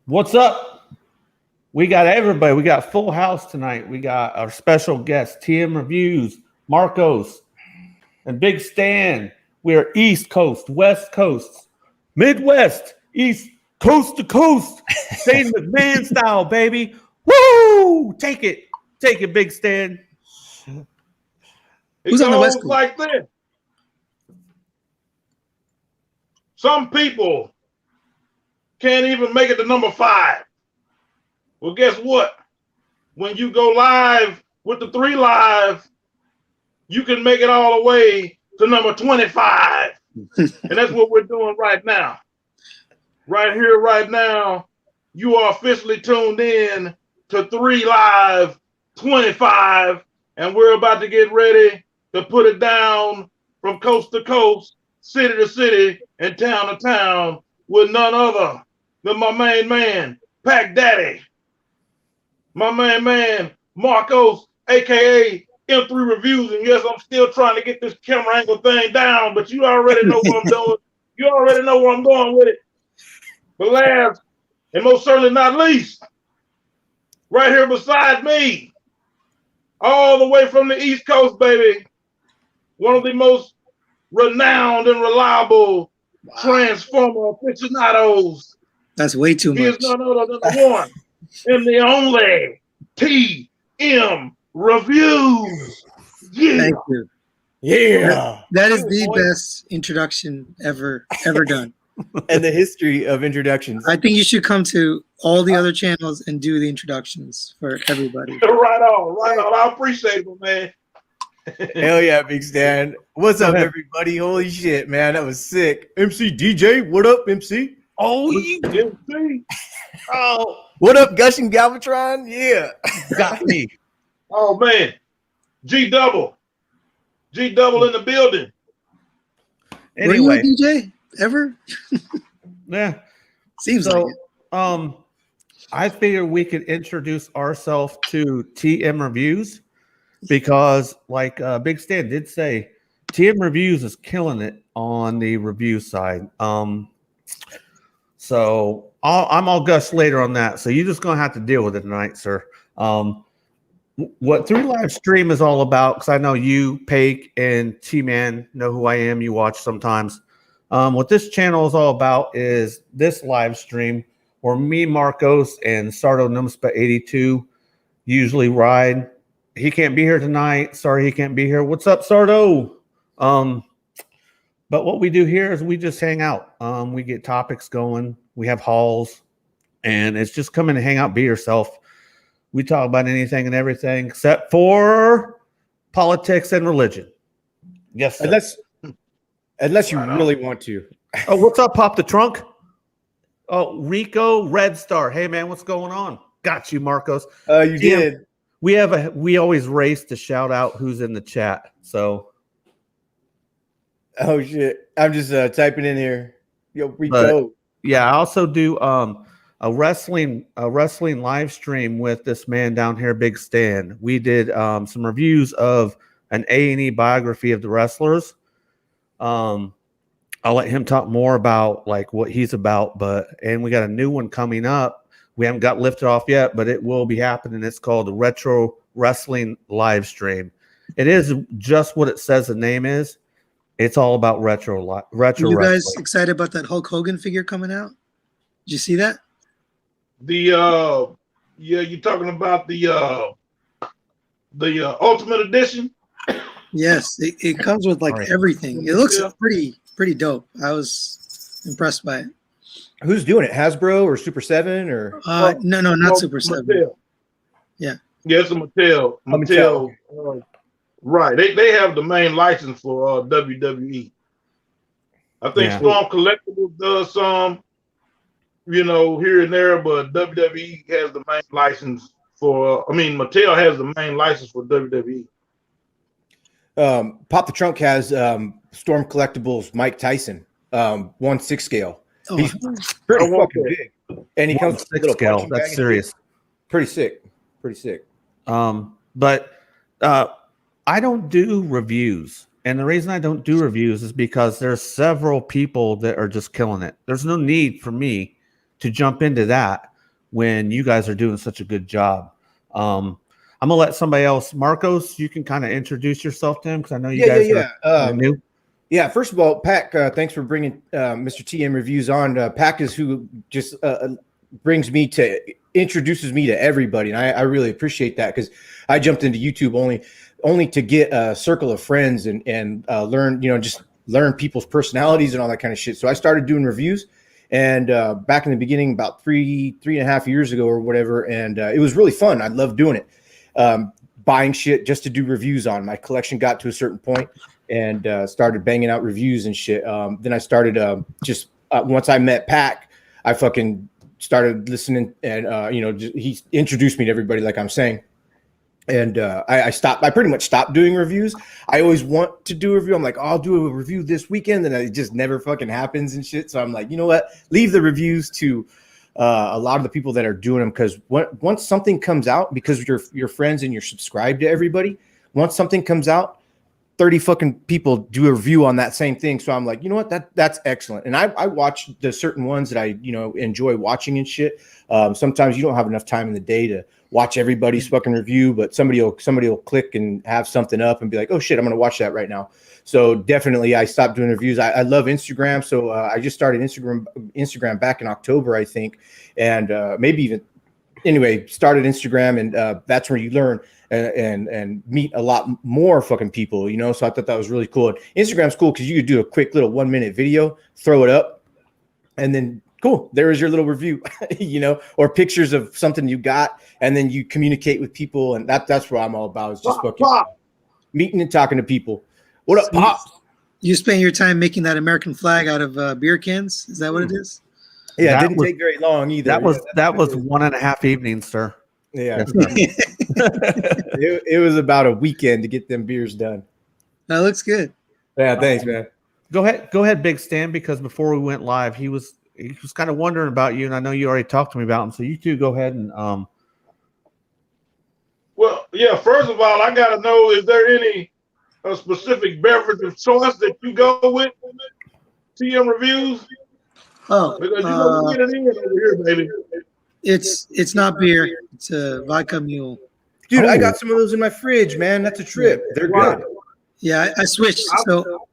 What's up? We got everybody. We got full house tonight. We got our special guest, TMReviews, Marcos, and Big Stan. We're East Coast, West Coast, Midwest, East, coast to coast. Shane McMahon style, baby. Woo! Take it, Big Stan. Who's on the West Coast? Like this. Some people can't even make it to number 5. Well, guess what? When you go live with the 3 Live, you can make it all the way to number 25. And that's what we're doing right now. Right here, right now, you are officially tuned in to 3 Live 25, and we're about to get ready to put it down from coast to coast, city to city, and town to town with none other than my main man, Pac Daddy. My main man, Marcos, aka M3 Reviews. And yes, I'm still trying to get this camera angle thing down, but you already know what I'm doing. You already know where I'm going with it. But last and most certainly not least, right here beside me, all the way from the East Coast, baby, one of the most renowned and reliable Transformer aficionados. That's way too much. He is none other than the one and the only TM Reviews. Yeah. Thank you. Yeah. That is the best introduction ever done. And the history of introductions. I think you should come to all the other channels and do the introductions for everybody. Right on. I appreciate it, man. Hell yeah, Big Stan. What's up, everybody? Holy shit, man. That was sick. MC DJ, what up, MC? Oh, you MC. Oh, what up, Gushing Galvatron? Yeah. got me. Oh, man. G double in the building. Anyway. Were you a DJ ever? Yeah. Seems so, like it. I figured we could introduce ourselves to TMReviews because, like Big Stan did say, TMReviews is killing it on the review side. So I'm all gush later on that. So you're just gonna have to deal with it tonight, sir. What 3 Live Stream is all about, because I know you, Paik, and T-Man know who I am. You watch sometimes. What this channel is all about is this live stream where me, Marcos, and Sardo Numspa 82 usually ride. He can't be here tonight. Sorry, he can't be here. What's up, Sardo? But what we do here is we just hang out. We get topics going. We have hauls, and it's just come in and hang out, be yourself. We talk about anything and everything except for politics and religion. Yes, sir. Unless you really want to. Oh, what's up, Pop the Trunk? Oh, Rico Red Star. Hey, man, what's going on? Got you, Marcos. You did. We always race to shout out who's in the chat. So. Oh shit! I'm just typing in here. Yo, Rico. Yeah, I also do a wrestling live stream with this man down here, Big Stan. We did some reviews of an A&E biography of the wrestlers. I'll let him talk more about like what he's about, and we got a new one coming up. We haven't got lifted off yet, but it will be happening. It's called the Retro Wrestling Live Stream. It is just what it says the name is. It's all about retro Are you guys wrestling. excited about that Hulk Hogan figure coming out? Did you see that? Yeah, you're talking about the Ultimate Edition. Yes, it comes with like everything. It looks pretty dope. I was impressed by it. Who's doing it? Hasbro or Super 7 or? No, not Super 7. Mattel. Yeah, it's a Mattel. Mattel. Right, they have the main license for WWE. I think Storm Collectibles does some, here and there, but WWE has the main license for. Mattel has the main license for WWE. Pop the Trunk has Storm Collectibles Mike Tyson 1/6 scale. Oh. He's pretty fucking big, and he comes with a little scale. punching bag. That's serious. Pretty sick. But I don't do reviews. And the reason I don't do reviews is because there's several people that are just killing it. There's no need for me to jump into that. when you guys are doing such a good job. I'm gonna let somebody else, Marcos, you can kind of introduce yourself to him because I know you guys are new. Yeah, first of all, Pac, thanks for bringing Mr. TMReviews on. Pac is who just introduces me to everybody, and I really appreciate that because I jumped into YouTube only to get a circle of friends and learn, just learn people's personalities and all that kind of shit. So I started doing reviews, and back in the beginning, about three and a half years ago or whatever, and it was really fun. I loved doing it, buying shit just to do reviews on. My collection got to a certain point, and started banging out reviews and shit. Then I started once I met Pac, I fucking started listening, and he introduced me to everybody, like I'm saying. And I pretty much stopped doing reviews. I always want to do a review. I'm like, I'll do a review this weekend, and it just never fucking happens and shit. So I'm like, you know what? Leave the reviews to a lot of the people that are doing them, because once something comes out, because you're friends and you're subscribed to everybody, once something comes out, 30 fucking people do a review on that same thing. So I'm like, you know what? That's excellent. And I watch the certain ones that I enjoy watching and shit. Sometimes you don't have enough time in the day to watch everybody's fucking review, but somebody will click and have something up and be like, oh shit, I'm gonna watch that right now. So definitely I stopped doing reviews. I love Instagram. So I just started Instagram back in October, I think. And maybe even anyway, started Instagram, and that's where you learn and meet a lot more fucking people, So I thought that was really cool. And Instagram's cool because you could do a quick little 1-minute video, throw it up, and then cool, there is your little review, or pictures of something you got, and then you communicate with people, and that's what I'm all about. Is just fucking meeting and talking to people. What up, Pop? You spend your time making that American flag out of beer cans? Is that what it is? Yeah, it didn't take very long either. That was 1.5 evenings, sir. Yeah. it was about a weekend to get them beers done. That looks good. Yeah, thanks, man. Go ahead, Big Stan, because before we went live, he was kind of wondering about you, and I know you already talked to me about him. So you two go ahead and Well, yeah, first of all, I gotta know, is there any specific beverage of choice that you go with? TMReviews? Oh, Because we get it in over here, baby. It's not beer. It's a vodka mule. Dude, I got some of those in my fridge, man. That's a trip. They're good. Yeah, I switched. So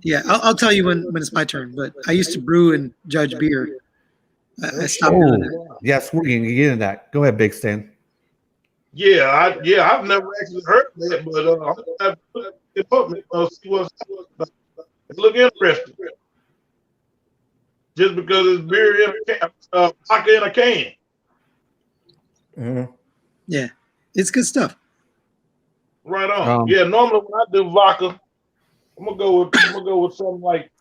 yeah, I'll tell you when it's my turn. But I used to brew and judge beer. I stopped doing that. Yes, we're going to get into that. Go ahead, Big Stan. Yeah, I've never actually heard that, but I'm gonna have to put it up and see what's look interesting. Just because it's beer in a can, vodka in a can. Mm-hmm. Yeah, it's good stuff. Right on. Yeah, normally when I do vodka, I'm gonna go with something like,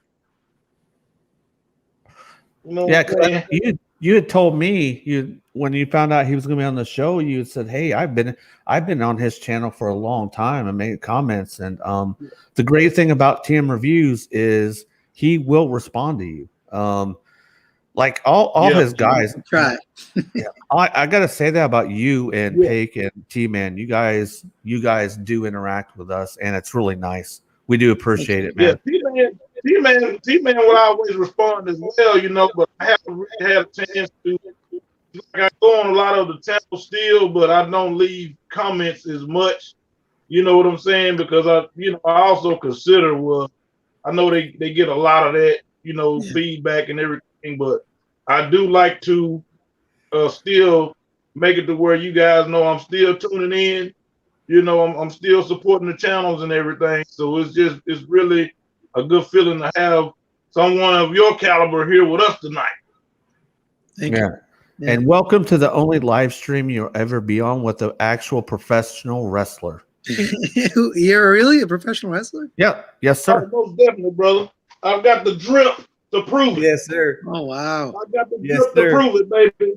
Yeah, because you had told me when you found out he was going to be on the show, you said, "Hey, I've been on his channel for a long time and made comments." And the great thing about TMReviews is he will respond to you. Like all his guys. Try. I gotta say that about you and Paik and T-Man. You guys do interact with us, and it's really nice. We do appreciate it, man. Yeah, T-Man would always respond as well, but I haven't really had a chance to. Like, I go on a lot of the channels still, but I don't leave comments as much. You know what I'm saying? Because I also consider, I know they get a lot of that, feedback and everything, but I do like to still make it to where you guys know I'm still tuning in. I'm still supporting the channels and everything. So it's really a good feeling to have someone of your caliber here with us tonight. Thank you. Yeah. And welcome to the only live stream you'll ever be on with an actual professional wrestler. You're really a professional wrestler? Yeah. Yes, sir. Most definitely, brother. I've got the drip to prove it. Yes, sir. Oh, wow. I got the drip to prove it, baby.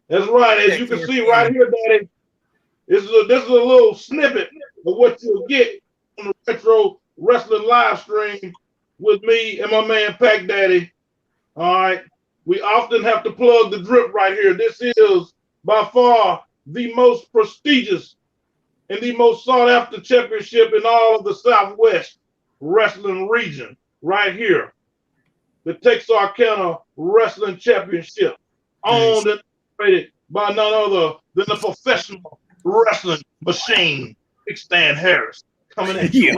That's right. As you can see right here, Daddy, this is a little snippet of what you'll get on the Retro Wrestling live stream with me and my man Pac Daddy. All right. We often have to plug the drip right here. This is by far the most prestigious and the most sought after championship in all of the Southwest wrestling region right here. The Texarkana Wrestling Championship. owned and operated by none other than the professional wrestling machine, Big Stan Harris, coming at you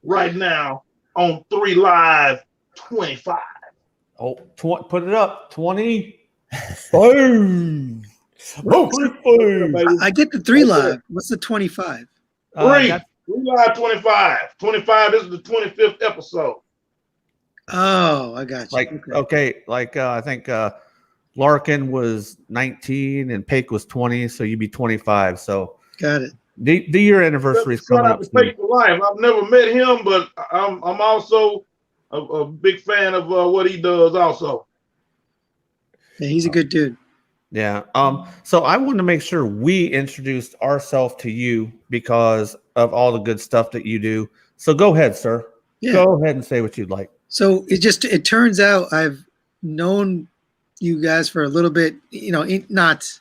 right now on 3 Live 25. Oh, put it up. 20. Boom. I get the 3 Live. What's the 25? 3 Live 25. 25. This is the 25th episode. Oh, I got you. I think Larkin was 19 and Paik was 20, so you'd be 25. So got it. Do your anniversary is coming up. Paik for life. I've never met him, but I'm also a big fan of what he does. Also, yeah, he's a good dude. Yeah. So I want to make sure we introduced ourselves to you because of all the good stuff that you do. So go ahead, sir. Yeah. Go ahead and say what you'd like. So it turns out I've known you guys for a little bit, not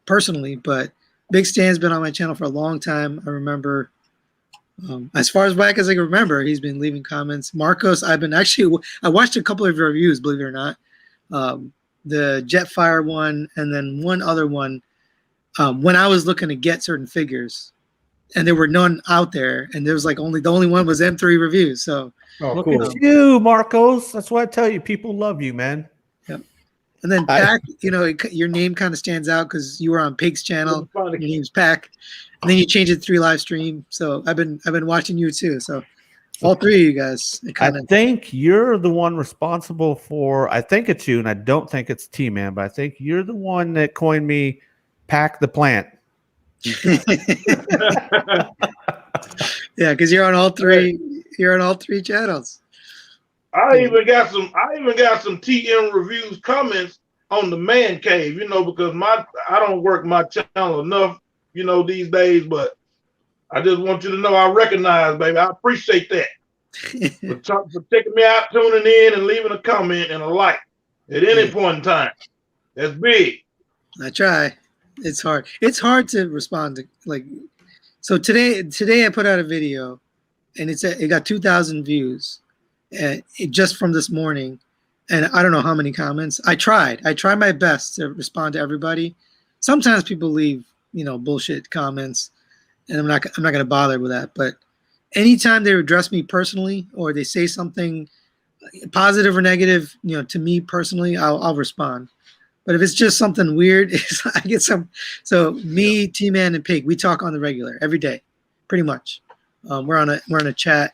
personally, but Big Stan's been on my channel for a long time. I remember, as far as back as I can remember, he's been leaving comments. Marcos, I watched a couple of your reviews, believe it or not. The Jetfire one, and then one other one when I was looking to get certain figures, and there were none out there, and there was the only one was M3 reviews. So look at you, Marcos. That's why I tell you, people love you, man. Yep. And then Pack, your name kind of stands out because you were on Pig's channel. Your name's Pack, and then you changed it to 3 Live Stream. So I've been watching you too. So all 3 of you guys. I think you're the one responsible for. I think it's you, and I don't think it's T-Man, but I think you're the one that coined me Pack the Plant. Yeah, because you're on all 3. You're on all 3 channels. I even got some TMReviews comments on the man cave. Because I don't work my channel enough, these days. But I just want you to know I recognize, baby. I appreciate that for taking me out, tuning in, and leaving a comment and a like at any point in time. That's big. I try. It's hard. It's hard to respond to So today I put out a video, and it got 2,000 views, just from this morning, and I don't know how many comments. I tried my best to respond to everybody. Sometimes people leave bullshit comments, and I'm not going to bother with that. But anytime they address me personally or they say something positive or negative, to me personally, I'll respond. But if it's just something weird, I get some. So me, T-Man, and Pig, we talk on the regular every day, pretty much. We're on a chat,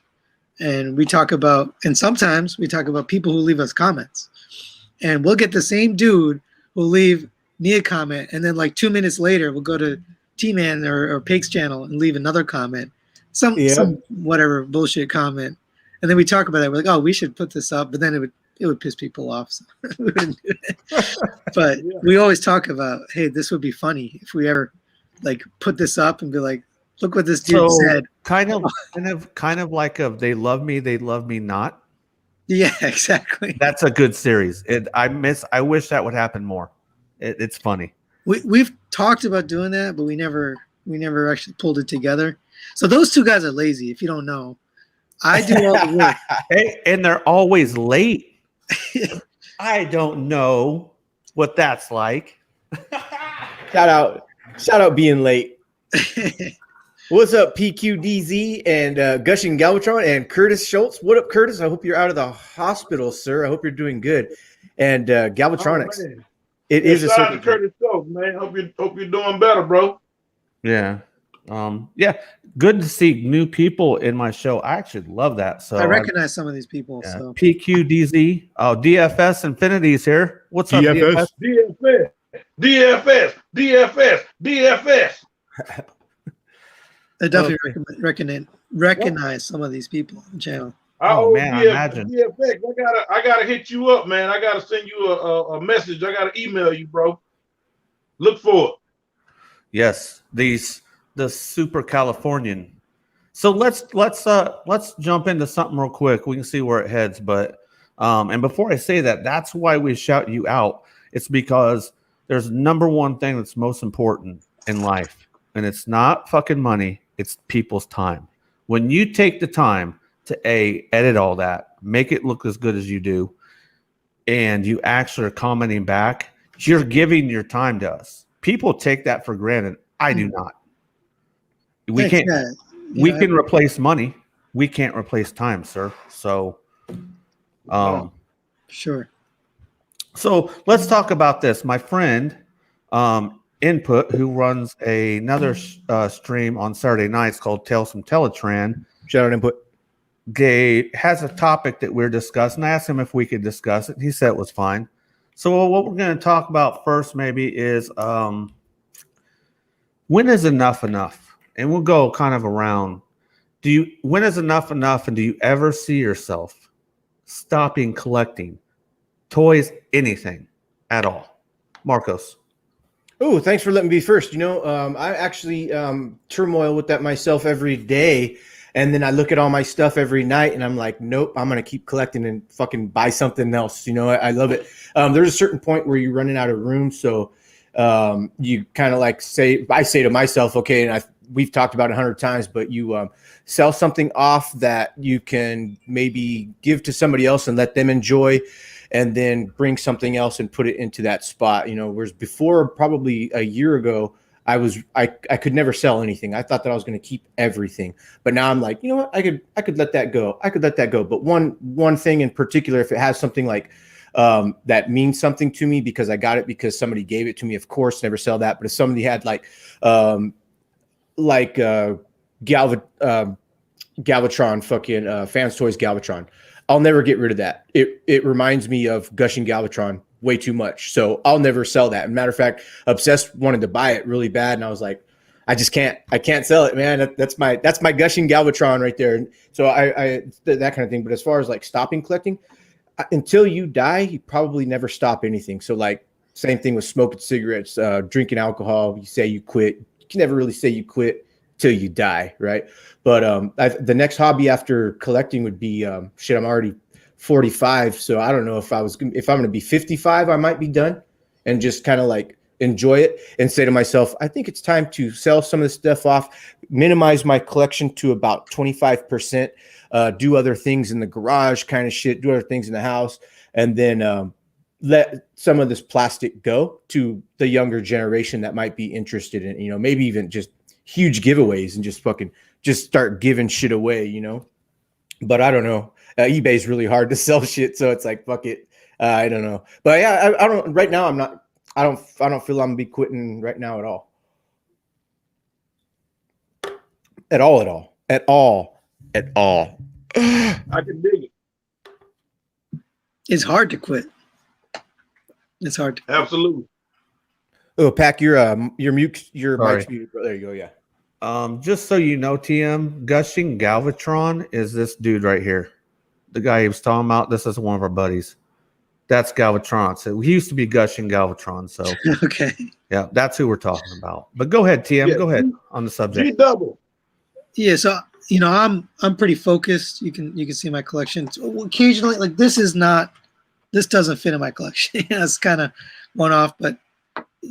and we talk about, and sometimes we talk about people who leave us comments, and we'll get the same dude who'll leave me a comment, and then 2 minutes later, we'll go to T-Man or Pig's channel and leave another comment, some whatever bullshit comment, and then we talk about it. We're like, oh, we should put this up, but then it would piss people off. So we wouldn't do it. But we always talk about, hey, this would be funny if we ever put this up and be like, look what this dude said. Kind of like they love me not. Yeah, exactly. That's a good series. I wish that would happen more. It's funny. We've talked about doing that, but we never actually pulled it together. So those 2 guys are lazy. If you don't know, I do all the work. Hey, and they're always late. I don't know what that's like. Shout out being late. What's up, PQDZ and Gushing Galvatron and Curtis Schultz? What up, Curtis? I hope you're out of the hospital, sir. I hope you're doing good. And Galvatronics. It is a shout out to Curtis Schultz, man. Hope you're doing better, bro. Yeah. Good to see new people in my show. I actually love that. So I recognize some of these people. Yeah. So PQDZ. Oh, DFS Infinity's here. What's up, DFS? DFS. I definitely recognize some of these people on the channel. Oh man, I imagine. DFX, I gotta hit you up, man. I gotta send you a message. I gotta email you, bro. Look for it. Yes, the super Californian. So let's jump into something real quick. We can see where it heads, but and before I say that, that's why we shout you out. It's because there's number one thing that's most important in life, and it's not fucking money. It's people's time. When you take the time to edit all that, make it look as good as you do, and you actually are commenting back, You're giving your time to us. People take that for granted. I do not. We can't. Yeah, We can replace money. We can't replace time, sir. So, sure. So let's talk about this. My friend, Input, who runs another stream on Saturday nights called Tales from Teletran. Shout out Input. Has a topic that we're discussing. I asked him if we could discuss it. He said it was fine. So what we're going to talk about first maybe is when is enough enough? And we'll go kind of around. When is enough enough? And do you ever see yourself stopping collecting toys, anything at all? Marcos. Oh, thanks for letting me be first. I actually turmoil with that myself every day. And then I look at all my stuff every night and I'm like, nope, I'm going to keep collecting and fucking buy something else. I love it. There's a certain point where you're running out of room. So you kind of like I say to myself, okay, and we've talked about it 100 times, but you sell something off that you can maybe give to somebody else and let them enjoy, and then bring something else and put it into that spot. Whereas before, probably a year ago, I could never sell anything. I thought that I was going to keep everything, but now I'm like, you know what? I could let that go. I could let that go. But one thing in particular, if it has something like that means something to me because I got it because somebody gave it to me, of course, never sell that. But if somebody had Galvatron, fucking Fans Toys Galvatron, I'll never get rid of that. It reminds me of Gushing Galvatron way too much, so I'll never sell that. Matter of fact, Obsessed wanted to buy it really bad, and I was like, I can't sell it, man. That's my Gushing Galvatron right there. So I that kind of thing. But as far as like stopping collecting, until you die, you probably never stop anything. So like same thing with smoking cigarettes, drinking alcohol. You say you quit. You can never really say you quit till you die, right? But the next hobby after collecting would be I'm already 45, so I don't know if I'm going to be 55, I might be done and just kind of like enjoy it and say to myself, I think it's time to sell some of this stuff off, minimize my collection to about 25%, do other things in the garage kind of shit, do other things in the house, and then let some of this plastic go to the younger generation that might be interested in, maybe even just huge giveaways and just start giving shit away, But I don't know. eBay's really hard to sell shit, so it's like fuck it. I don't know, but yeah, I don't. Right now, I'm not. I don't feel I'm gonna be quitting right now at all. At all. I can dig it. It's hard to quit. It's hard. Absolutely. Oh, Pack, your mic's muted. There you go. Yeah. Just so you know, TM, Gushing Galvatron is this dude right here. The guy he was talking about. This is one of our buddies. That's Galvatron. So he used to be Gushing Galvatron. So Okay. Yeah, that's who we're talking about. But go ahead, TM. Yeah. Go ahead on the subject. G-double. Yeah, so I'm pretty focused. You can see my collection. So occasionally, like this doesn't fit in my collection. It's kind of one off, but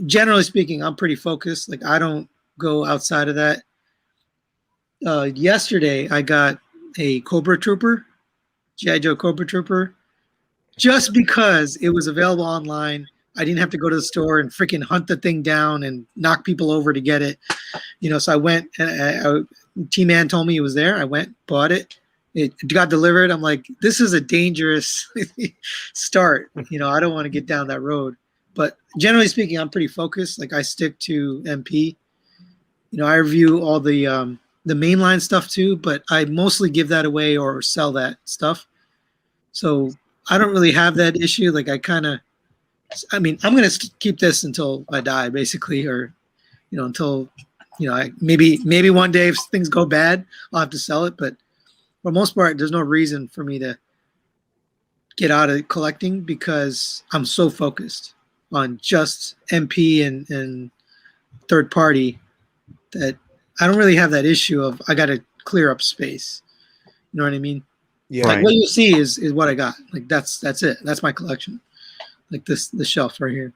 generally speaking, I'm pretty focused. Like I don't go outside of that. Yesterday I got a Cobra Trooper, G.I. Joe Cobra Trooper, just because it was available online. I didn't have to go to the store and freaking hunt the thing down and knock people over to get it. So I went and T-Man told me it was there. I went, bought it. It got delivered. I'm like, this is a dangerous start. I don't want to get down that road. But generally speaking, I'm pretty focused. Like I stick to MP. I review all the mainline stuff too, but I mostly give that away or sell that stuff. So I don't really have that issue. Like I'm going to keep this until I die, basically, or, until, maybe one day if things go bad, I'll have to sell it. But for the most part, there's no reason for me to get out of collecting because I'm so focused on just MP and third party that I don't really have that issue of I got to clear up space. You know what I mean? Yeah. Like what you see is what I got. Like that's it. That's my collection. Like the shelf right here.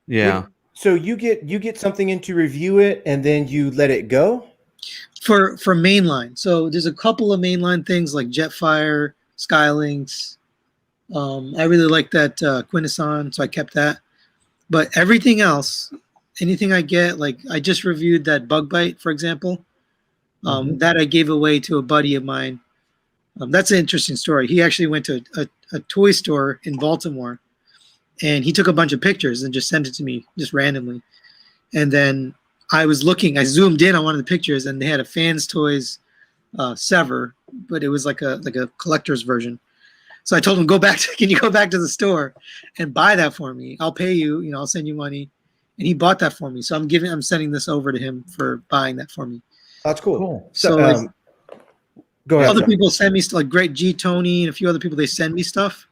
Yeah. So you get something in to review it and then you let it go? For mainline. So there's a couple of mainline things like Jetfire, Skylinks. I really like that Quintesson, so I kept that. But everything else, anything I get, like I just reviewed that bug bite, for example, that I gave away to a buddy of mine. That's an interesting story. He actually went to a toy store in Baltimore, and he took a bunch of pictures and just sent it to me just randomly. And then I was looking, I zoomed in on one of the pictures, and they had a Fans Toys Sever, but it was like a collector's version. So I told him, can you go back to the store and buy that for me? I'll pay you, I'll send you money. And he bought that for me. So I'm sending this over to him for buying that for me. That's cool. So go ahead. Other people send me stuff, like Great G Tony and a few other people, they send me stuff.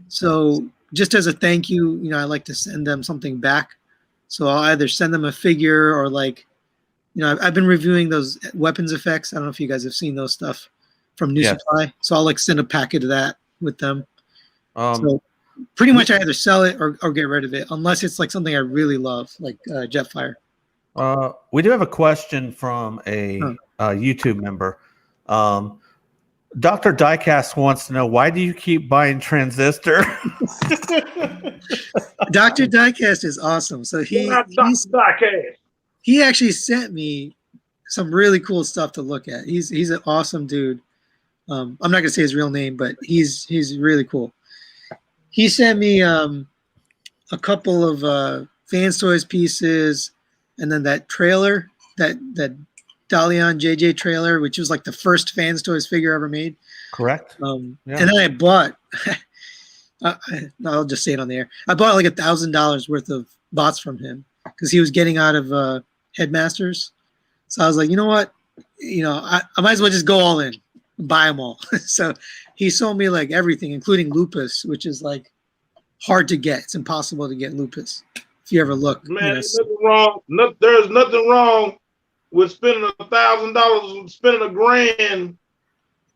So just as a thank you, I like to send them something back. So I'll either send them a figure or like, I've been reviewing those weapons effects. I don't know if you guys have seen those stuff from New Supply. So I'll like send a packet of that with them. So pretty much I either sell it or get rid of it, unless it's like something I really love, like Jetfire. We do have a question from a YouTube member. Dr. Diecast wants to know, why do you keep buying Transistor? Dr. Diecast is awesome. So he actually sent me some really cool stuff to look at. He's an awesome dude. I'm not gonna say his real name, but he's really cool. He sent me a couple of Fans Toys pieces, and then that trailer, that Dalian JJ trailer, which was like the first Fans Toys figure ever made. Correct. And then I bought, I'll just say it on the air. I bought like $1,000 worth of bots from him because he was getting out of Headmasters. So I was like, you know what? I might as well just go all in, buy them all. So he sold me like everything, including Lupus, which is like hard to get. It's impossible to get Lupus if you ever look. Man, there's nothing wrong. There's nothing wrong with spending $1,000 and spending $1,000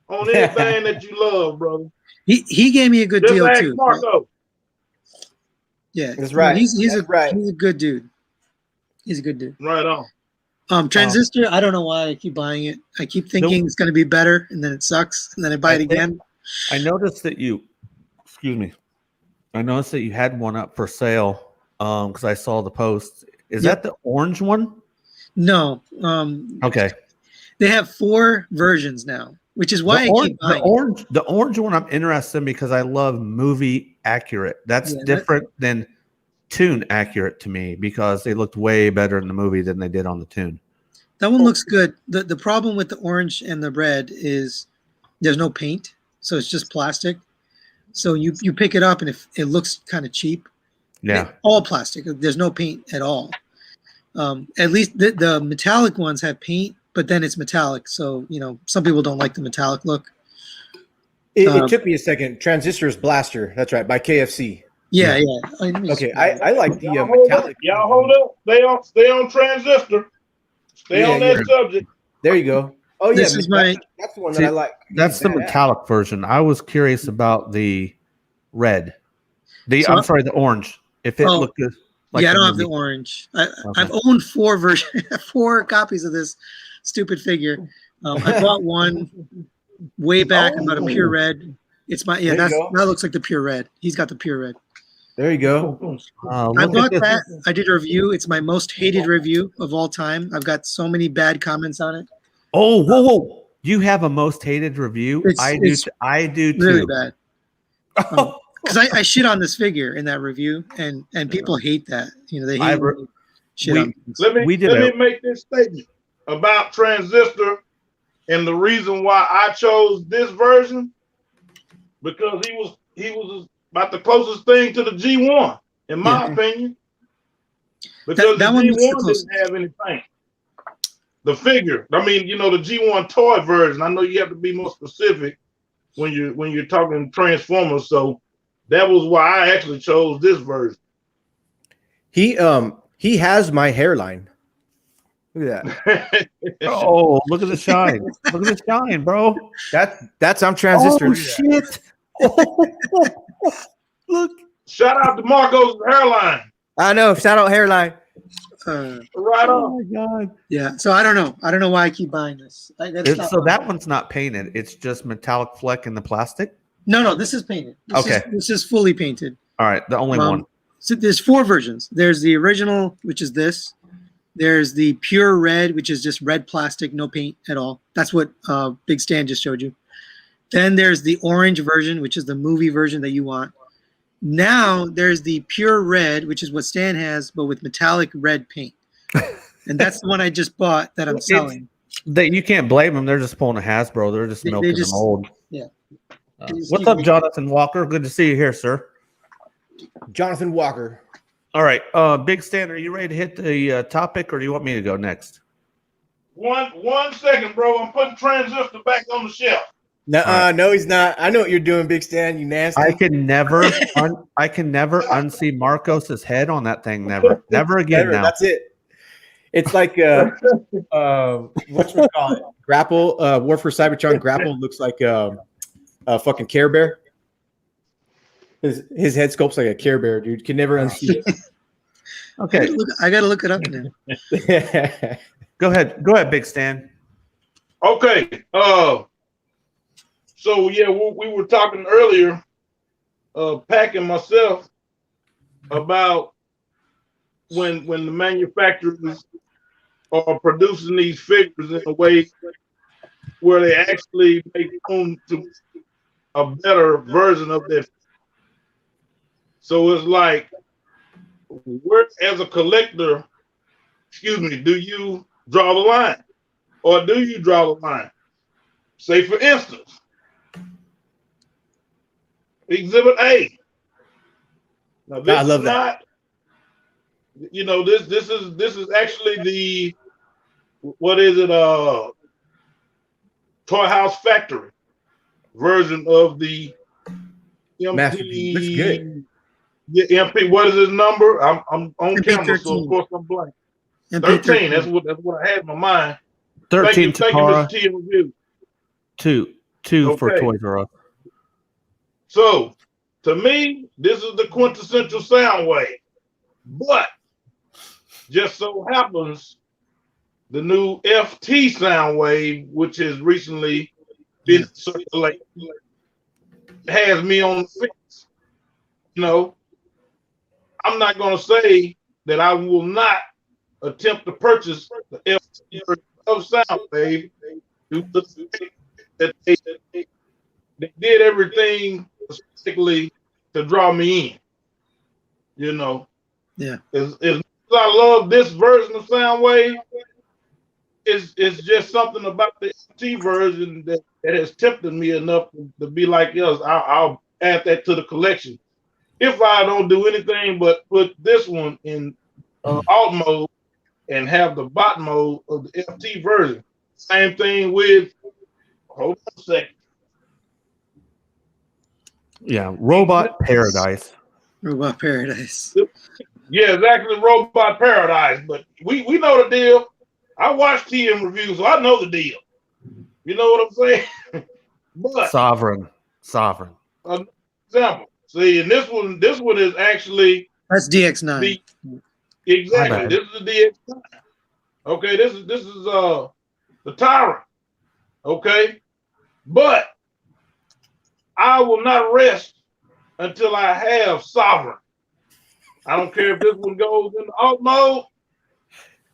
on anything that you love, brother. He gave me a good deal too. Marco. Yeah, that's right. He's a good dude. He's a good dude. Right on. Transistor, I don't know why I keep buying it. I keep thinking it's going to be better, and then it sucks, and then I buy it again. I noticed that I noticed that you had one up for sale because I saw the post. Is that the orange one? No. Okay. They have 4 versions now, which is why I keep buying the orange one I'm interested in because I love movie accurate. That's different than Toon accurate to me because they looked way better in the movie than they did on the Toon. That one looks good. The problem with the orange and the red is there's no paint, so it's just plastic. So you pick it up and it looks kind of cheap. Yeah. All plastic. There's no paint at all. At least the metallic ones have paint, but then it's metallic. So, some people don't like the metallic look. It took me a second. Transistor's Blaster. That's right. By KFC. Yeah. Okay. I like the metallic. Y'all hold up. Stay on Transistor. Stay on that subject. There you go. Oh, yeah. That's the one that I like. That's the metallic version. I was curious about the red. I'm sorry, the orange. If it looked good. Like I don't have the orange. I've owned 4 copies of this stupid figure. I bought one way back about a pure red. It's that looks like the pure red. He's got the pure red. There you go. I bought that. I did a review. It's my most hated review of all time. I've got so many bad comments on it. Oh, whoa. You have a most hated review? I do too. Really bad. Because I shit on this figure in that review, and people hate that. They hate shit on things. Let me make this statement about Transistor and the reason why I chose this version, because he was about the closest thing to the G1, in my opinion. Because that the one G1 didn't have any paint. The figure, the G1 toy version. I know you have to be more specific when you're talking Transformers. So that was why I actually chose this version. He has my hairline. Look at that. Oh, look at the shine. Look at the shine, bro. That's I'm Transistor. Oh, shit. Look. Shout out to Marco's hairline. I know. Shout out hairline. Right on. Oh my god. Yeah. So I don't know why I keep buying this. So that one's not painted. It's just metallic fleck in the plastic. No. This is painted. This is fully painted. All right. The only one. So there's 4 versions. There's the original, which is this. There's the pure red, which is just red plastic, no paint at all. That's what Big Stan just showed you. Then there's the orange version, which is the movie version that you want. Now there's the pure red, which is what Stan has, but with metallic red paint. And that's the one I just bought that I'm selling. You can't blame them. They're just pulling a Hasbro. They're just milking them old. Yeah. What's up, Jonathan Walker? Good to see you here, sir. Jonathan Walker. All right. Big Stan, are you ready to hit the topic, or do you want me to go next? One second, bro. I'm putting Transistor back on the shelf. No, he's not. I know what you're doing, Big Stan. You nasty. I can never unsee Marcos's head on that thing. Never again. Never. Now That's it. It's like whatchamacallit? Grapple. War for Cybertron. Grapple looks like a fucking Care Bear. His head sculpt's like a Care Bear, dude. Can never unsee it. Okay, I gotta look it up now. go ahead, Big Stan. Okay. So yeah, we were talking earlier, Pack and myself, about when the manufacturers are producing these figures in a way where they actually make room to a better version of their. So it's like, where as a collector, do you draw the line, or do you draw the line? Say for instance, Exhibit A. Now this I love is that. not, this is actually the, what is it? Toy House Factory version of the MP. Masterpiece. Looks good. Yeah, MP. What is his number? I'm on MP camera, 13. so of course I'm blank. MP 13. That's what I had in my mind. 13 Thank you, Takara, Mr. TMReviews. two for Okay. Toys R Us. So, to me, this is the quintessential sound wave. But, just so happens, the new FT sound wave, which has recently been circulated, has me on the fence. I'm not going to say that I will not attempt to purchase the FT version of Soundwave due to the fact that they did everything specifically to draw me in. Yeah. As much as I love this version of Soundwave, it's just something about the FT version that has tempted me enough to be like, yes, I'll add that to the collection. If I don't do anything but put this one in alt mode and have the bot mode of the FT version. Same thing with, hold on a second. Yeah, Robot Paradise. Robot Paradise. Yeah, exactly, Robot Paradise. But we know the deal. I watch TMReviews, so I know the deal. You know what I'm saying? But Sovereign. Example. See, and this one is actually That's DX9. exactly. This is the DX9. Okay, this is the Tyrant. Okay, but I will not rest until I have Sovereign. I don't care if this one goes in alt mode,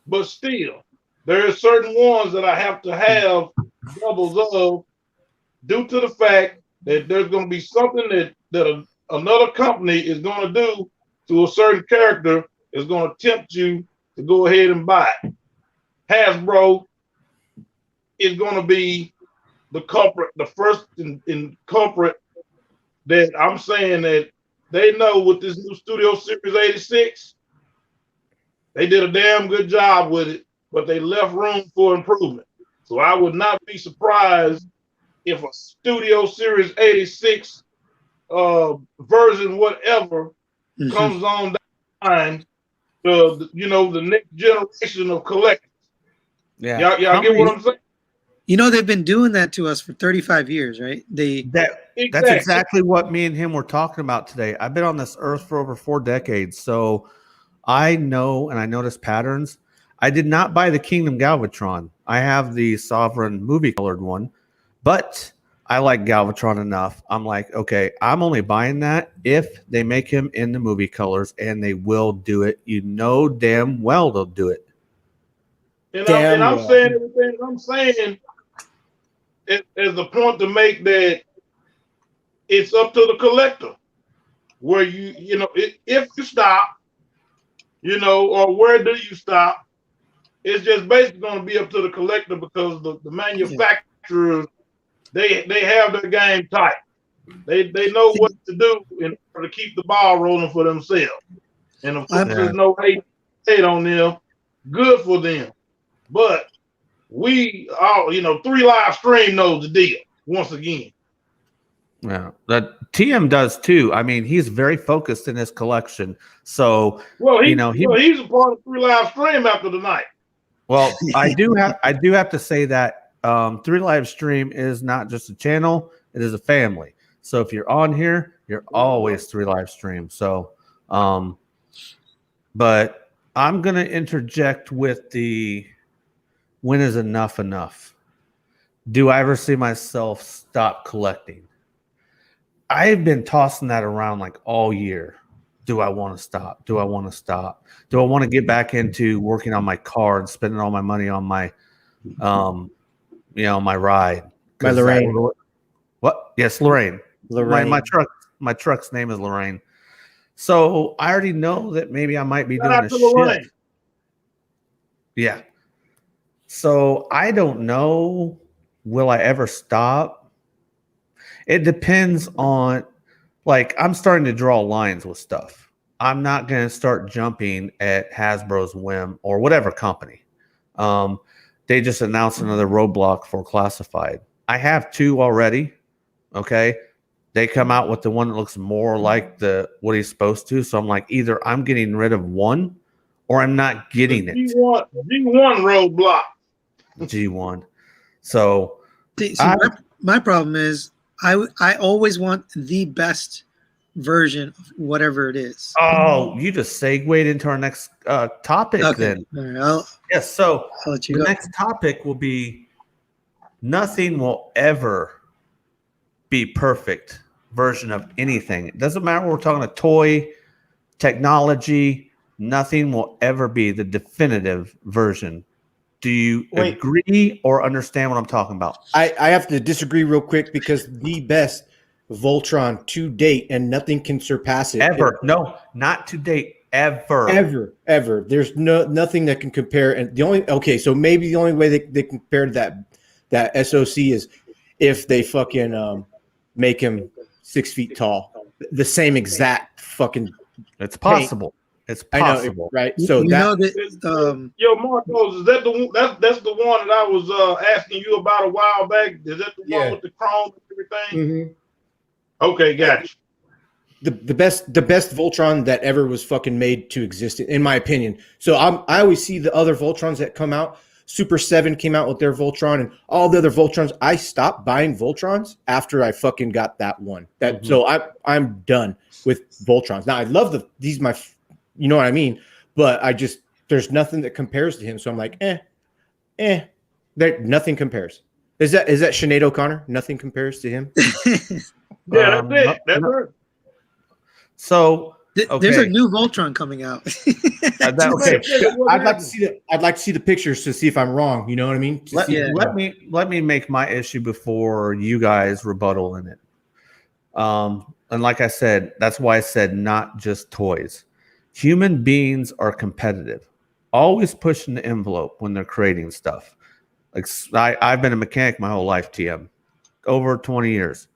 but still, there are certain ones that I have to have doubles of, due to the fact that there's going to be something that another company is going to do to a certain character is going to tempt you to go ahead and buy it. Hasbro is going to be the culprit, the first in culprit that I'm saying that they know with this new Studio Series 86, they did a damn good job with it, but they left room for improvement. So I would not be surprised if a Studio Series 86 version, whatever, comes on down the line to the next generation of collectors. Yeah, y'all get what I'm saying? They've been doing that to us for 35 years, right? That's exactly what me and him were talking about today. I've been on this earth for over 4 decades, so I know and I notice patterns. I did not buy the Kingdom Galvatron. I have the Sovereign movie colored one, but I like Galvatron enough. I'm like, okay, I'm only buying that if they make him in the movie colors, and they will do it. You know damn well they'll do it. And Damn I'm well. saying everything I'm saying is the point to make that it's up to the collector where you know, if you stop, you know, or where do you stop? It's just basically going to be up to the collector because the manufacturers, they have their game tight. They know what to do in order to keep the ball rolling for themselves. And of course, there's no hate on them. Good for them. But we all, you know, 3 Live Stream knows the deal once again. Yeah, that TM does too. I mean, he's very focused in his collection. So, you know, he's a part of 3 Live Stream after tonight. Well, I do have to say that 3 Live Stream is not just a channel; it is a family. So if you're on here, you're always 3 Live Stream. So, but I'm gonna interject with the when is enough enough? Do I ever see myself stop collecting? I've been tossing that around like all year. Do I want to stop? Do I want to stop? Do I want to get back into working on my car and spending all my money on my, you know, my ride? My Lorraine. What? Yes, Lorraine. Lorraine. My truck's name is Lorraine. So I already know that maybe I might be doing a shift. Yeah. So I don't know. Will I ever stop? It depends on, like, I'm starting to draw lines with stuff. I'm not going to start jumping at Hasbro's whim or whatever company. They just announced another roadblock for classified. I have 2 already. Okay. They come out with the one that looks more like what he's supposed to. So I'm like, either I'm getting rid of one or I'm not getting it. G1 roadblock. G1. So my problem is I always want the best version of whatever it is. Oh, you just segued into our next topic then. All right, yes, so I'll let you the go. next topic will be nothing will ever be perfect version of anything. It doesn't matter we're talking a toy, technology, nothing will ever be the definitive version. Do you agree or understand what I'm talking about? I have to disagree real quick because the best Voltron to date, and nothing can surpass it. Ever. No, not to date. Ever. There's nothing that can compare. And so maybe the only way they compare to that SOC is if they fucking make him 6 feet tall. The same exact fucking. It's possible. Paint. It's possible, right? So know that yo, Marcos, is that that's the one that I was asking you about a while back? Is that the one with the chrome and everything? Mm-hmm. Okay, gotcha. The best Voltron that ever was fucking made to exist, in my opinion. So I always see the other Voltrons that come out. Super 7 came out with their Voltron, and all the other Voltrons. I stopped buying Voltrons after I fucking got that one. So I'm done with Voltrons. Now I love these my. You know what I mean? But there's nothing that compares to him. So I'm like, nothing compares. Is that Sinead O'Connor? Nothing compares to him. Yeah, that's it. That's her. So there's a new Voltron coming out. Okay. I'd like to see the pictures to see if I'm wrong. You know what I mean? Let me make my issue before you guys rebuttal in it. And like I said, that's why I said not just toys. Human beings are competitive, always pushing the envelope when they're creating stuff. Like I've been a mechanic my whole life, TM, over 20 years.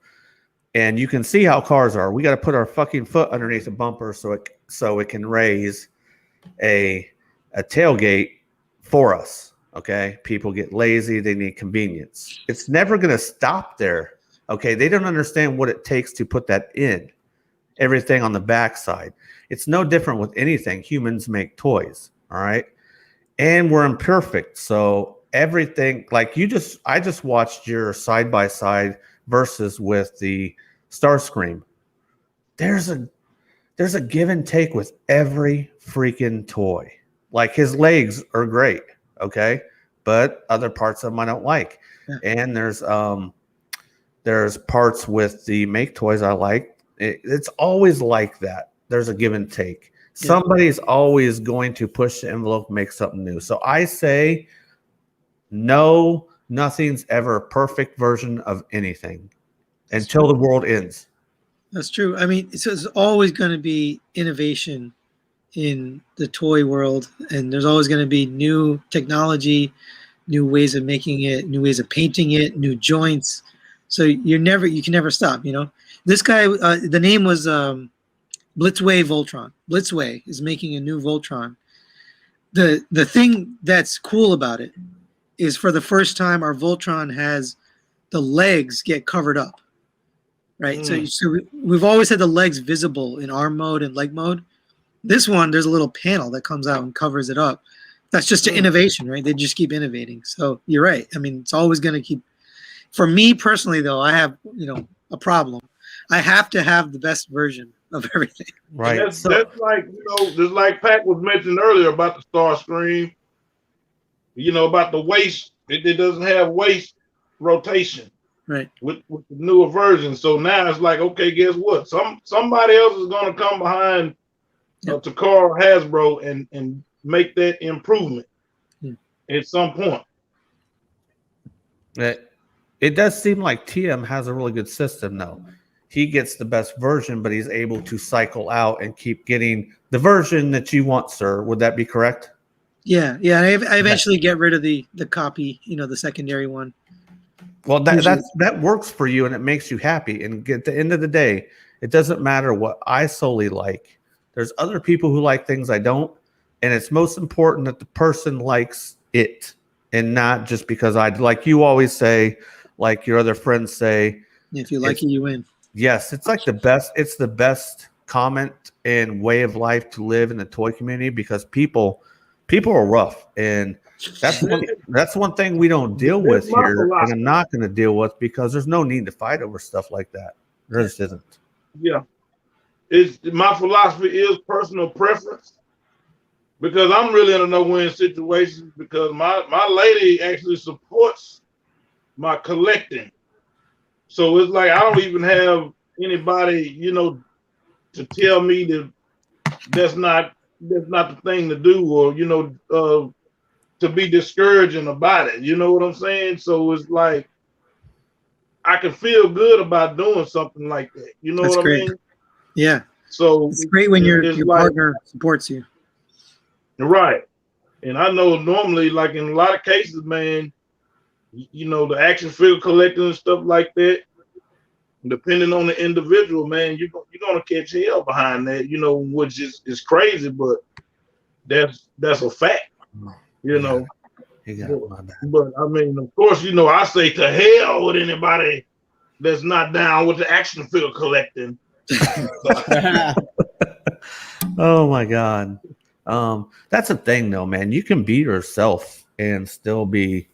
And you can see how cars are. We got to put our fucking foot underneath the bumper so it can raise a tailgate for us. Okay, people get lazy. They need convenience. It's never going to stop there. Okay, they don't understand what it takes to put that in. Everything on the backside. It's no different with anything. Humans make toys. All right, and we're imperfect. So everything, like I just watched your side by side versus with the Starscream. There's a give and take with every freaking toy. Like his legs are great, okay, but other parts of them I don't like. Yeah. And there's There's parts with the make toys I like. It's always like that. There's a give and take. Yeah. Somebody's always going to push the envelope, make something new. So I say, no, nothing's ever a perfect version of anything until the world ends. That's true. I mean, so there's always going to be innovation in the toy world, and there's always going to be new technology, new ways of making it, new ways of painting it, new joints. So you can never stop. You know, this guy, the name was Blitzway Voltron. Blitzway is making a new Voltron. The thing that's cool about it is, for the first time, our Voltron has the legs get covered up, right? So we've always had the legs visible in arm mode and leg mode. This one, there's a little panel that comes out and covers it up. That's just an innovation, right? They just keep innovating. So you're right. I mean, it's always going to keep. For me personally, though, I have a problem. I have to have the best version of everything. Right. That's like, just like Pat was mentioning earlier about the Starscream. About the waist. It doesn't have waist rotation. Right. With the newer version. So now it's like, okay, guess what? Somebody else is going to come behind Takara Hasbro and make that improvement at some point. It does seem like TM has a really good system, though. He gets the best version, but he's able to cycle out and keep getting the version that you want, sir. Would that be correct? Yeah. I eventually get rid of the copy, the secondary one. Well, that works for you, and it makes you happy. And at the end of the day, it doesn't matter what I solely like. There's other people who like things I don't, and it's most important that the person likes it, and not just because like you always say, like your other friends say. If you like it, you win. Yes, it's like the best. It's the best comment and way of life to live in the toy community, because people are rough, and that's one thing we don't deal with here, and I'm not going to deal with, because there's no need to fight over stuff like that. There just isn't. Yeah, my philosophy is personal preference, because I'm really in a no-win situation, because my lady actually supports my collecting. So it's like I don't even have anybody, to tell me that that's not the thing to do, or to be discouraging about it. You know what I'm saying? So it's like I can feel good about doing something like that. You know what I mean? Yeah. So it's great when your partner supports you. Right. And I know normally, like in a lot of cases, man, the action figure collecting and stuff like that, depending on the individual, man, you're gonna catch hell behind that, which is crazy, but that's a fact, Yeah. But I mean, of course, I say to hell with anybody that's not down with the action figure collecting. Oh my God. That's the thing, though, man. You can be yourself and still be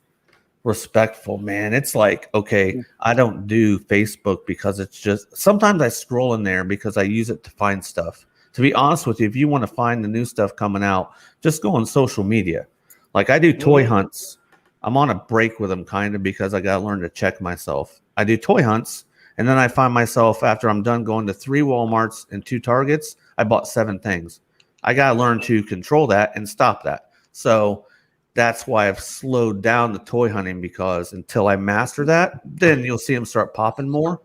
respectful, man. It's like, okay, I don't do Facebook because it's just, sometimes I scroll in there because I use it to find stuff. To be honest with you, if you want to find the new stuff coming out, just go on social media. Like I do toy hunts. I'm on a break with them kind of, because I got to learn to check myself. I do toy hunts, and then I find myself, after I'm done going to 3 Walmarts and 2 Targets, I bought 7 things. I got to learn to control that and stop that. So that's why I've slowed down the toy hunting, because until I master that, then you'll see them start popping more.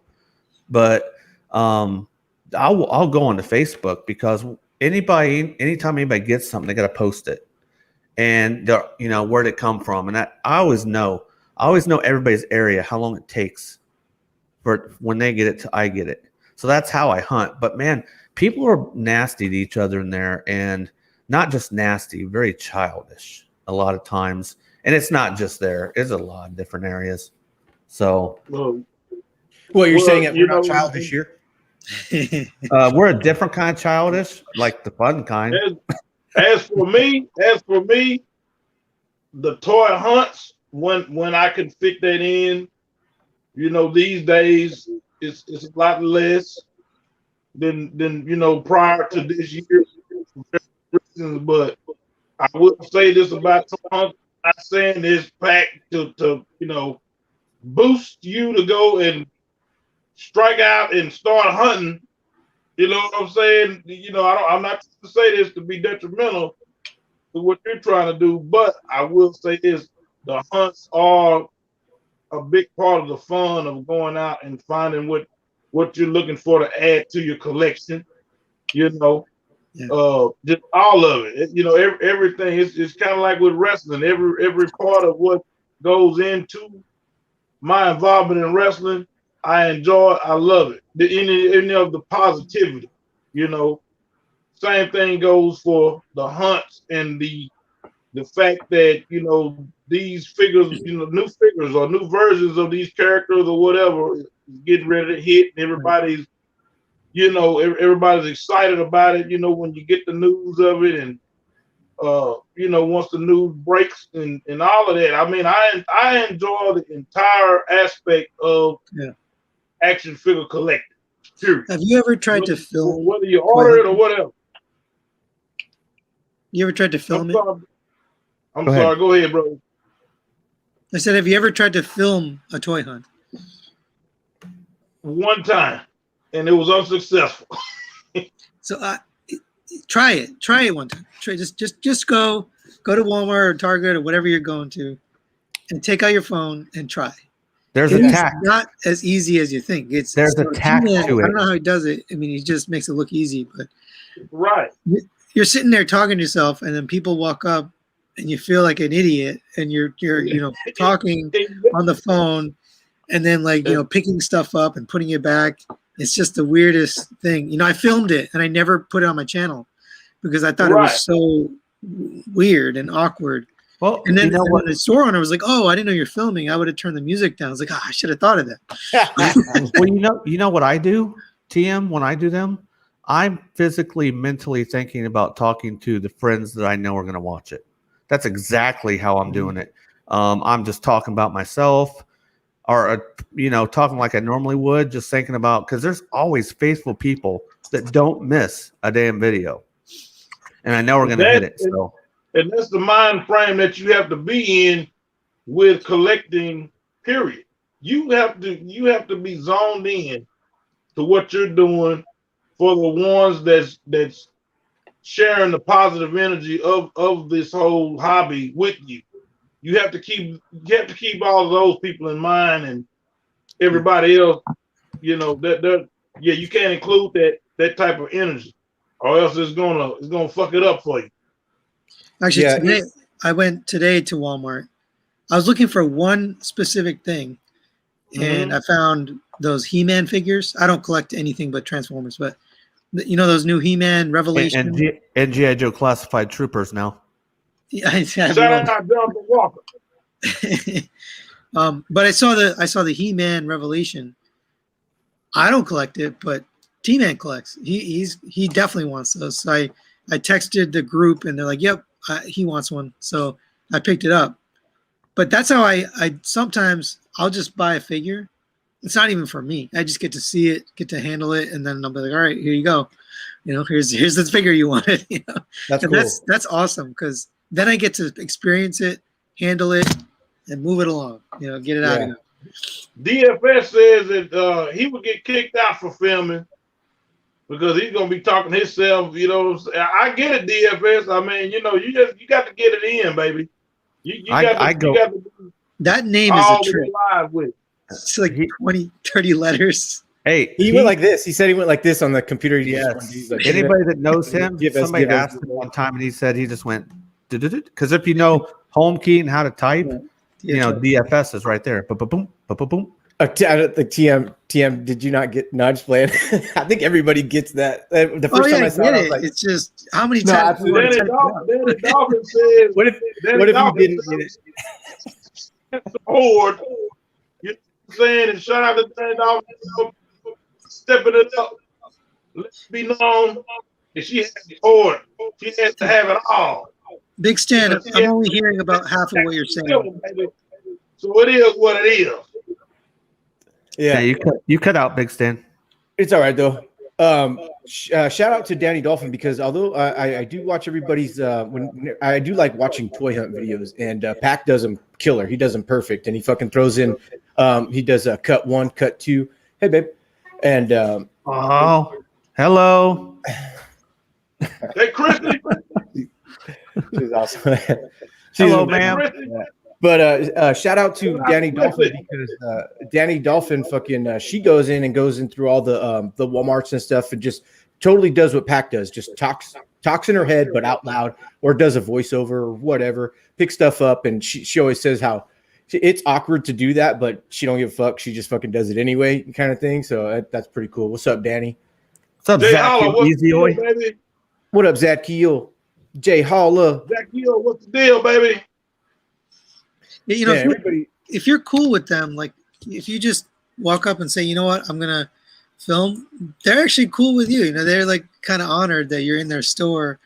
But I'll go onto Facebook, because anytime anybody gets something, they got to post it, and where'd it come from, and I always know everybody's area, how long it takes for when they get it to I get it. So that's how I hunt. But man, people are nasty to each other in there, and not just nasty, very childish a lot of times. And it's not just there. It's a lot of different areas. So you're saying that we're not childish here? We're a different kind of childish, like the fun kind. As for me, the toy hunts, when I can fit that in, these days it's a lot less than prior to this year. But I would say this about toy hunts. I'm saying this pack to boost you to go and strike out and start hunting. You know what I'm saying? You know, I'm not to say this to be detrimental to what you're trying to do, but I will say this: the hunts are a big part of the fun of going out and finding what you're looking for to add to your collection. You know, just all of it. You know, everything. It's kind of like with wrestling. Every part of what goes into my involvement in wrestling, I enjoy. I love it. Any of the positivity. You know, same thing goes for the hunts and the fact that, you know, these figures, you know, new figures or new versions of these characters or whatever is getting ready to hit, and everybody's, you know, everybody's excited about it, you know, when you get the news of it, and you know, once the news breaks and all of that. I mean, I enjoy the entire aspect of action figure collecting. Period. Have you ever tried to film, whether you order it or whatever? You ever tried to film it? I'm sorry. Go ahead, bro. I said, have you ever tried to film a toy hunt? One time, and it was unsuccessful. So try it. Try it one time. Just go to Walmart or Target or whatever you're going to, and take out your phone and try. There's a tack. Not as easy as you think. There's a tack to it. I don't know how he does it. I mean, he just makes it look easy, but right. You're sitting there talking to yourself, and then people walk up, and you feel like an idiot, and you're you know, talking on the phone, and then, like, you know, picking stuff up and putting it back. It's just the weirdest thing. You know, I filmed it and I never put it on my channel because I thought it was so weird and awkward. Well, and then, you know, when the store owner was like, "Oh, I didn't know you're filming," I would have turned the music down. I was like, "Oh, I should have thought of that." Well, you know what I do, TM, when I do them, I'm physically, mentally thinking about talking to the friends that I know are going to watch it. That's exactly how I'm doing it. I'm just talking about myself, or, you know, talking like I normally would, just thinking about, because there's always faithful people that don't miss a damn video, and I know we're going to hit it. So, and that's the mind frame that you have to be in with collecting. Period. You have to be zoned in to what you're doing for the ones that's sharing the positive energy of this whole hobby with you. You have to keep all of those people in mind, and everybody else, you know, that you can't include that type of energy, or else it's gonna fuck it up for you. Actually, today I went to Walmart. I was looking for one specific thing, and I found those He-Man figures. I don't collect anything but Transformers, but you know, those new He-Man Revelation and G.I. Joe Classified Troopers now. Yeah, shout out Jonathan Walker. But I saw the He-Man Revelation. I don't collect it, but T-Man collects. He definitely wants those. So I texted the group, and they're like, "Yep, he wants one." So I picked it up. But that's how I sometimes I'll just buy a figure. It's not even for me. I just get to see it, get to handle it, and then I'll be like, "All right, here you go. You know, here's this figure you wanted." You know, that's cool. That's awesome, because then I get to experience it, handle it, and move it along. You know, get it out of here. DFS says that he would get kicked out for filming because he's gonna be talking himself. You know, I get it, DFS. I mean, you know, you got to get it in, baby. You got to. That name is a trick. Live with. It's like 20, 30 letters. Hey, he went like this. He said he went like this on the computer. Yes. Like, anybody that knows him, somebody asked him one time, and he said he just went, because if you know home key and how to type, you know, DFS is right there. Boom, boom, boom, boom, boom. The TM, did you not get nudge playing? I think everybody gets that. The first time I saw it, I was like, it's just how many times. Danny Dolphin says, what if you didn't get it? Horde, you know what I'm saying? And shout out to Danny Dolphin stepping it up. Let's be known. If she has the horde, she has to have it all. Big Stan, I'm only hearing about half of what you're saying. So it is what it is. Yeah, you cut out, Big Stan. It's all right though. Shout out to Danny Dolphin, because although I do watch everybody's when I do like watching toy hunt videos, and Pac does them killer. He does them perfect, and he fucking throws in. He does a cut 1, cut 2. Hey babe, And Oh, hello. Hey, Christy. she's awesome. Hello, Hey, ma'am. Christy. But shout out to Shout out Danny to Dolphin Christy. because Danny Dolphin fucking she goes in through all the Walmarts and stuff and just totally does what Pac does, just talks in her head but out loud, or does a voiceover or whatever, picks stuff up, and she always says how it's awkward to do that, but she don't give a fuck. She just fucking does it anyway, kind of thing. So that's pretty cool. What's up, Danny? What's up, Jay Zach? Holla, You what's the easy deal, boy? baby? What up, Zach Keel? Jay Holla. Jack Hill, what's the deal, baby? You know, Yeah, everybody. if you're cool with them, like if you just walk up and say, you know what, I'm gonna film, they're actually cool with you. You know, they're like kind of honored that you're in their store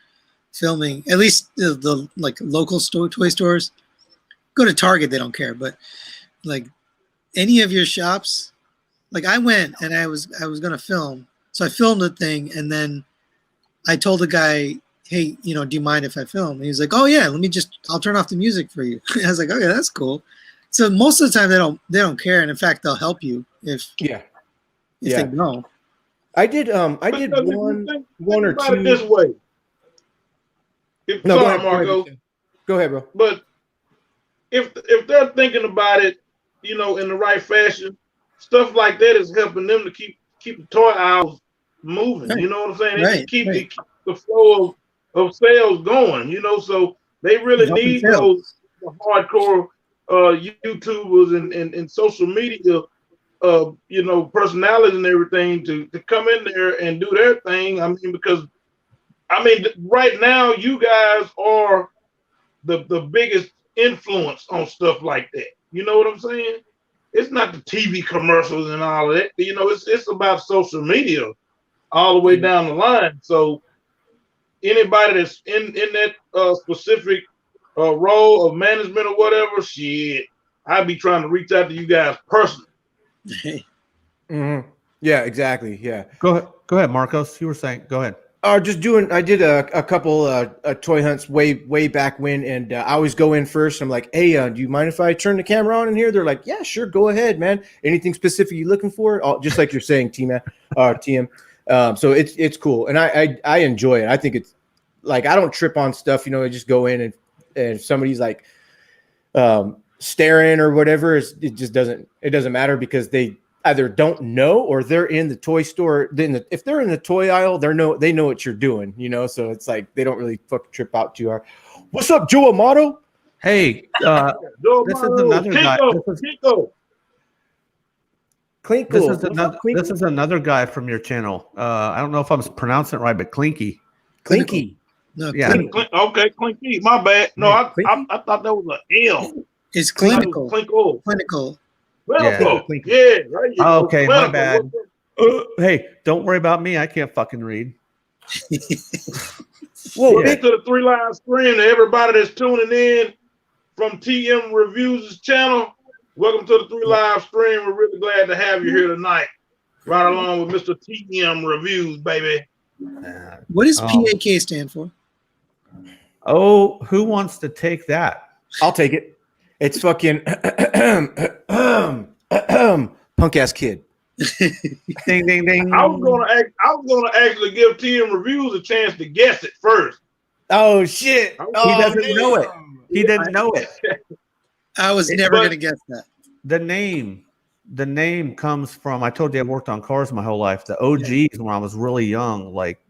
filming. At least the like local toy stores. Go to Target, they don't care, but like any of your shops, like I went and I was gonna film, so I filmed the thing, and then I told the guy, hey, you know, do you mind if I film? And he's like, oh yeah, I'll turn off the music for you. I was like, okay, that's cool. So most of the time they don't care, and in fact they'll help you if they know. I did one or about two. it this way. No, Sorry, Marco. Go ahead, bro. But if they're thinking about it, you know, in the right fashion, stuff like that is helping them to keep the toy aisles moving. Right. You know what I'm saying? Right. They keep the flow of sales going. You know, so they really need those hardcore YouTubers and social media, you know, personalities and everything to come in there and do their thing. I mean, because right now you guys are the biggest influence on stuff like that. You know what I'm saying? It's not the TV commercials and all of that. You know, it's about social media all the way down the line. So anybody that's in that specific role of management or whatever, shit, I'd be trying to reach out to you guys personally. Mm-hmm. Yeah, exactly. Yeah. Go ahead, Marcos. You were saying. Go ahead. I did a couple toy hunts way back when, and I always go in first. I'm like, hey, do you mind if I turn the camera on in here? They're like, yeah, sure, go ahead, man. Anything specific you looking for? Just like you're saying, TM. So it's cool, and I enjoy it. I think it's like I don't trip on stuff. You know, I just go in and if somebody's like staring or whatever, it doesn't matter because they either don't know or they're in the toy store. If they're in the toy aisle, they know what you're doing, you know. So it's like they don't really fucking trip out too hard. What's up, Joe Amato? Hey, this is another guy. This is another guy from your channel. I don't know if I'm pronouncing it right, but Clinky. Clinky. No, Yeah. Okay, Clinky. My bad. No, I thought that was an L. It's clinical. Clinical. Yeah. Yeah, right. Okay, my bad. Hey, don't worry about me. I can't fucking read. Well, to the 3 Live Stream to everybody that's tuning in from TMReviews' channel. Welcome to the 3 Live Stream. We're really glad to have you here tonight, right along with Mr. TMReviews, baby. What does PAK stand for? Oh, who wants to take that? I'll take it. It's fucking punk ass kid. Ding ding ding. I was gonna actually give TMReviews a chance to guess it first. Oh shit! He doesn't know it. He didn't know it. I was never gonna guess that. The name comes from. I told you I worked on cars my whole life. The OGs when I was really young, like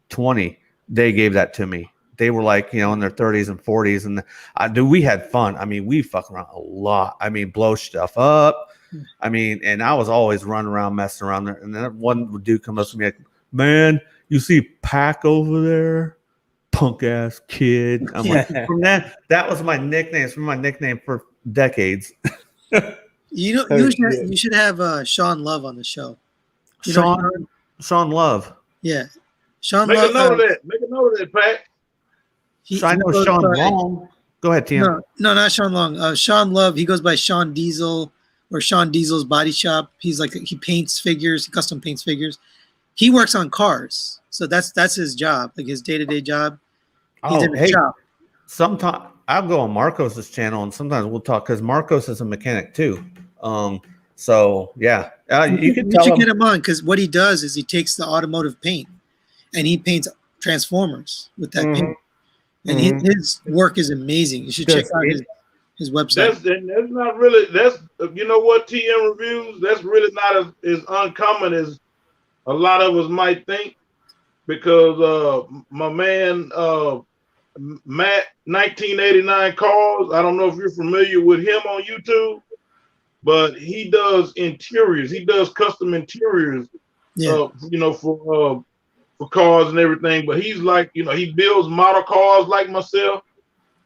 20, they gave that to me. They were like, you know, in their 30s and 40s, and we had fun. I mean, we fuck around a lot. I mean, blow stuff up. I mean, and I was always running around, messing around there. And then one dude comes up to me like, "Man, you see Pac over there, punk ass kid." I'm like, from that was my nickname. It's been my nickname for decades. You know, you should have Sean Love on the show. Sean Love. Yeah, Sean Make Love. a note of that. Make a note of that, Pat. I know Sean Long. Go ahead, Tim. No, not Sean Long. Sean Love. He goes by Sean Diesel or Sean Diesel's Body Shop. He paints figures. He custom paints figures. He works on cars, so that's his job, like his day-to-day job. He's in the shop. Sometimes I'll go on Marcos's channel, and sometimes we'll talk because Marcos is a mechanic too. So yeah, you can We tell should him. get him on because what he does is he takes the automotive paint and he paints Transformers with that paint. And his work is amazing. You should check out his website. That's not really, that's, you know what, TMReviews, that's really not as uncommon as a lot of us might think, because my man Matt 1989 Cars, I don't know if you're familiar with him on YouTube, but he does interiors. He does custom interiors, you know, for cars and everything. But he's like, you know, he builds model cars like myself,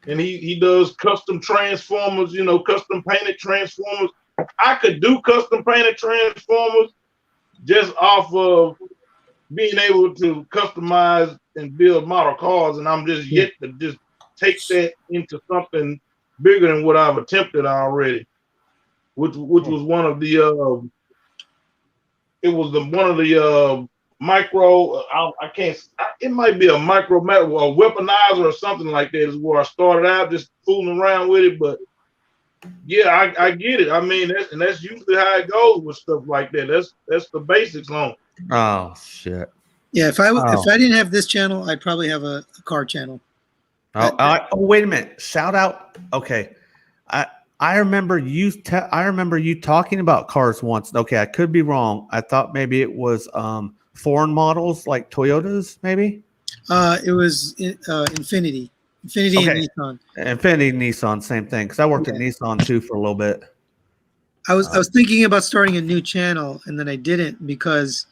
and he does custom Transformers, you know, custom painted Transformers. I could do custom painted Transformers just off of being able to customize and build model cars, and I'm just yet to just take that into something bigger than what I've attempted already, which was one of the one of the micro, it might be a micro or weaponizer or something like that is where I started out just fooling around with it. But yeah, I get it. I mean, that's usually how it goes with stuff like that. That's the basics on it. Oh shit. Yeah, if I didn't have this channel, I'd probably have a car channel. Oh, wait a minute! Shout out. Okay, I remember you. I remember you talking about cars once. Okay, I could be wrong. I thought maybe it was foreign models like Toyotas, maybe. It was Infinity and Nissan. Infinity, Nissan, same thing. Because I worked at Nissan too for a little bit. I was thinking about starting a new channel, and then I didn't because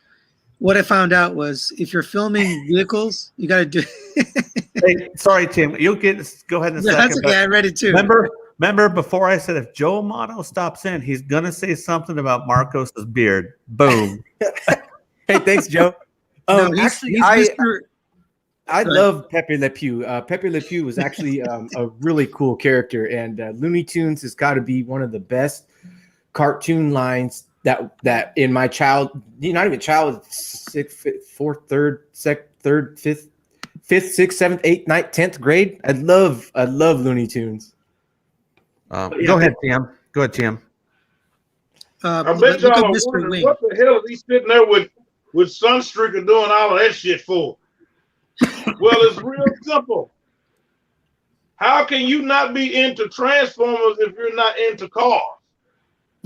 what I found out was if you're filming vehicles, you got to do. Hey, sorry, Tim. You'll get. Go ahead in a second. That's okay. I read it too. Remember before I said if Joe Amato stops in, he's gonna say something about Marcos's beard. Boom. Hey, thanks, Joe. Actually, I love Pepe Le Pew. Pepe Le Pew was actually a really cool character, and Looney Tunes has got to be one of the best cartoon lines that in my not even child, fourth, third, fifth, sixth, seventh, eighth, ninth, 10th grade. I love Looney Tunes. Go ahead, Tim. Go ahead, Tim. I bet y'all are wondering what the hell is he sitting there with Sunstreaker doing all of that shit for? Well, it's real simple. How can you not be into Transformers if you're not into cars?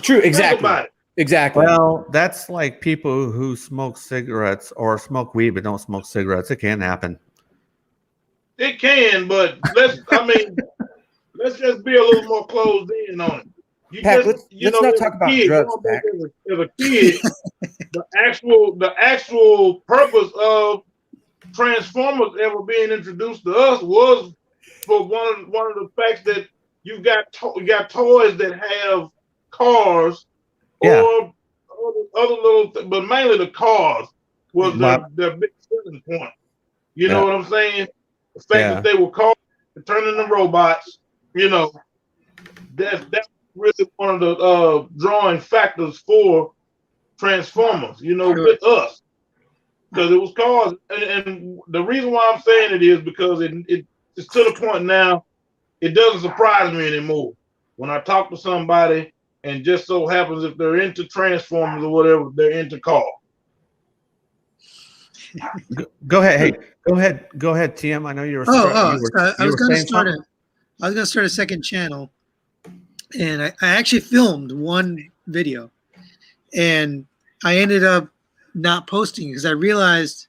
True, exactly. Think about it. Exactly. Well, that's like people who smoke cigarettes or smoke weed but don't smoke cigarettes. It can happen. It can, but let's just be a little more closed in on it. Let's not talk about drugs, Pat. As a kid, the actual purpose of Transformers ever being introduced to us was for one of the facts that you got toys that have cars or other little, but mainly the cars was their big selling point. You know what I'm saying? The fact that they were cars turning into robots. You know, that's really one of the drawing factors for Transformers. You know, with us. Because it was cars, and the reason why I'm saying it is because it's to the point now, it doesn't surprise me anymore. When I talk to somebody, and just so happens if they're into Transformers or whatever, they're into cars. Go ahead. Hey, go ahead, Tim. I know you were. I was going to start a second channel, and I actually filmed one video, and I ended up not posting because I realized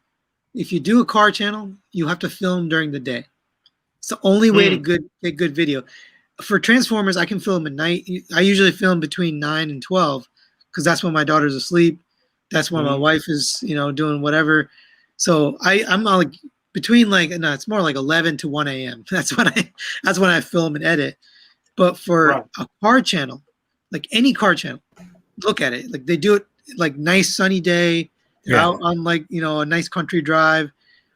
if you do a car channel, you have to film during the day. It's the only way to get good video. For Transformers, I can film at night. I usually film between 9 and 12 because that's when my daughter's asleep. That's when my wife is, doing whatever. So I'm like between it's more like 11 to 1 a.m. That's when I film and edit. But for a car channel, like any car channel, look at it. Like they do it like nice sunny day. They're out on a nice country drive,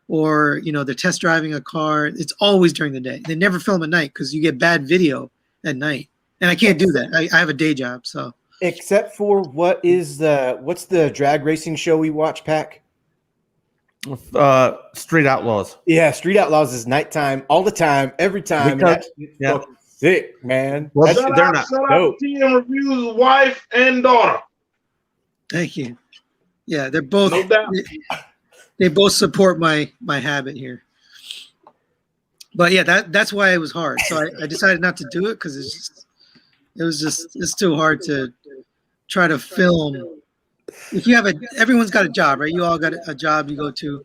or they're test driving a car. It's always during the day. They never film at night because you get bad video at night, and I can't do that. I have a day job, so. Except for what's the drag racing show we watch, Pac? Street Outlaws. Yeah, Street Outlaws is nighttime all the time, every time. Sick, man. Well, Shout they're out, not. shout out dope. to TMReviews' wife and daughter. Thank you. Yeah, they're both. No doubt. They both support my habit here. But yeah, that's why it was hard. So I decided not to do it because it's too hard to try to film. If you have everyone's got a job, right? You all got a job you go to,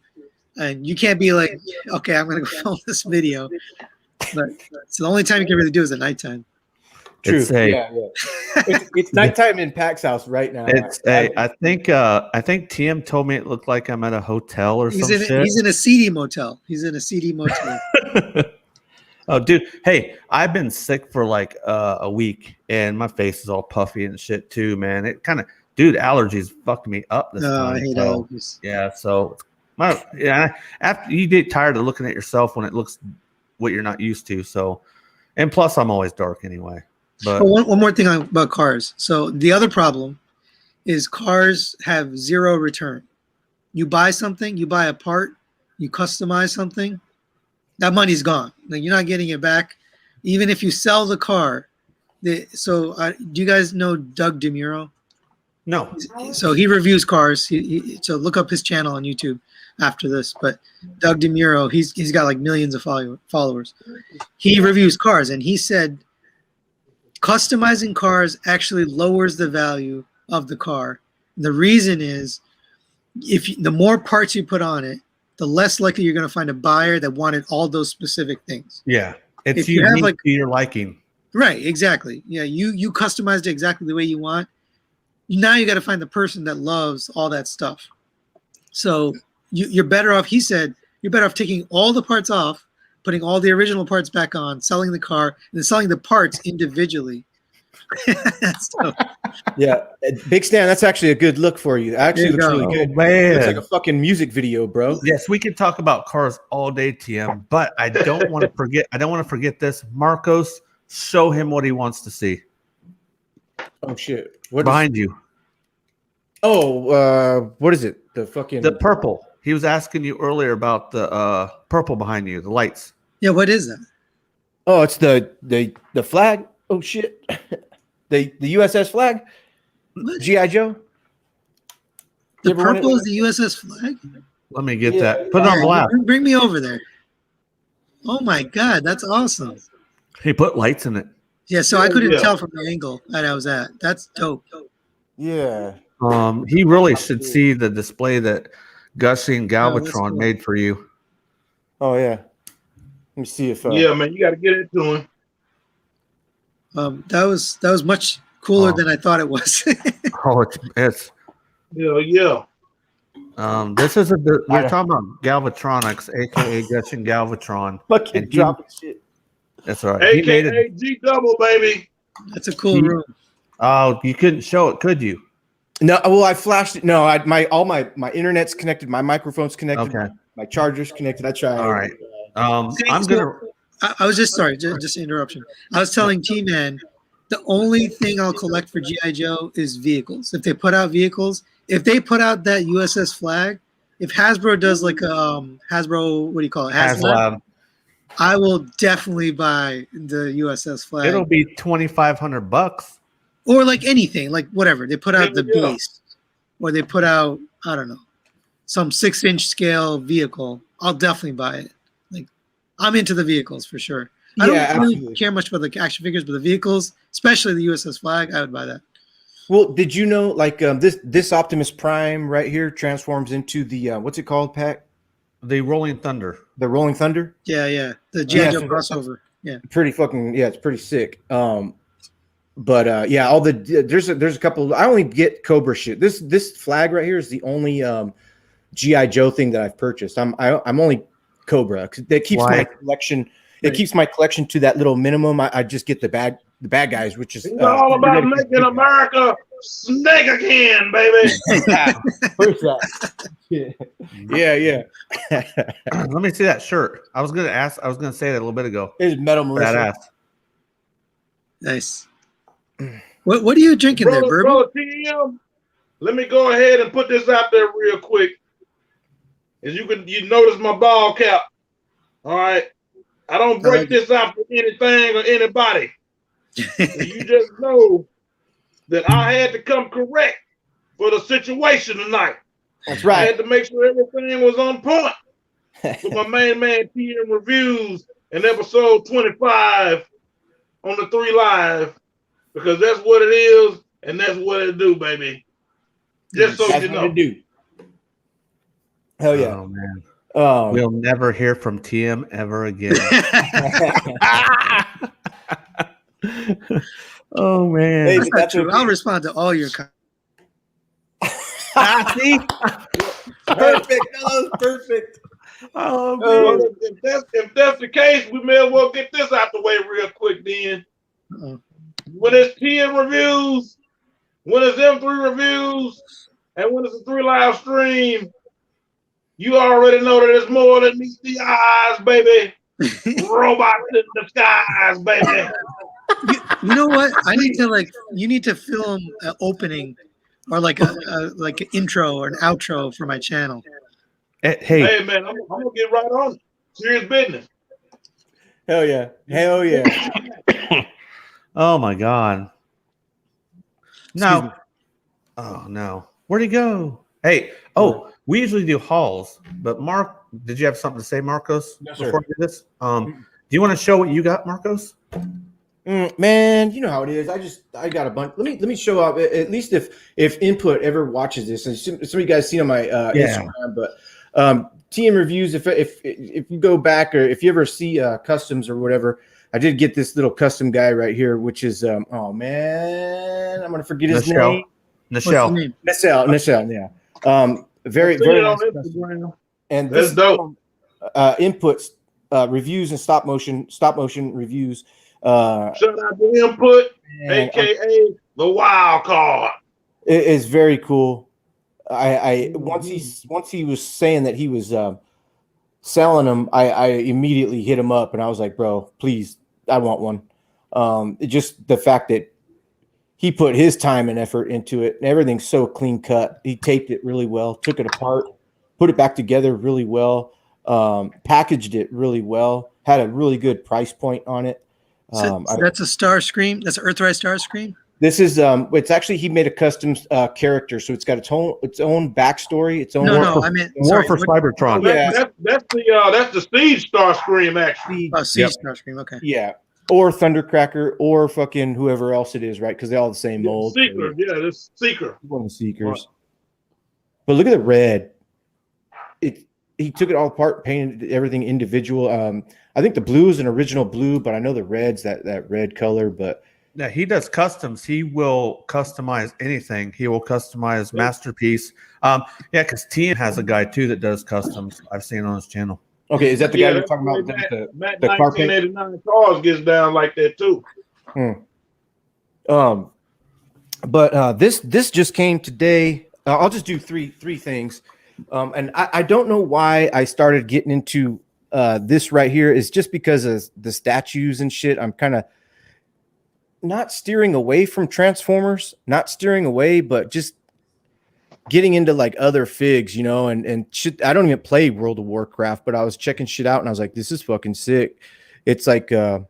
and you can't be like, okay, I'm gonna go film this video. But it's the only time you can really do is at nighttime. True. It's a- yeah. It's nighttime in Pack's house right now. I think TM told me it looked like I'm at a hotel or some shit. He's in a seedy motel. He's in a seedy motel. Oh, dude. Hey, I've been sick for like a week, and my face is all puffy and shit too, man. It kind of, dude, allergies fucked me up this time. I hate so, allergies. yeah, so after you get tired of looking at yourself when it looks what you're not used to. So, and plus, I'm always dark anyway. But one more thing about cars. So the other problem is cars have zero return. You buy something, you buy a part, you customize something, that money's gone. Like, you're not getting it back. Even if you sell the car. Do you guys know Doug DeMuro? no, So he reviews cars. So look up his channel on YouTube after this. But Doug DeMuro, he's got like millions of followers. He reviews cars, and he said customizing cars actually lowers the value of the car. The reason is the more parts you put on it, the less likely you're going to find a buyer that wanted all those specific things. yeah, it's If you unique have, to your liking. Right, exactly. Yeah, you customized it exactly the way you want. Now you got to find the person that loves all that stuff. So you're better off, he said, you're better off taking all the parts off, putting all the original parts back on, selling the car, and then selling the parts individually. So, Yeah, Big Stan, that's actually a good look for you. Actually, looks really good. Oh, man. Looks like a fucking music video, bro. Yes, we can talk about cars all day, TM, but I don't want to forget. I don't want to forget this. Marcos, show him what he wants to see. Oh shit! What Behind you, what is it? The fucking the purple. He was asking you earlier about the purple behind you, the lights. yeah, what is that? Oh, it's the flag. Oh shit! the USS flag. What? GI Joe. The You ever want purple it? is the USS flag? Let me get Yeah, that. Put it on blast. Bring me over there. Oh my God, that's awesome. He put lights in it. Yeah, so I couldn't Yeah. tell from the angle that I was at. That's dope. Yeah. He really should see the display that Gushing Galvatron cool. made for you. Oh yeah. Let me see if. Yeah, man, you got to get it to him. That was much cooler than I thought it was. Oh, it's Yeah. this is we're talking about Galvatronics, aka Gushing Galvatron. Fucking And he- dropping shit. That's all right. He made it. AKA G double, baby. That's a cool room. Oh, you couldn't show it, could you? No, well, I flashed it. No, all my internet's connected, my microphone's connected, Okay. my charger's connected. I tried. All right. I'm So, gonna. I was just just interruption. I was telling T-Man the only thing I'll collect for G.I. Joe is vehicles. If they put out vehicles, if they put out that USS flag, if Hasbro does like Hasbro, what do you call it? HasLab. I will definitely buy the USS flag. It'll be $2,500. Or like anything, like whatever. They put out the Yeah. Beast, or they put out, I don't know, some 6-inch scale vehicle. I'll definitely buy it. Like, I'm into the vehicles for sure. I Yeah, don't really absolutely. care much about the action figures, but the vehicles, especially the USS flag, I would buy that. Well, did you know like this Optimus Prime right here transforms into the what's it called, Pat? The Rolling Thunder. The Rolling Thunder? Yeah. The G.I. Joe so- crossover. Yeah. Pretty fucking it's pretty sick. But yeah, all the there's a couple. I only get Cobra shit. This flag right here is the only GI Joe thing that I've purchased. I'm only Cobra. That keeps Why? my collection. It keeps my collection to that little minimum. I just get the bad guys, which is It's all about making America snake again, baby. Where's that? Yeah. Let me see that shirt. I was gonna say that a little bit ago. Here's Metal Melissa. Badass. Nice. What are you drinking there, bourbon? Brother TM, let me go ahead and put this out there real quick. As you notice my ball cap. All right. I don't break this out for anything or anybody. You just know that I had to come correct for the situation tonight. That's I right. had to make sure everything was on point with my main man TMReviews in episode 25 on the 3 Live, because that's what it is and that's what it do, baby. Just so That's you what know. to do. Hell yeah. Oh man. We'll We'll never hear from TM ever again. Oh man. Hey, That's not true. I'll respond to all your comments. See? perfect. That was perfect. Oh Well, man. if that's the case, we may as well get this out the way real quick then. Uh-oh. When it's TMReviews, when it's M3 reviews, and when it's a 3 Live stream, you already know that it's more than meets the eyes, baby. Robots in the skies, baby. You know what? I need to you need to film an opening or like an intro or an outro for my channel. Hey, man, I'm gonna get right on it. Serious business. Hell yeah. Hell yeah. oh my God. Excuse me. No. Oh no. Where'd he go? Hey, we usually do hauls, but Mark, did you have something to say, Marcos? Yes, sir. Before we do this? Do you want to show what you got, Marcos? Man, you know how it is. I got a bunch. Let me show up. At least if Input ever watches this, and some of you guys seen on my Instagram, but TMReviews. If you go back or if you ever see customs or whatever, I did get this little custom guy right here, which is oh man, I'm gonna forget his name. Nichelle. Nichelle, yeah. Very nice custom. And that's dope. Inputs, reviews and stop motion reviews. Shout out to Input, aka the wild card. It is very cool. I once he was saying that he was selling them, I immediately hit him up and I was like, bro, please, I want one. Just the fact that he put his time and effort into it, and everything's so clean cut. He taped it really well, took it apart, put it back together really well, packaged it really well, had a really good price point on it. So that's a star screen. That's an Earthrise star screen. This is it's actually he made a custom character, so it's got its own backstory, its own. No, I meant War for Cybertron. That's the Siege Star Scream, actually. Oh, Siege star screen. Okay. Yeah, or Thundercracker, or fucking whoever else it is, right? Because they all the same mold. Seeker, yeah, this Seeker. One of the Seekers. Right. But look at the red. He took it all apart, painted everything individual. I think the blue is an original blue, but I know the red's that red color. But yeah, he does customs. He will customize anything. He will customize Masterpiece. Yeah, because TM has a guy too that does customs. I've seen on his channel. Okay, is that the guy you're talking about? Matt the 1989 cars gets down like that too. But this just came today. I'll just do three things. And I don't know why I started getting into this right here. Is just because of the statues and shit. I'm kind of not steering away from Transformers, not steering away, but just getting into like other figs, you know, and shit. I don't even play World of Warcraft, but I was checking shit out and I was like, this is fucking sick. It's like, well,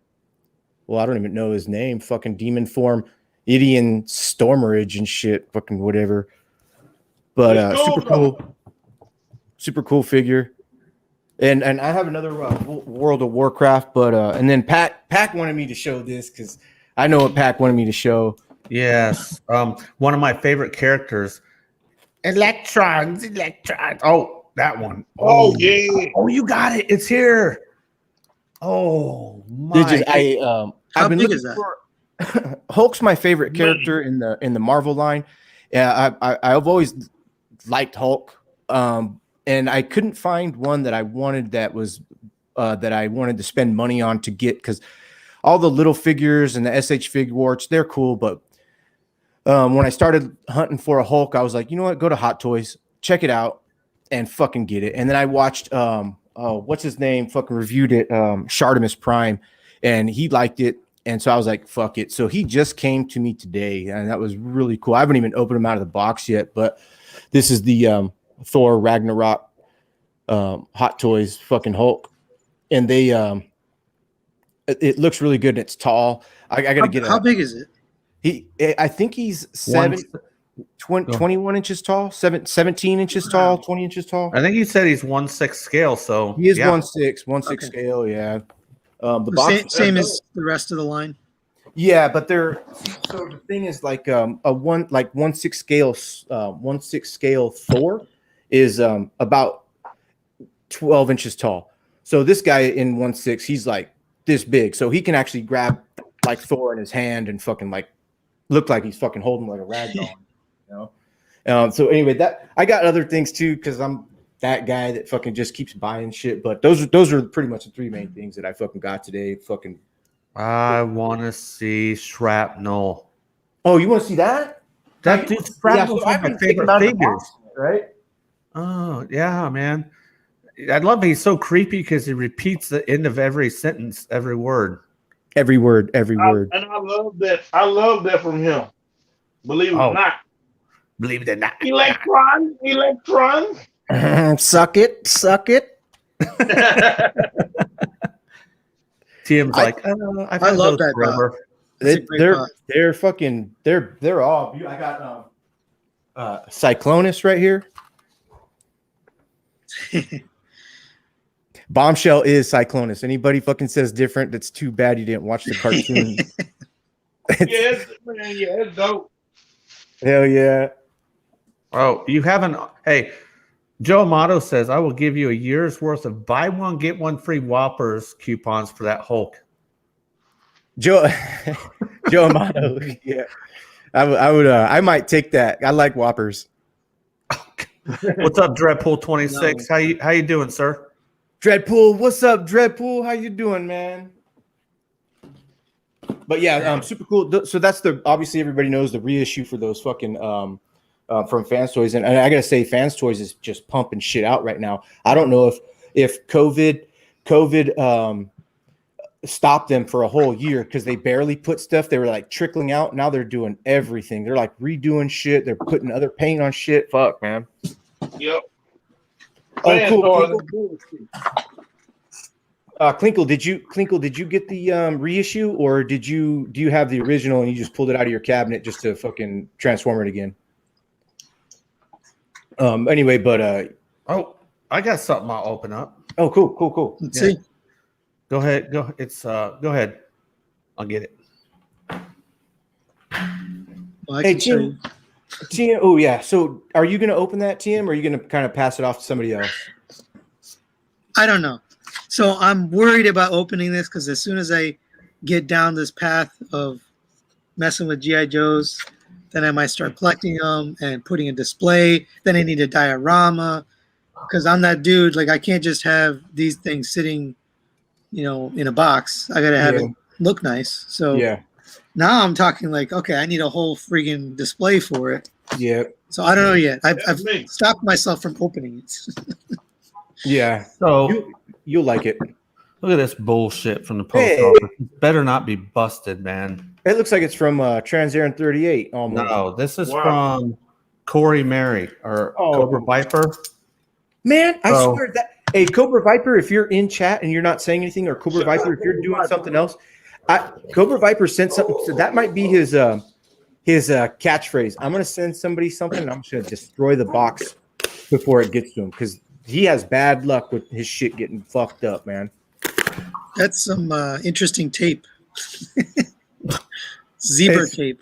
I don't even know his name. Fucking Demon Form, Idion Stormerage and shit. Fucking whatever. But super cool figure. And I have another World of Warcraft, but and then Pac wanted me to show this because I know what Pac wanted me to show. Yes, one of my favorite characters, Electrons. Oh, that one. Oh yeah. Oh, you got it. It's here. Oh my! How big is that? Hulk's my favorite character in the Marvel line. Yeah, I've always liked Hulk. And I couldn't find one that I wanted that I wanted to spend money on to get, because all the little figures and the SH Figuarts, they're cool. But when I started hunting for a Hulk, I was like, you know what? Go to Hot Toys, check it out, and fucking get it. And then I watched, what's his name? Fucking reviewed it, Shartimus Prime, and he liked it. And so I was like, fuck it. So he just came to me today, and that was really cool. I haven't even opened him out of the box yet, but this is the Thor Ragnarok Hot Toys fucking Hulk. And they It looks really good. And it's tall. I got to get How big is it? I think he's One- 21 inches tall, 17 inches tall, 20 inches tall. I think he said he's 1/6 scale. So He is yeah. 1/6 Okay. scale. Yeah. The The box, same as the rest of the line. yeah, but they're so the thing is like a 1/6 scale 1/6 scale Thor is about 12 inches tall. So this guy in 1/6, he's like this big, so he can actually grab like Thor in his hand and fucking like look like he's fucking holding like a rag doll, you know. So anyway, that I got other things too because I'm that guy that fucking just keeps buying shit. But those are pretty much the three main things that I fucking got today. Fucking. I want to see Shrapnel. Oh, you want to see that? That dude Shrapnel's one of my favorite figures. Right? Oh yeah, man. I love he's so creepy because he repeats the end of every sentence, every word. Every word, every word. And I love that. I love that from him. Believe it or not. Believe it or not. Electron. Suck it. TM's like, I I've had love those that forever. They're fucking they're all. I got Cyclonus right here. Bombshell is Cyclonus. Anybody fucking says different, that's too bad you didn't watch the cartoon. It's dope. Hell yeah. Oh, you haven't. Hey, Joe Amato says, I will give you a year's worth of buy one, get one free Whoppers coupons for that Hulk. Joe Amato. Yeah. I might take that. I like Whoppers. What's up, Dreadpool 26? No. How you doing, sir? Dreadpool, what's up, Dreadpool? How you doing, man? But yeah, super cool. So that's obviously everybody knows the reissue for those fucking from Fans Toys, and I gotta say, Fans Toys is just pumping shit out right now. I don't know if COVID stopped them for a whole year because they barely put stuff. They were like trickling out. Now they're doing everything. They're like redoing shit. They're putting other paint on shit. Fuck, man. Yep. Oh, cool. Klinkle, did you get the reissue, or do you have the original and you just pulled it out of your cabinet just to fucking transform it again? Anyway, but Oh, I got something I'll open up. oh, cool. Let's see. Go ahead. Go ahead. I'll get it. Well, I Hey, can show you. TM. Oh yeah. So, are you going to open that, TM, or are you going to kind of pass it off to somebody else? I don't know. So I'm worried about opening this because as soon as I get down this path of messing with GI Joes, then I might start collecting them and putting a display. Then I need a diorama because I'm that dude. Like I can't just have these things sitting, in a box. I gotta have it look nice. So Yeah. now I'm talking like, okay, I need a whole friggin' display for it. Yeah. So I don't know yet. I've me. stopped myself from opening it. Yeah. So You'll like it. look at this bullshit from the post Hey. office. Better not be busted, man. It looks like it's from Transaran 38. Almost. No, this is Wow. from Corey Mary or Cobra Viper. Man, I Oh. swear that. Hey, Cobra Viper, if you're in chat and you're not saying anything, or Cobra Viper, if you're doing something else, Cobra Viper sent something. So that might be his catchphrase. I'm gonna send somebody something, and I'm just gonna destroy the box before it gets to him because he has bad luck with his shit getting fucked up, man. That's some interesting tape. Zebra It's- tape.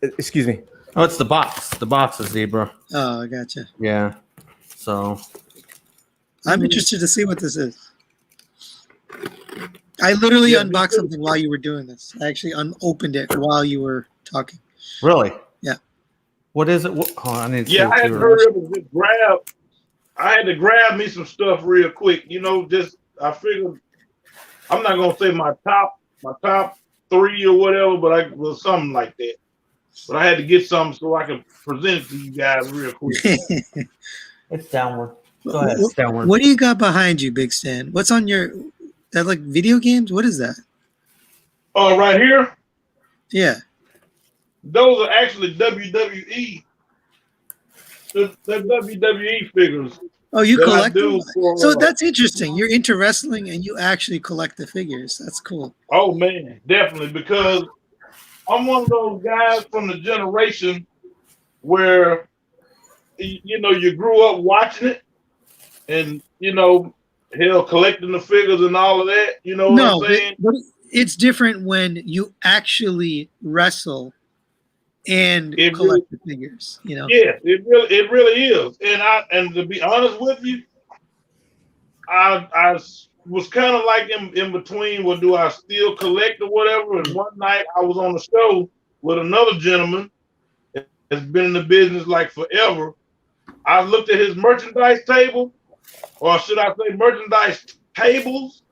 Excuse me. Oh, it's the box. The box is zebra. Oh, I gotcha. Yeah. So I'm interested to see what this is. I literally unboxed something while you were doing this. I actually unopened it while you were talking. really, Yeah. What is it? I need to see Yeah, what I had you to were- hurry up and just grab. I had to grab me some stuff real quick. I figured I'm not gonna say my top 3 or whatever, but I was something like that. But I had to get something so I could present it to you guys real quick. It's downward. Go ahead. It's downward. What do you got behind you, Big Stan? What's on your that like video games? What is that? Oh, right here, Yeah. those are actually WWE. The WWE figures. Oh, you that I collect do them? for. So that's interesting. You're into wrestling and you actually collect the figures. That's cool. Oh man, definitely, because I'm one of those guys from the generation where you grew up watching it, and hell, collecting the figures and all of that. You know what I'm No, saying? but it's different when you actually wrestle and It really, collect the figures. You know. yeah, it really is. And to be honest with you, I was kind of like in between. Well, do I still collect or whatever? And one night I was on a show with another gentleman that's been in the business like forever. I looked at his merchandise table, or should I say merchandise tables,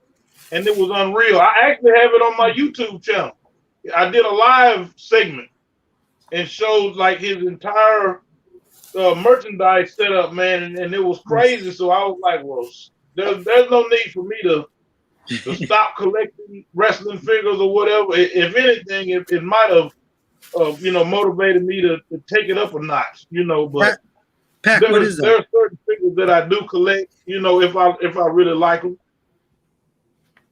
and it was unreal. I actually have it on my YouTube channel. I did a live segment and showed like his entire merchandise setup, man, and it was crazy. So I was like, well, there's no need for me to stop collecting wrestling figures or whatever. If anything, it might have motivated me to take it up a notch, but Pac, what is there that? are certain figures that I do collect, if I really like them.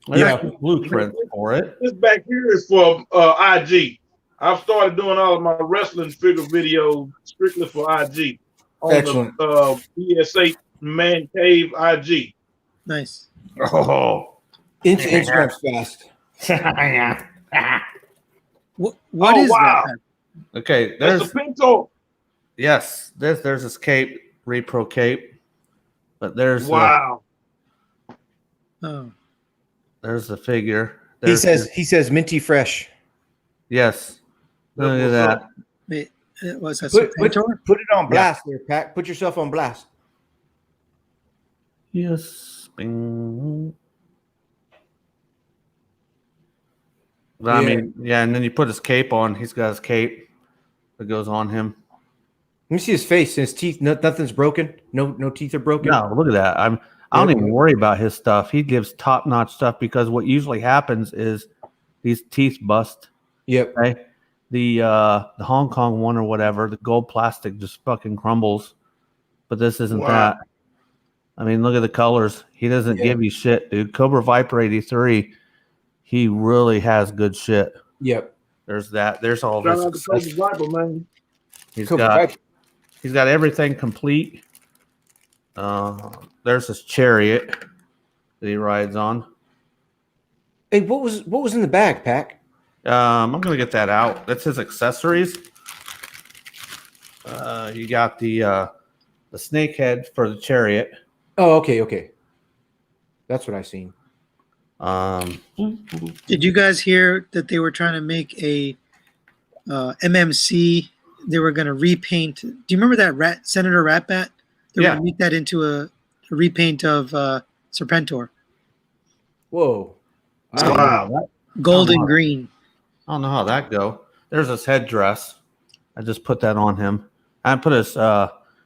Yeah, blueprints for it. This back here is for IG. I've started doing all of my wrestling figure videos strictly for IG on Excellent. the ES8 Man Cave IG. Nice. Oh, Into Instagram's fast. What is wow. that? okay. That's There's a Pinto. yes. There's this cape, repro cape, but there's Wow. Oh, there's the figure. He says minty fresh. Yes. Look at What's that. up? wait, was that Put Serpentor? it on blast there, Pac. Put yourself on blast. Yes. Bing. But I Yeah. mean, yeah, and then you put his cape on. He's got his cape that goes on him. Let me see his face. His teeth. Nothing's broken. No teeth are broken. No, look at that. I don't even worry about his stuff. He gives top-notch stuff because what usually happens is these teeth bust. Yep. Okay. The Hong Kong one or whatever, the gold plastic just fucking crumbles. But this isn't Wow. that. I mean, look at the colors. He doesn't give you shit, dude. Cobra Viper 83, he really has good shit. Yep. There's that. There's all Shout this. out to Coach Viper, man. He's Cobra got Viper. he's got everything complete. There's his chariot that he rides on. Hey, what was in the bag, Pac? I'm gonna get that out. That's his accessories. You got the snake head for the chariot. Oh, okay. That's what I seen. Did you guys hear that they were trying to make a MMC? They were going to repaint. Do you remember that Senator Ratbat? They were going to make that into a repaint of Serpentor. Whoa. Wow. Gold and green. I don't know how that go. There's his headdress. I just put that on him. I haven't put his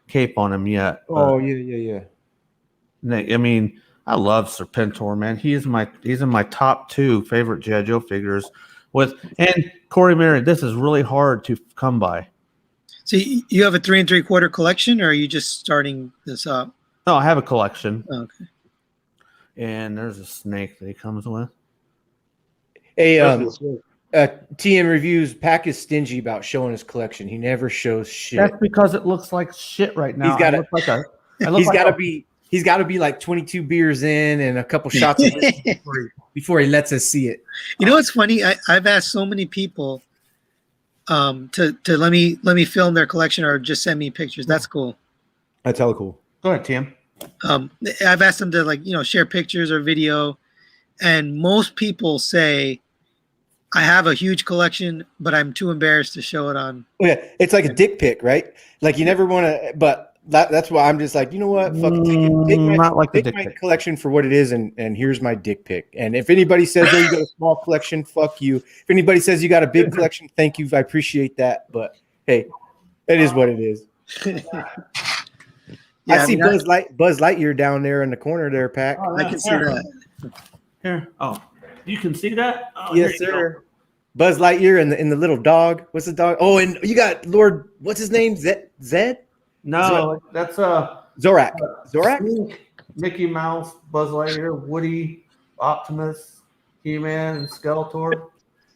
cape on him yet. Oh yeah. I mean, I love Serpentor, man. He's in my top 2 favorite G.I. Joe figures. And Corey Mary, this is really hard to come by. So you have a 3 3/4 collection, or are you just starting this up? No, I have a collection. Oh, okay. And there's a snake that he comes with. Hey, TMReviews, Pac is stingy about showing his collection. He never shows shit. That's because it looks like shit right now. He's got to be like 22 beers in and a couple shots of whiskey before he lets us see it. You know what's funny? I've asked so many people to let me film their collection or just send me pictures. That's cool. That's hella cool. Go ahead, Tim. I've asked them to share pictures or video, and most people say, I have a huge collection, but I'm too embarrassed to show it on. Oh, yeah, it's like a dick pic, right? Like you never want to, but that's why I'm just like, you know what? Fuck it. Take my collection for what it is, and here's my dick pic. And if anybody says, oh, you got a small collection, fuck you. If anybody says you got a big collection, thank you. I appreciate that. But hey, it is what it is. I see Buzz Lightyear down there in the corner there, Pac. I can see that. Here. Oh, you can see that? Oh, yes, sir. Buzz Lightyear and the little dog. What's the dog? Oh, and you got Lord. What's his name? Zed? No, that's Zorak. Mickey Mouse, Buzz Lightyear, Woody, Optimus, He-Man, and Skeletor.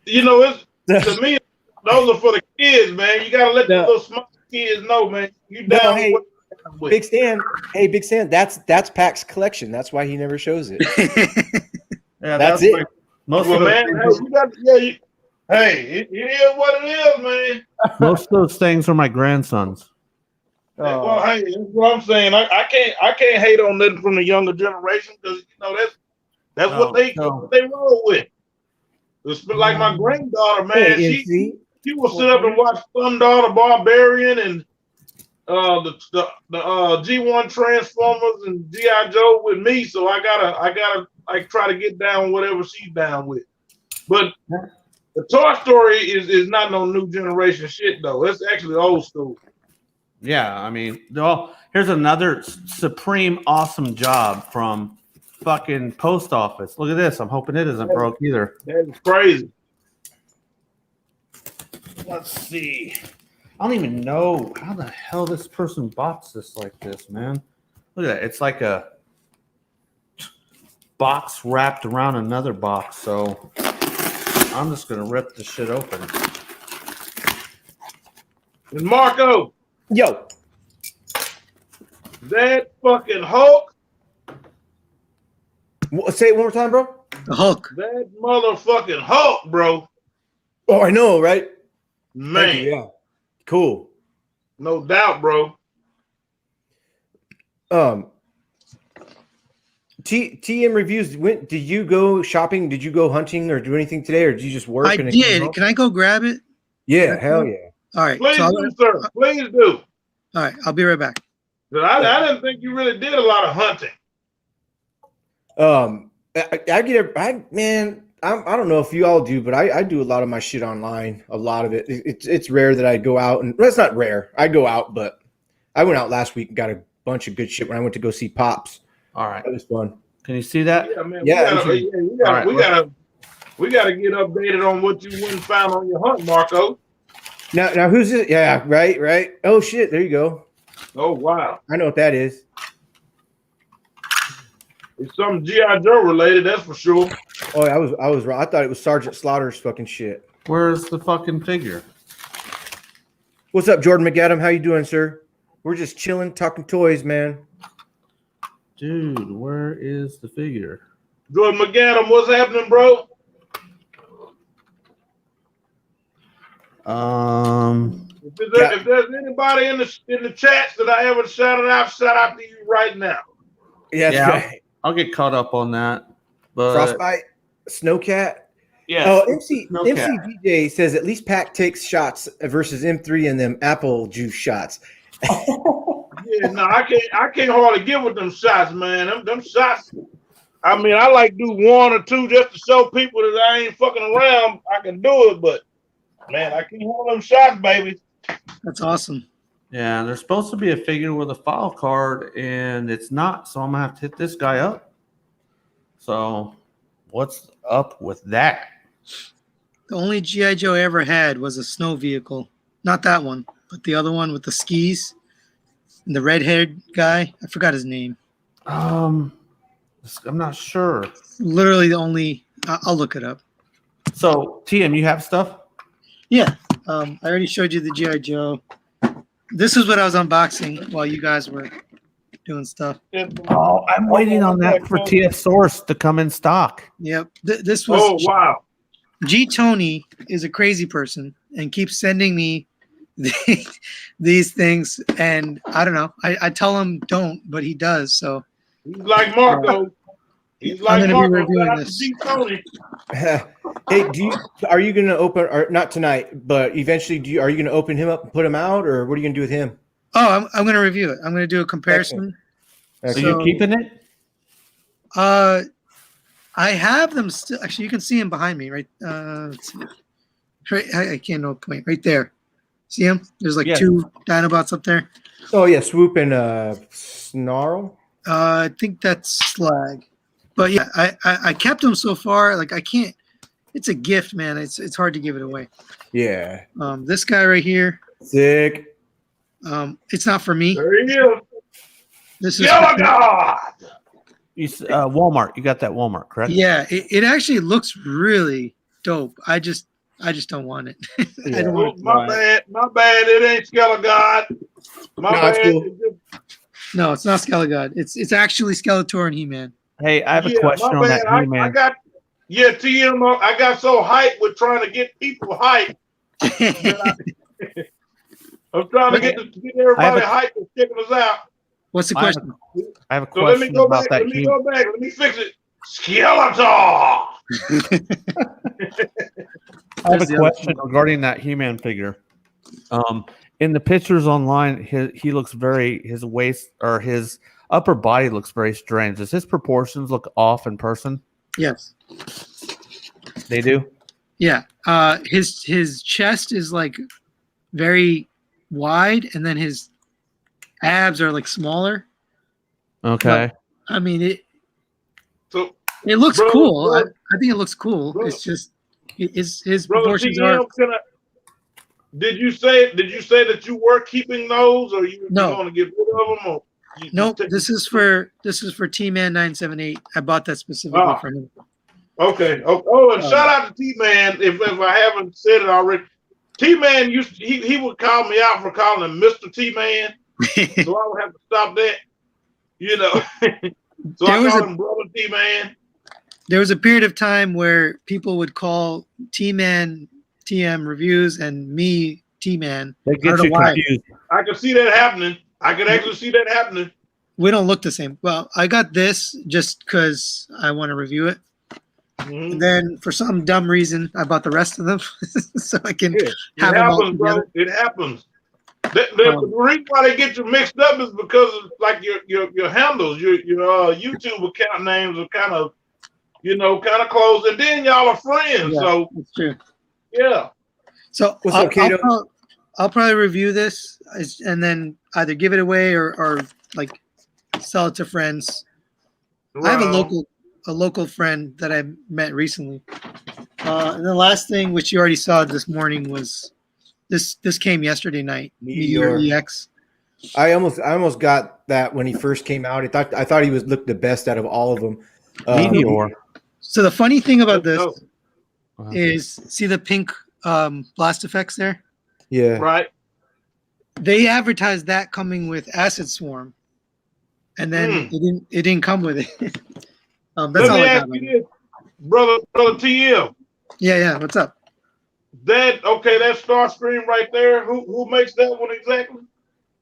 You know, it's to me, those are for the kids, man. You gotta let the little small kids know, man. You down hey, with what Big Stan. Hey, Big Stan. That's Pac's collection. That's why he never shows it. Yeah, that's it. Like, most well, of man, it is what it is, man. most of those things are my grandsons. Well, hey, that's what I'm saying. I can't hate on nothing from the younger generation because that's what they roll with. It's like my granddaughter, man. Hey, she will sit up and watch Thundar the Barbarian and the G1 Transformers and G.I. Joe with me. So I gotta like try to get down whatever she's down with. But the Toy Story is not no new generation shit though. It's actually old school. Yeah, I mean, here's another supreme awesome job from fucking post office. Look at this. I'm hoping it isn't broke either. That is crazy. Let's see. I don't even know how the hell this person bought this like this, man. Look at that. It's like a box wrapped around another box. So I'm just going to rip this shit open. And Marco. Yo. That fucking Hulk. Say it one more time, bro. The Hulk. That motherfucking Hulk, bro. Oh, I know, right? Man. Yeah. Cool. No doubt, bro. TMReviews. Did you go shopping? Did you go hunting or do anything today, or did you just work? I did. Can I go grab it? Yeah, hell yeah. All right. Please do, sir. Please do. All right, I'll be right back. I didn't think you really did a lot of hunting. I don't know if you all do, but I do a lot of my shit online. A lot of it. It's rare that I go out, and well, it's not rare. I go out, but I went out last week and got a bunch of good shit when I went to go see Pops. All right, that was fun. Can you see that? Yeah, man. Yeah, We gotta get updated on what you went and found on your hunt, Marco. Now who's it? Yeah, right. Oh shit, there you go. Oh wow, I know what that is. It's something G.I. Joe related, that's for sure. Oh, I was wrong. I thought it was Sergeant Slaughter's fucking shit. Where's the fucking figure? What's up, Jordan McAdam? How you doing, sir? We're just chilling, talking toys, man. Dude, where is the figure? Jordan McAdam, what's happening, bro? If there's anybody in the chats that I ever shout out to you right now. Yeah, right. I'll get caught up on that. But Frostbite, Snowcat. Yeah. Oh, MC DJ says at least Pac takes shots versus M3 and them apple juice shots. Yeah, no, I can't hardly get with them shots, man. Them shots. I mean, I like do one or two just to show people that I ain't fucking around. I can do it, but man, I can't hold them shots, baby. That's awesome. Yeah, there's supposed to be a figure with a file card, and it's not. So I'm gonna have to hit this guy up. So, what's up with that? The only G.I. Joe I ever had was a snow vehicle. Not that one, but the other one with the skis and the red-haired guy. I forgot his name. I'm not sure. Literally the only. I'll look it up. So, TM, you have stuff? Yeah. I already showed you the G.I. Joe. This is what I was unboxing while you guys were doing stuff. Oh, I'm waiting on that for TF Source to come in stock. Yep. This was. Oh wow. G Tony is a crazy person and keeps sending me these things, and I don't know. I tell him don't, but he does. So he's like Marco. He's like I'm Marco. be reviewing Shout out this. to G Tony. Hey, are you going to open, or not tonight, but eventually, are you going to open him up and put him out, or what are you going to do with him? Oh, I'm going to review it. I'm going to do a comparison. Excellent. Are you keeping it? I have them still. Actually, you can see him behind me, right? Let's see. Right, I can't know. Point right there. See him? There's like two Dinobots up there. Oh yeah, Swoop and Snarl. I think that's Slag. But yeah, I kept them so far. Like I can't. It's a gift, man. It's hard to give it away. Yeah. This guy right here. Sick. It's not for me. There he is. This is Skelegod! Walmart. You got that Walmart, correct? Yeah, it actually looks really dope. I just don't want it. I don't want Oh, my bad. It ain't Skelegod. My No, it's bad. cool. No, it's not Skelegod. It's actually Skeletor and He-Man. Hey, I have a Yeah, question my on bad. that He-Man. I got TM. I got so hyped with trying to get people hyped. I'm trying to get everybody hyped and checking us out. What's the question? I have a So let me question go about back. that Let me He-Man. go back. Let me fix it. Skeletor. I have a question regarding that He-Man figure. In the pictures online, he looks his waist or his upper body looks very strange. Does his proportions look off in person? Yes. They do? Yeah. His chest is like very wide, and then his abs are like smaller. Okay. But, I mean, it looks Brother, cool. brother, I think it looks cool. brother, It's just his Brother proportions are. TM, did you say that you were keeping those, or you No. going to get rid of them? Or Nope. This is for T-Man 978. I bought that specifically for him. Okay. Oh, and shout out to T-Man. If I haven't said it already, T-Man he would call me out for calling him Mr. T-Man, so I would have to stop that. You know. So I call him Brother T-Man. There was a period of time where people would call T-Man TMReviews and me T-Man. They get you confused. I can see that happening. I can actually see that happening. We don't look the same. Well, I got this just because I want to review it. Mm-hmm. And then for some dumb reason, I bought the rest of them so I can have them all together. Bro. It happens. The reason why they get you mixed up is because of like your handles, your YouTube account names are kind of close, and then y'all are friends. Yeah, so that's true. Yeah. So what's up, Kato? I'll probably review this and then either give it away or like sell it to friends. I have a local friend that I met recently. And the last thing, which you already saw this morning, was this came yesterday night. Meteor EX. I almost got that when he first came out. I thought he looked the best out of all of them. Meteor. So the funny thing about this is, see the pink blast effects there? Yeah. Right. They advertised that coming with Acid Swarm, and then it didn't come with it. That's all I got. Brother TM. Yeah. What's up? That Starscream right there. Who makes that one exactly?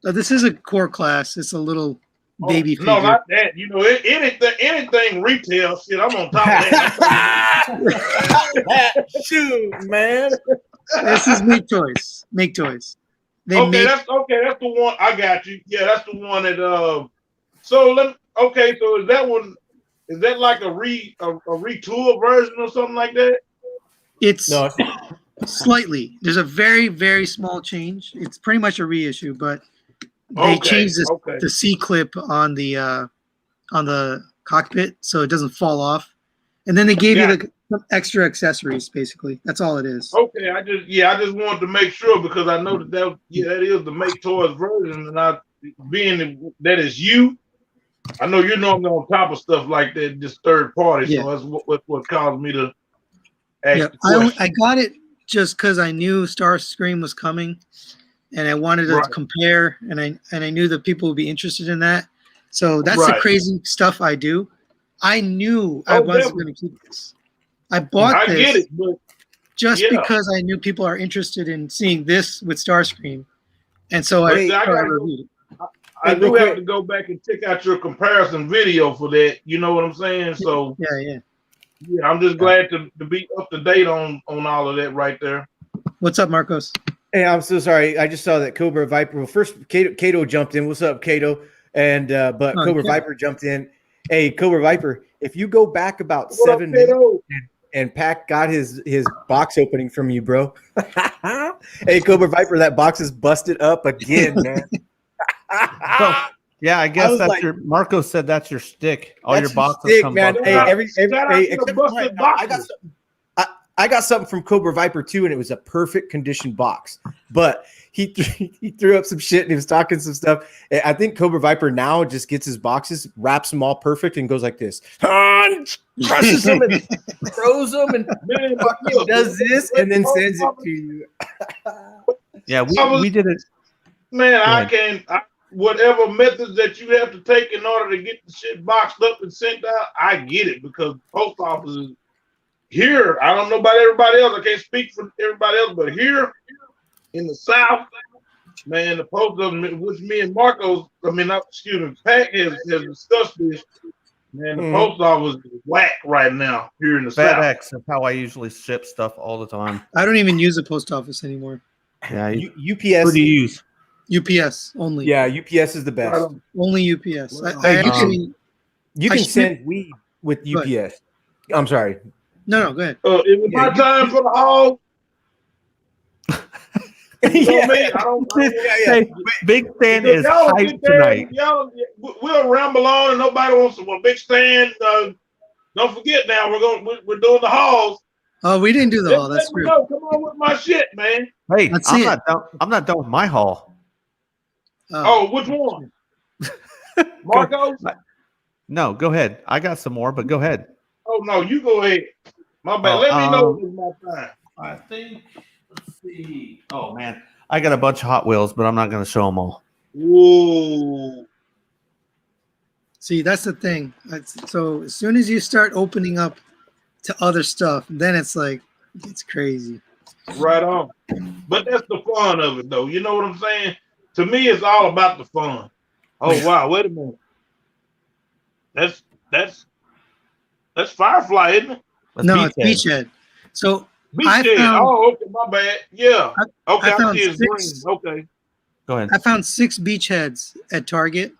This is a core class. It's a little baby figure. No, not that. Anything retail shit, I'm on top of that. Shoot, man. This is Make Toys. Make Toys. That's the one. I got you. Yeah, that's the one that. So is that one? Is that like a retool version or something like that? It's slightly. There's a very, very small change. It's pretty much a reissue, but they changed the C clip on the cockpit so it doesn't fall off, and then they gave you some extra accessories. Basically, that's all it is. Okay, I just wanted to make sure because I know that is the Make Toys version, and that is you. I know you're normally on top of stuff like that, just third party. So that's what caused me to ask the question. I got it just because I knew Starscream was coming, and I wanted to compare, and I knew that people would be interested in that. So that's the crazy stuff I do. I knew I wasn't going to keep this. I bought this just because I knew people are interested in seeing this with Starscream, and so I reviewed it. I do have to go back and check out your comparison video for that. You know what I'm saying? So yeah, I'm just glad to be up to date on all of that right there. What's up, Marcos? Hey, I'm so sorry. I just saw that Cobra Viper. Well, first Kato jumped in. What's up, Kato? And but Cobra Viper jumped in. Hey, Cobra Viper, if you go back about 7 minutes and Pac got his box opening from you, bro. Hey, Cobra Viper, that box is busted up again, man. Yeah, I guess that's your. Marco said that's your stick. All your boxes stick, come man. busted Hey, up. except for mine. I got some. I got something from Cobra Viper too, and it was a perfect condition box. But he threw up some shit and he was talking some stuff. I think Cobra Viper now just gets his boxes, wraps them all perfect, and goes like this. Crushes them and throws them and fucking does this and then sends it to you. Yeah, we did it. Man, whatever methods that you have to take in order to get the shit boxed up and sent out, I get it, because post offices here, I don't know about everybody else. I can't speak for everybody else, but here in the South, man, the post office, which me and Pac has discussed this. Man, the post office is whack right now here in the South. FedEx is how I usually ship stuff all the time. I don't even use a post office anymore. Yeah, UPS. Who do you use? UPS only. Yeah, UPS is the best. Only UPS. I actually. You can send weed with UPS. I'm sorry. No, go ahead. Is it my time for the haul? Hey, Big Stan is hyped tonight. We'll ramble on, and nobody wants to. Well, Big Stan, don't forget now we're doing the hauls. Oh, we didn't do the haul. That's true. Come on with my shit, man. Hey, I'm not done with my haul. Oh, which one? Marcos? No, go ahead. I got some more, but go ahead. Oh no, you go ahead. My bad. Let me know when it's my time. I think. Let's see. Oh man, I got a bunch of Hot Wheels, but I'm not going to show them all. Whoa. See, that's the thing. So as soon as you start opening up to other stuff, then it's crazy. Right on. But that's the fun of it, though. You know what I'm saying? To me, it's all about the fun. Oh wow, wait a minute. That's Firefly, isn't it? No, it's Beachhead. So Beachhead. Oh, okay, my bad. Yeah. Okay, I see his green. Okay. Go ahead. I found 6 Beachheads at Target.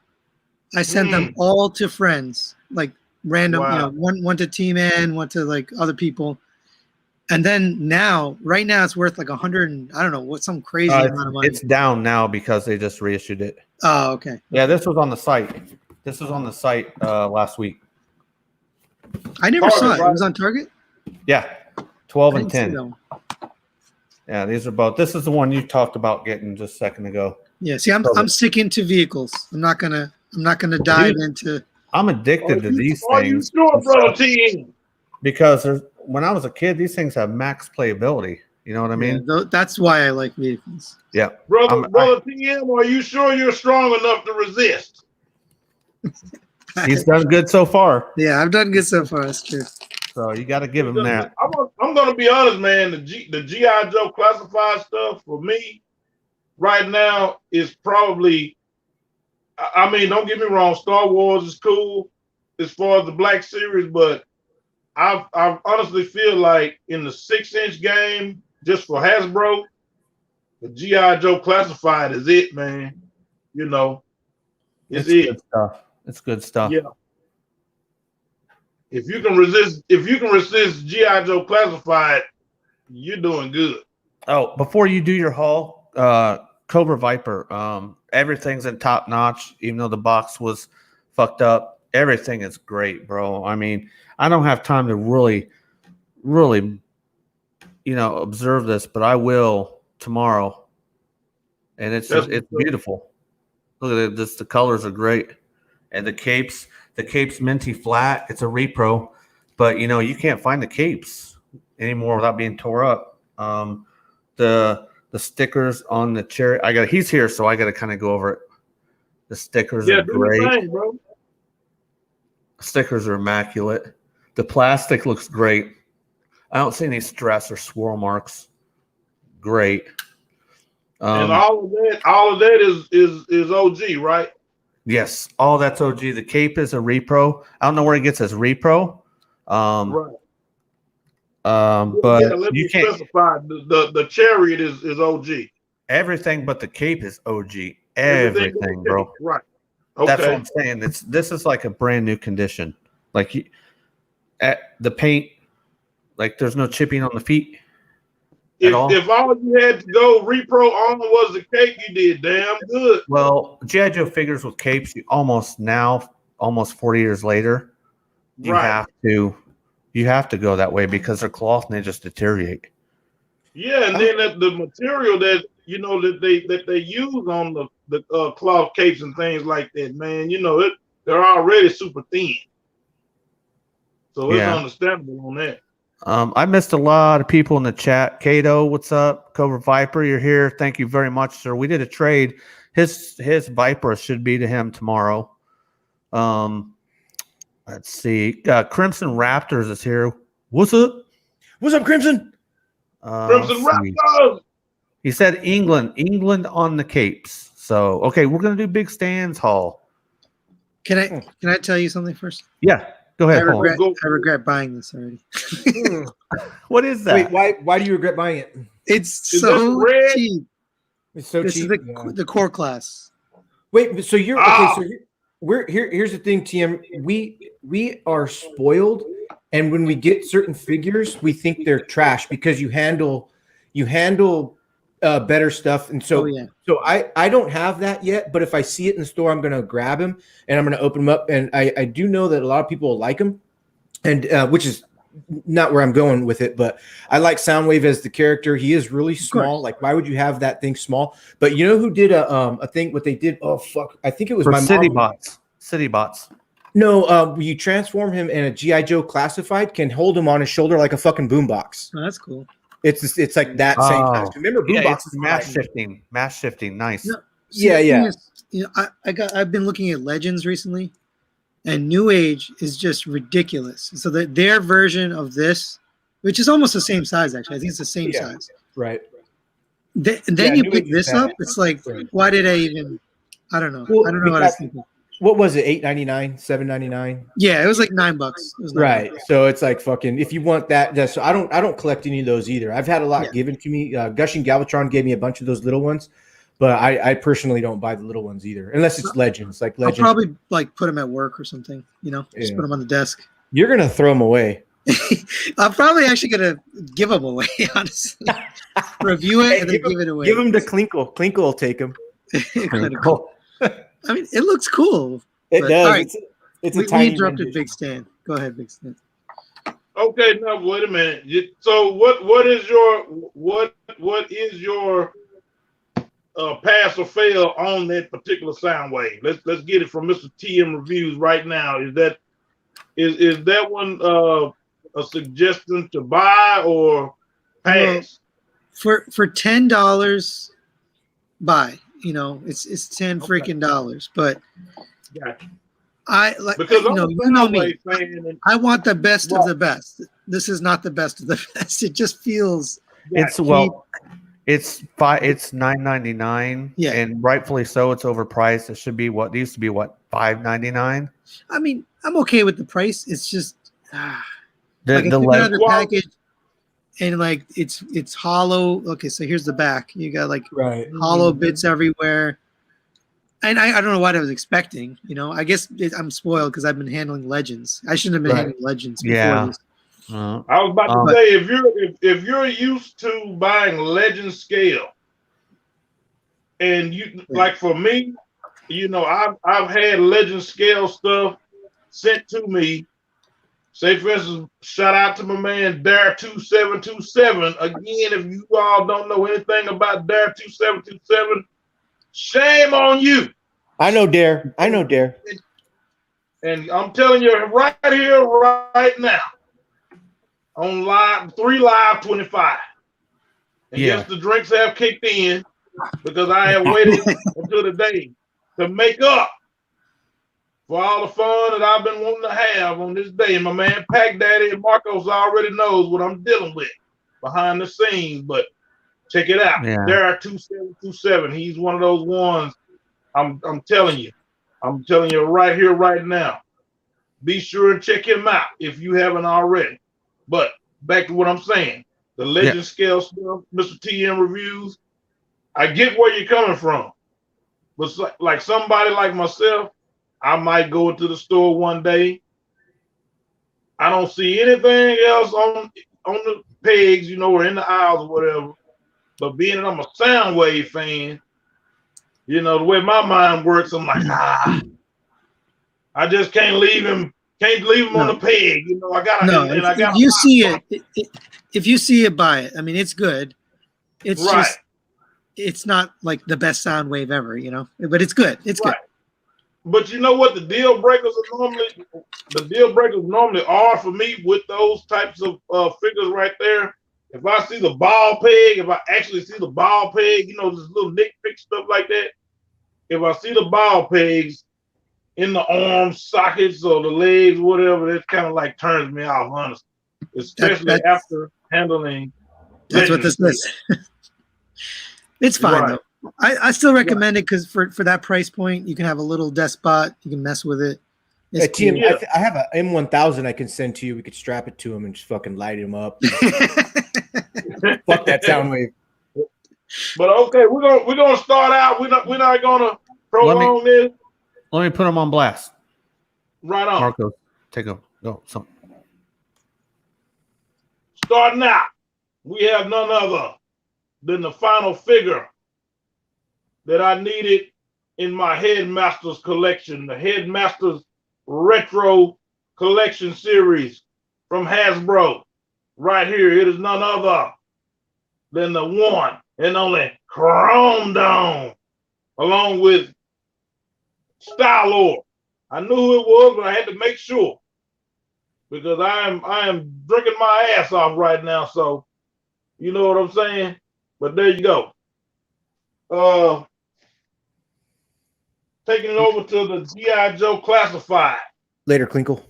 I sent them all to friends, like random, one to T-Man, one to other people. And then right now it's worth like 100 and I don't know what, some crazy amount of money. It's down now because they just reissued it. Oh, okay. Yeah, this was on the site. This was on the site last week. I never saw it. It was on Target? Yeah, 12 and 10. Yeah, these are both. This is the one you talked about getting just a second ago. Yeah, see, I'm sticking to vehicles. I'm not gonna dive into. I'm addicted to these things. Are you sure, brother T? Because when I was a kid, these things have max playability. You know what I mean? Yeah, that's why I like vehicles. Yeah, brother TM, are you sure you're strong enough to resist? He's done good so far. Yeah, I've done good so far. That's true. So you got to give him that. I'm gonna be honest, man. The GI Joe classified stuff for me right now is probably. I mean, don't get me wrong. Star Wars is cool as far as the Black Series, but I honestly feel like in the 6-inch game, just for Hasbro, the GI Joe classified is it, man. You know, it's it. Good stuff. It's good stuff. Yeah. If you can resist GI Joe classified, you're doing good. Oh, before you do your haul, Cobra Viper, everything's in top notch. Even though the box was fucked up, everything is great, bro. I mean, I don't have time to really, observe this, but I will tomorrow. And it's beautiful. Look at it. The colors are great. And the capes minty flat. It's a repro, but you can't find the capes anymore without being tore up. The stickers on the cherry. He's here, so I got to kind of go over it. The stickers are great. Thing, bro. Stickers are immaculate. The plastic looks great. I don't see any stress or swirl marks. Great. And all of that is OG, right? Yes, all that's OG. The cape is a repro. I don't know where it gets as repro. Right. But you can't specify the chariot is OG. Everything but the cape is OG. Everything, bro. Right. Okay. That's what I'm saying. This is like a brand new condition. Like the paint, like there's no chipping on the feet. If all you had to go repro on was the cape, you did damn good. Well, G.I. Joe figures with capes, almost 40 years later, you you have to go that way because they're cloth and they just deteriorate. Yeah, and then the material that that they use on the cloth capes and things like that, man, they're already super thin, so it's understandable on that. I missed a lot of people in the chat. Kato, what's up? Cobra Viper, you're here. Thank you very much, sir. We did a trade. His Viper should be to him tomorrow. Let's see. Crimson Raptors is here. What's up? What's up, Crimson? Crimson Raptors. He said England on the capes. So okay, we're gonna do Big Stan's haul. Can I tell you something first? Yeah, go ahead. I regret buying this already. What is that? Wait, why do you regret buying it? It's so cheap. It's so this cheap. Is the core class. Wait, so you're okay? So we're here. Here's the thing, TM. We are spoiled, and when we get certain figures, we think they're trash because you handle better stuff. And so, so I don't have that yet. But if I see it in the store, I'm gonna grab him and I'm gonna open them up. And I do know that a lot of people will like them, and which is not where I'm going with it, but I like Soundwave as the character. He is really small. Like, why would you have that thing small? But you know who did a thing? What they did? Oh fuck! I think it was for my City mom. Bots. City Bots. No, you transform him, and a GI Joe classified can hold him on his shoulder like a fucking boombox. Oh, that's cool. It's like that same size. Remember, boombox is mass shifting. Mass shifting. Nice. No, yeah. I've been looking at Legends recently. And New Age is just ridiculous. So that their version of this, which is almost the same size, actually, I think it's the same size. Right. Then you pick this up. It's like, why did I even? I don't know. Well, I don't know what I was thinking. What was it? $8.99, $7.99? Yeah, it was like $9. It was right. So it's like fucking. If you want that, so I don't collect any of those either. I've had a lot given to me. Gushing Galvatron gave me a bunch of those little ones. But I personally don't buy the little ones either, unless it's Legends. Like Legends, I'll probably put them at work or something. Just put them on the desk. You're gonna throw them away. I'm probably actually gonna give them away. Honestly, review it and then give it away. Give them to Klinkle. Klinkle will take them. Klinkle. I mean, it looks cool. It does. All right. It's a tiny. We interrupted Big Stan. Go ahead, Big Stan. Okay, now wait a minute. So what is your pass or fail on that particular sound wave? Let's get it from Mr. TMReviews right now. Is that one a suggestion to buy or pass? For $10, buy. It's $10 freaking dollars. But I like because you know me. I want the best of the best. This is not the best of the best. It just feels. It's It's $9.99. Yeah, and rightfully so. It's overpriced. It should be it used to be $5.99. I mean, I'm okay with the price. It's just the package, and like it's hollow. Okay, so here's the back. You got like hollow bits everywhere, and I don't know what I was expecting. I guess I'm spoiled because I've been handling Legends. I shouldn't have been handling Legends before this. I was about to say, if you're used to buying Legend scale, and you like for me, I've had Legend scale stuff sent to me. Say for instance, shout out to my man Dare 2727. Again, if you all don't know anything about Dare 2727, shame on you. I know Dare. And I'm telling you right here, right now. On live 3 Live 25. And yes, the drinks have kicked in because I have waited until the day to make up for all the fun that I've been wanting to have on this day. And my man Pac Daddy and Marcos already knows what I'm dealing with behind the scenes. But check it out. There are 2727. He's one of those ones. I'm telling you. I'm telling you right here, right now. Be sure and check him out if you haven't already. But back to what I'm saying, the Legend scale stuff, Mr. TMReviews, I get where you're coming from. But like somebody like myself, I might go into the store one day. I don't see anything else on the pegs, or in the aisles or whatever. But being that I'm a Soundwave fan, the way my mind works, I'm like, I just can't leave him Can't leave them on No. the peg. You know, I got to, No, and I if got you see it, if you see it, buy it. I mean, it's good. It's Right. just, it's not like the best sound wave ever, you know, but it's good. It's Right. But you know what the deal breakers normally are for me with those types of figures right there. If I see the ball peg, if I actually see the ball peg, you know, this little nitpick stuff like that. If I see the ball pegs in the arm sockets or the legs, whatever, it kind of like turns me off, honestly. Especially after handling. That's what this is. It's fine Right. though. I still recommend it because for that price point, you can have a little despot. You can mess with it. It's Tim, cool. Yeah. I have a M1000 I can send to you. We could strap it to him and just fucking light him up. Fuck that sound wave. But okay, we're gonna start out. We're not gonna prolong this. Let me put them on blast. Right on. Marco, take a go. So Starting out, we have none other than the final figure that I needed in my Headmasters collection, the Headmasters Retro Collection Series from Hasbro. Right here, it is none other than the one and only Chrome Dome, along with Star-Lord. I knew who it was, but I had to make sure because I am drinking my ass off right now. So you know what I'm saying. But there you go. Taking it over to the G.I. Joe Classified. Later, Klinkle.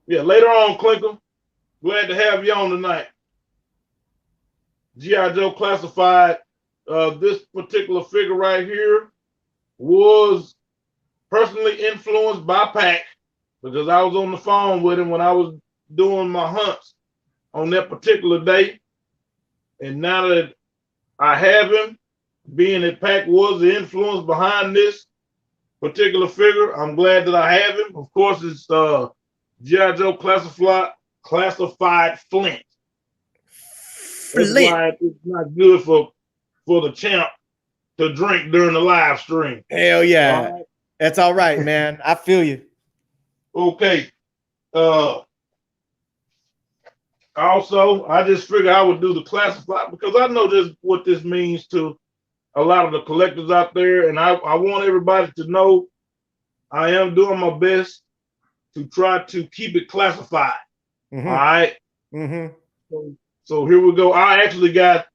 Yeah, later on, Clinker. Glad to have you on tonight. G.I. Joe Classified. This particular figure right here was personally influenced by Pac because I was on the phone with him when I was doing my hunts on that particular day. And now that I have him, being that Pac was the influence behind this particular figure, I'm glad that I have him. Of course, it's G.I. Joe Classified Flint. That's why it's not good for the champ to drink during the live stream. Hell yeah. All right. That's all right, man. I feel you. Okay. Also, I just figured I would do the classified because I know what this means to a lot of the collectors out there, and I want everybody to know I am doing my best to try to keep it classified. Mm-hmm. All right. Mm-hmm. So here we go. I actually got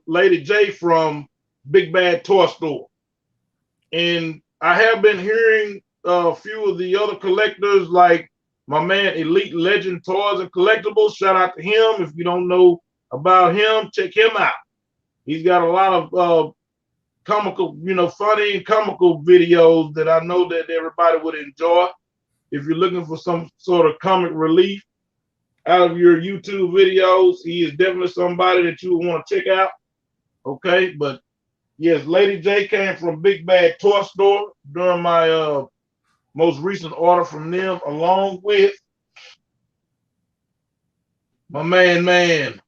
Lady J from Big Bad Toy Store, and I have been hearing a few of the other collectors, like my man Elite Legend Toys and Collectibles. Shout out to him. If you don't know about him, check him out. He's got a lot of comical, funny and comical videos that I know that everybody would enjoy. If you're looking for some sort of comic relief out of your YouTube videos, he is definitely somebody that you would want to check out. Okay, but yes, Lady J came from Big Bad Toy Store during my most recent order from them, along with my man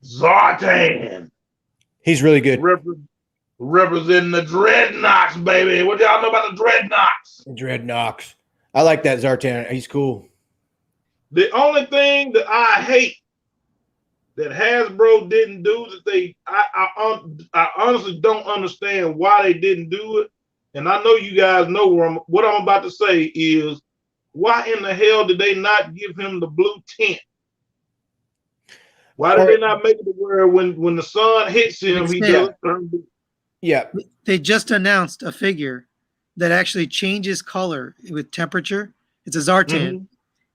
Zartan. He's really good. Representing the Dreadnoughts, baby. What y'all know about the Dreadnoughts? Dreadnoughts. I like that Zartan. He's cool. The only thing that I hate that Hasbro didn't do that I honestly don't understand why they didn't do it. And I know you guys know what I'm about to say is, why in the hell did they not give him the blue tint? Why did they not make it to where when the sun hits him, he doesn't turn blue? Yeah. They just announced a figure that actually changes color with temperature. It's a Zartan. Mm-hmm.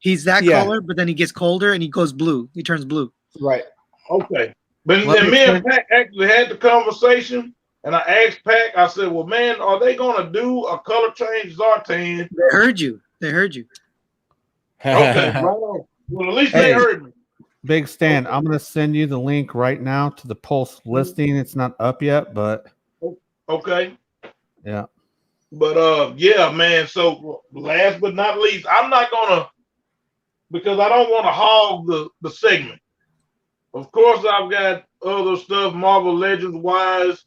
He's that color, but then he gets colder and he goes blue. He turns blue. Right. Okay. But then me and Pac actually had the conversation, and I asked Pac, I said, well, man, are they going to do a color change Zartan? They heard you. Okay, right on. Well, at least they heard me. Big Stan, I'm going to send you the link right now to the Pulse listing. It's not up yet, but okay. Yeah. But yeah, man. So last but not least, I'm not gonna, because I don't want to hog the segment. Of course, I've got other stuff, Marvel Legends wise.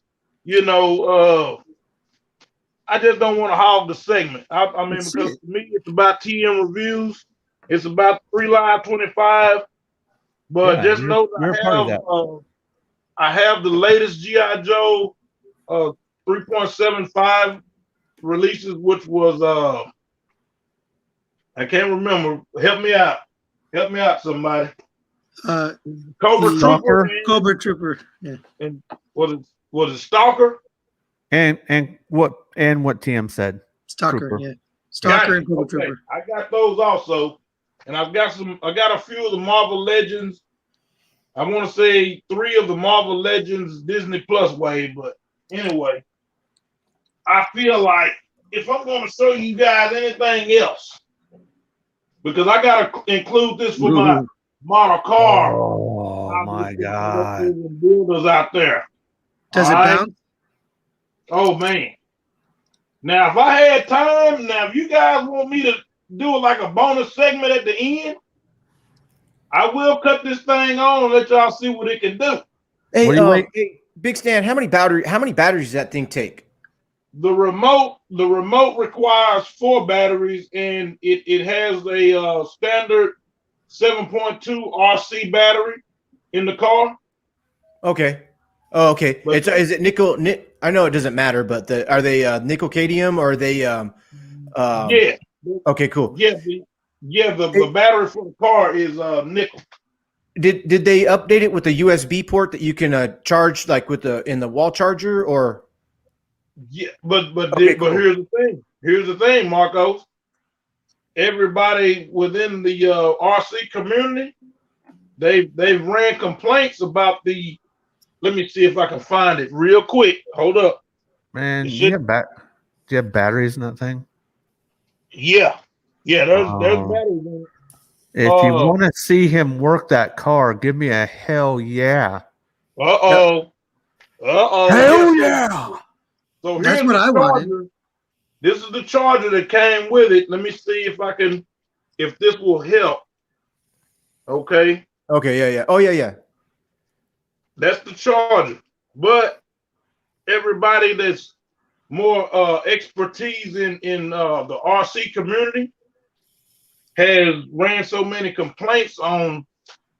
I I just don't want to hog the segment. I mean, Let's because see to me, it's about TMReviews. It's about 3 Live 25. But Yeah, just know you're a part of that. I have the latest GI Joe 3.75 releases, which was I can't remember. Help me out. Help me out, somebody. Cobra Cobra Trooper. Cobra Trooper. Yeah. And was it Stalker? And what TM said. Stalker. Trooper. Yeah. Stalker and Cobra Okay. Trooper. I got those also, and I got a few of the Marvel Legends. I want to say 3 of the Marvel Legends Disney Plus way, but anyway, I feel like if I'm going to show you guys anything else, because I got to include this for my model car. Oh my God! Builders out there. Does it bounce? Oh man! Now, if I had time, if you guys want me to do it like a bonus segment at the end, I will cut this thing on and let y'all see what it can do. Hey, Hey, Big Stan, how many batteries does that thing take? The remote requires 4 batteries, and it has a standard 7.2 RC battery in the car. Okay. Oh, okay. But Is it nickel? I know it doesn't matter, but are they nickel cadmium or are they? Yeah. Okay, cool. Yeah. The battery for the car is nickel. Did they update it with a USB port that you can charge like in the wall charger or? Yeah, but Okay, cool. here's the thing. Here's the thing, Marcos. Everybody within the RC community, they've ran complaints about the. Let me see if I can find it real quick. Hold up, Man, do you have batteries in that thing? Yeah. There's batteries in it. If you want to see him work that car, give me a hell yeah. Hell yeah. So That's what I wanted. This is the charger that came with it. Let me see if this will help. Okay. Okay. Yeah. Oh yeah. That's the charger. But everybody that's more expertise in the RC community has ran so many complaints on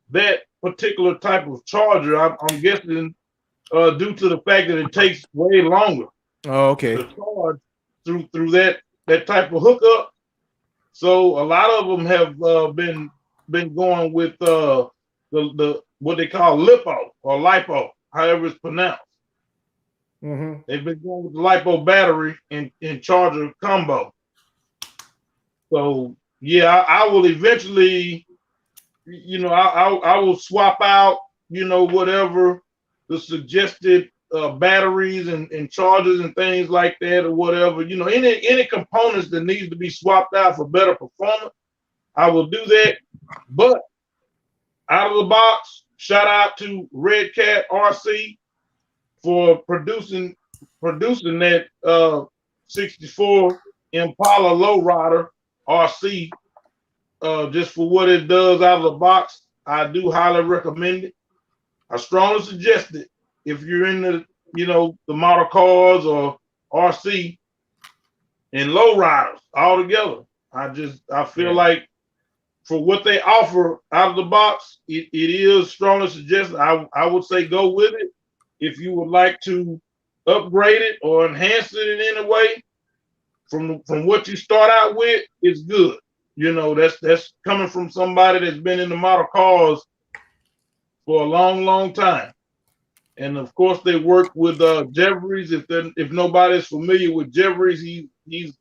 that particular type of charger. I'm guessing due to the fact that it takes way longer. Oh, okay. To charge through that type of hookup. So a lot of them have been going with the what they call lipo, however it's pronounced. Mm-hmm. They've been going with the lipo battery and charger combo. So yeah, I will eventually, I will swap out, whatever the suggested batteries and chargers and things like that or whatever, any components that needs to be swapped out for better performance, I will do that. But out of the box, shout out to Red Cat RC for producing that 64 Impala Lowrider RC just for what it does out of the box. I do highly recommend it. I strongly suggest it if you're in the model cars or RC and lowriders all together. I feel like for what they offer out of the box, it is strongly suggested. I would say go with it. If you would like to upgrade it or enhance it in any way from what you start out with, it's good. That's coming from somebody that's been in the model cars for a long, long time. And of course, they work with Jeffries. If nobody's familiar with Jeffries, he's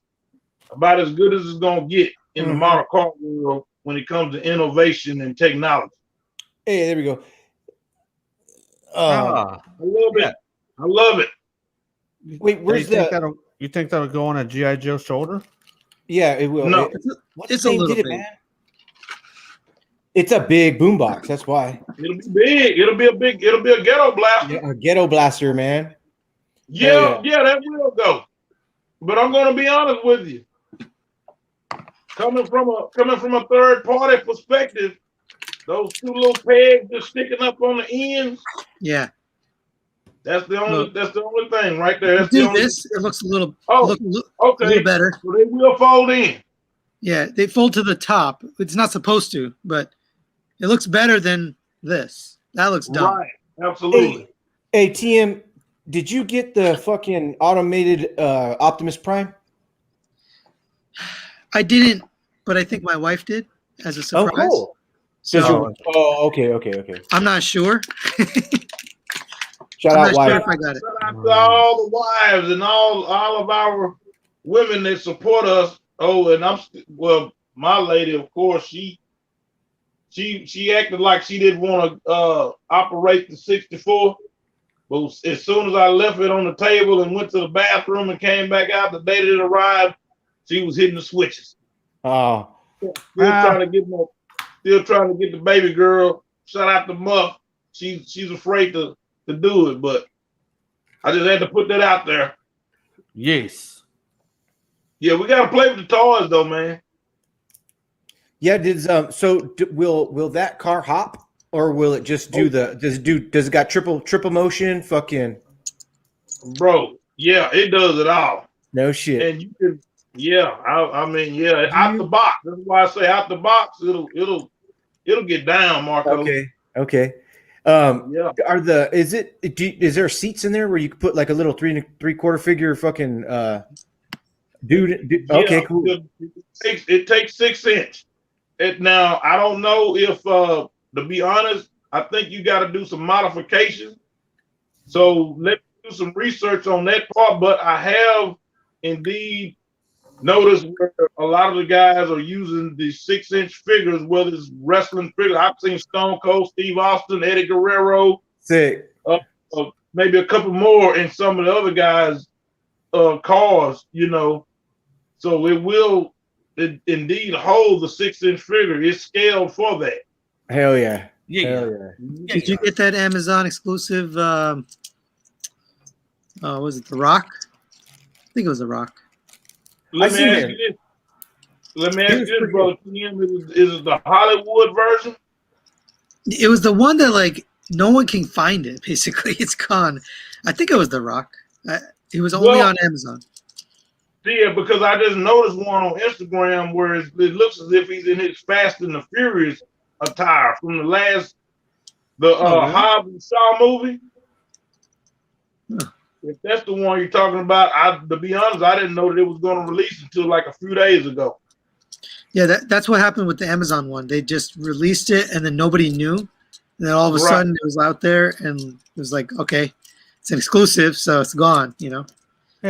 about as good as it's gonna get in the model car world when it comes to innovation and technology. Hey, there we go. I love it. I love it. Wait, where's you think that'll go on a GI Joe shoulder? Yeah, it will. No, It's a little bit. Man? It's a big boombox. That's why. It'll be big. It'll be a ghetto blaster. Yeah, a ghetto blaster, man. Yeah, that will go. But I'm gonna be honest with you. Coming from a third party perspective, those 2 little pegs just sticking up on the ends. Yeah. That's the only. Look. That's the only thing right there. That's the Do only. this. It looks a little. Oh, A okay. little better. So they will fold in. Yeah, they fold to the top. It's not supposed to, but it looks better than this. That looks dumb. Right. Absolutely. Hey, TM, did you get the fucking automated Optimus Prime? I didn't, but I think my wife did as a surprise. Oh, cool. So okay. I'm not sure. Shout I'm out, not wife. sure if I got it. Shout out to all the wives and all of our women that support us. Oh, and my lady, of course, she acted like she didn't want to operate the 64. But as soon as I left it on the table and went to the bathroom and came back out the day that it arrived, she was hitting the switches. Oh, Still trying to get the baby girl. Shout out to Muff. She's afraid to do it, but I just had to put that out there. Yes. Yeah, we gotta play with the toys though, man. yeah. Will that car hop, or will it just do does it got triple motion? Fucking Bro, yeah, it does it all. no shit. And you can, I mean, out the box. That's why I say out the box, it'll get down, Marco. Okay. Yeah. Is there seats in there where you could put like a little 3 3/4 figure fucking dude? Okay, cool. It takes 6 inch. Now I don't know if to be honest, I think you got to do some modifications. So let me do some research on that part. But I have indeed noticed where a lot of the guys are using the 6 inch figures, whether it's wrestling figures. I've seen Stone Cold Steve Austin, Eddie Guerrero, Sick. maybe a couple more in some of the other guys' cars, So it will indeed hold the 6 inch figure. It's scaled for that. Hell yeah. Yeah. Hell yeah. Did you get that Amazon exclusive? Was it The Rock? I think it was The Rock. Let me ask you this, brother. Is it the Hollywood version? It was the one that like no one can find it. Basically, it's gone. I think it was The Rock. It was only on Amazon. Yeah, because I just noticed one on Instagram where it looks as if he's in his Fast and the Furious attire from the last Hobbs and Shaw movie. Huh. If that's the one you're talking about, to be honest, I didn't know that it was going to release until like a few days ago. Yeah, that's what happened with the Amazon one. They just released it and then nobody knew. And then all of a sudden it was out there and it was like, okay, it's an exclusive, so it's gone, Hey,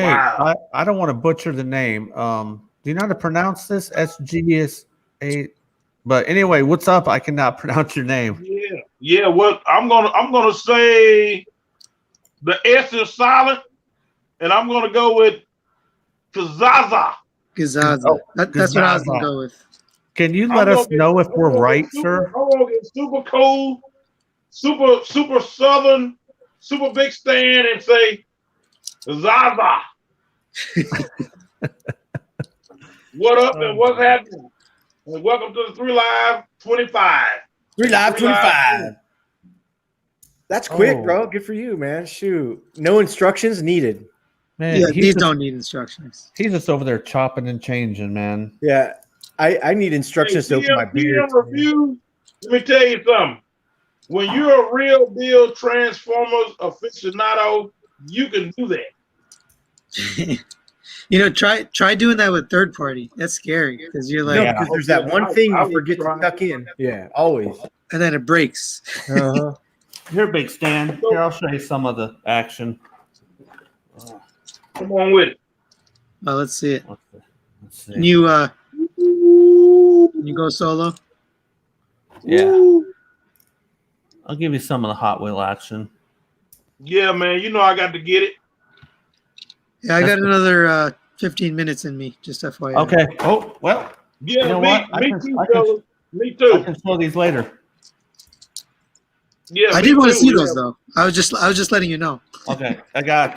Wow. I don't want to butcher the name. Do you know how to pronounce this? SGS8. But anyway, what's up? I cannot pronounce your name. Yeah. What I'm gonna say, the S is silent, and I'm gonna go with Kazaza. Gazaza. Oh, That's what I was going to Gazaza. go with. Can you let us know if we're right, sir? I'm gonna get super cool, super southern, super big stand, and say Zaza. What up and what's happening? And welcome to the 3 Live 25. 3 Live 25. That's quick, bro. Good for you, man. Shoot. No instructions needed. Man, Yeah, he's these just, don't need instructions. he's just over there chopping and changing, man. Yeah. I need instructions to open my beer. TMReviews, let me tell you something. When you're a real deal Transformers aficionado, you can do that. Try doing that with third party. That's scary because you're like, No, because there's that one thing you forget to tuck in. Yeah, always. and then it breaks. Uh-huh. Here, Big Stan. Here, I'll show you some of the action. Come on with it. Oh, let's see it. Let's see. Can you go solo? Yeah. I'll give you some of the Hot Wheel action. Yeah, man. You know I got to get it. Yeah, I got another 15 minutes in me, just FYI. Okay. Oh, well, Yeah, You know me, what? I me can- too, I can- fellas. Me I too. can show these later. Yeah, I me did want to too. see those though. I was just letting you know. Okay. I got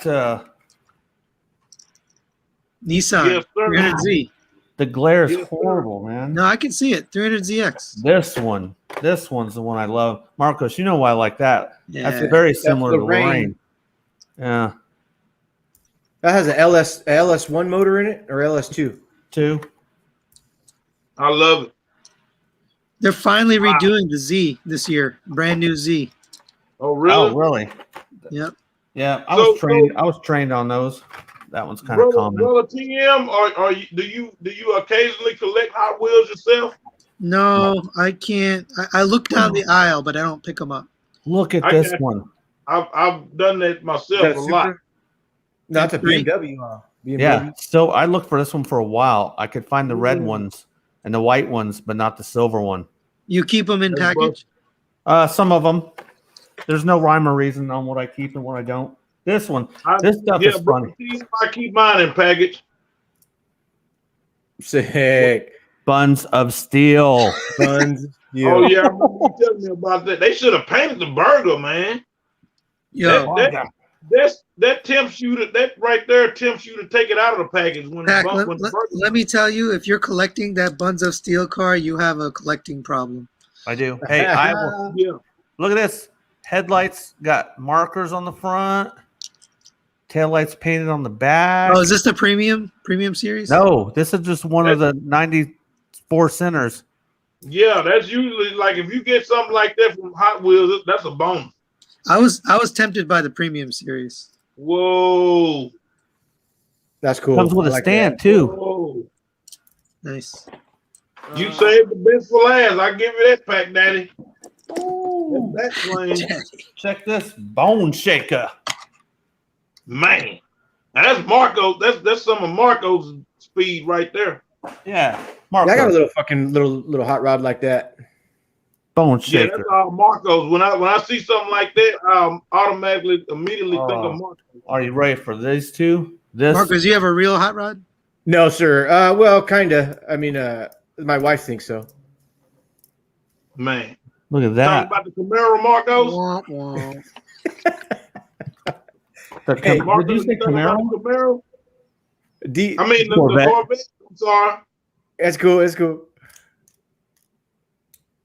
Nissan Yes, sir. 300Z. the glare is Yes, sir. horrible, man. No, I can see it. 300ZX. This one's the one I love. Marcos, you know why I like that. Yeah. That's very similar the to Rain. Lorraine. Yeah. That has an LS1 motor in it or LS2? 2. I love it. They're finally Wow. redoing the Z this year. Brand new Z. Oh, really? Oh, really? Yep. Yeah, I So- was trained. I was trained on those. That one's kind of common. Brother TM, do you occasionally collect Hot Wheels yourself? No, I can't. I look down the aisle, but I don't pick them up. Look at I this got- one. I've done that Is myself that a a lot. Supra? No, it's a Three? BMW. BMW. Yeah. So I looked for this one for a while. I could find the red Ooh. ones and the white ones, but not the silver one. You keep them in That's package? Some of them. There's no rhyme or reason on what I keep and what I don't. This one. This stuff Yeah, is Brother funny. TM, I keep mine in package. Sick. Buns of steel. Buns. Oh yeah, I remember you telling me about that. They should have painted the burger, man. Yo, That tempts you to that right there tempts you to take it out of the package when Pac, the burger. let me tell you, if you're collecting that Buns of Steel car, you have a collecting problem. I do. Hey, I will. Yeah. Look at this. Headlights got markers on the front. Taillights painted on the back. Oh, is this the premium series? No, this is just one of the 94 centers. Yeah, that's usually like if you get something like that from Hot Wheels, that's a bonus. I was tempted by the premium series. Whoa. That's cool. Comes with I a like stand that. too. Whoa. Nice. You saved the best for last. I give you that, Pac Daddy. That's plain. Check this bone shaker. Man. Now that's Marco. That's some of Marco's speed right there. Yeah, Marco. Yeah, I got a little fucking little hot rod like that. bone Yeah, shaker. that's all Marco's. When I see something like that, I automatically immediately think of Marco. Are you ready for these two? This Marcus, you have a real hot rod? No, sir. Well, kinda. I mean, my wife thinks so. Man. look at Talking that. about the Camaro Marcos. Wah, wah. Hey, Did you say Camaro? Camaro? D. I mean, the Corvette. Corvette. I'm sorry. That's cool. That's cool.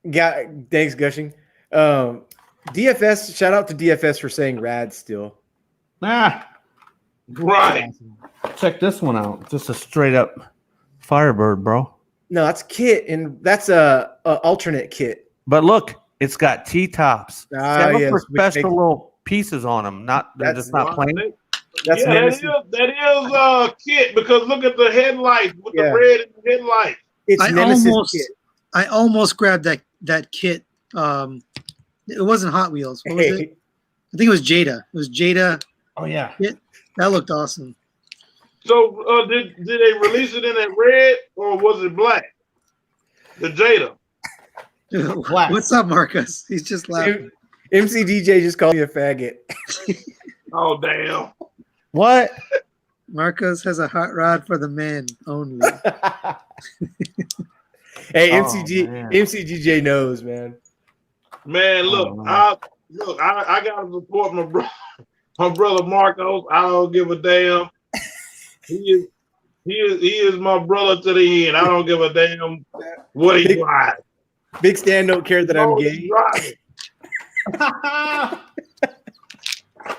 Yeah, thanks, Gushing. DFS. Shout out to DFS for saying rad still. Ah, Right. check this one out. Just a straight up Firebird, bro. No, that's kit, and that's a alternate kit. But look, it's got T-tops. Ah, Several yes, for which special makes- little pieces on them. They're just not plain. That's Yeah, Nemesis. that is kit because look at the headlights with Yeah. the red in the headlights. It's I Nemesis kit. almost grabbed that kit. It wasn't Hot Wheels. What was it? Hey, I think it was Jada. It was Jada. Oh yeah. That looked awesome. So did they release it in that red or was it black? The Jada. Black. What's up, Marcus? He's just laughing. MC DJ just called me a faggot. Oh damn. What? Marcos has a hot rod for the men only. Hey, Oh, man. MCGJ knows, man. Man, look, Oh, I gotta support my brother Marcos. I don't give a damn. He is my brother to the end. I don't give a damn what he drives. Big Stan don't care that I'm gay.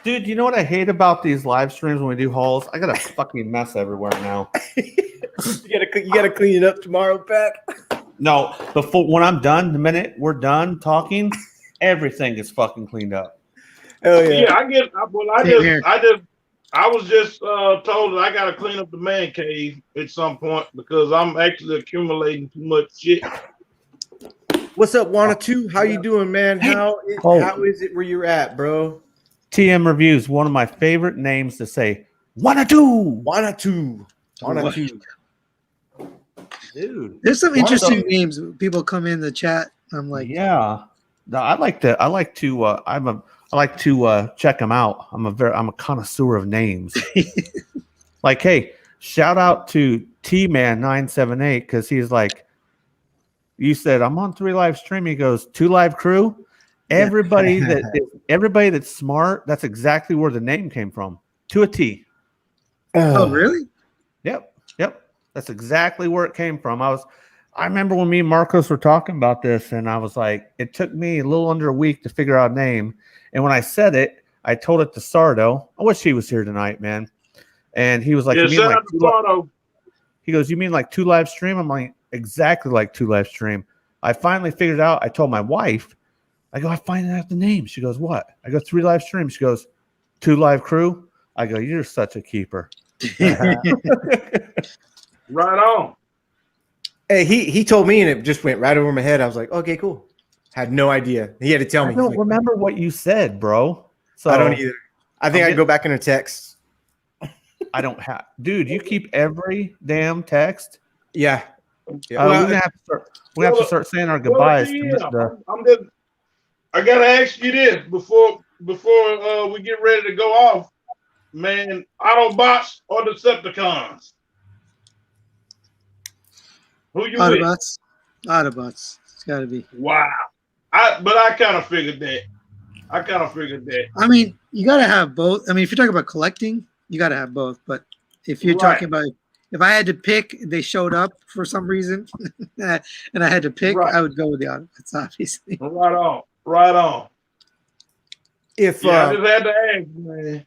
Dude, you know what I hate about these live streams when we do hauls? I got a fucking mess everywhere now. You gotta clean it up tomorrow, Pat. No, when I'm done, the minute we're done talking, everything is fucking cleaned up. Oh yeah. Yeah, Same here. I was just told that I gotta clean up the man cave at some point because I'm actually accumulating too much shit. What's up, Wanna2? How you doing, man? How is it where you're at, bro? TMReviews, one of my favorite names to say. Wanna-do! Wanna2. Dude. There's some One of interesting those- names. People come in the chat. I'm like, Yeah. No, I like to check them out. I'm a connoisseur of names. Like, hey, shout out to T-Man978 because he's like, you said I'm on 3 live stream. He goes, 2 live crew. Everybody that's smart, that's exactly where the name came from. To a T. oh, really? Yep. That's exactly where it came from. I remember when me and Marcos were talking about this, and I was like, it took me a little under a week to figure out a name. And when I said it, I told it to Sardo. I wish he was here tonight, man. And he was like, Yeah, you mean shout like out to Sardo. he goes, you mean like 2 live stream? I'm like, exactly like 2 live stream. I finally figured out. I told my wife, I go, I find out the name. She goes, what? I go, 3 live streams. She goes, 2 live crew. I go, you're such a keeper. Right on. Hey, he told me and it just went right over my head. I was like, okay, cool. Had no idea. He had to tell me. I don't He's like, remember what you said, bro. So I don't either. I think I'd go back in a text. I don't have, dude. You keep every damn text. Yeah. We're gonna have to start. We have to start saying our goodbyes. I gotta ask you this before we get ready to go off, man. Autobots or Decepticons? Who you with? Autobots. It's got to be. Wow. But I kind of figured that. I mean, you got to have both. I mean, if you're talking about collecting, you got to have both. But if you're talking about, if I had to pick, they showed up for some reason, and I had to pick, I would go with the Autobots, obviously. Right on. If I just had to ask, man.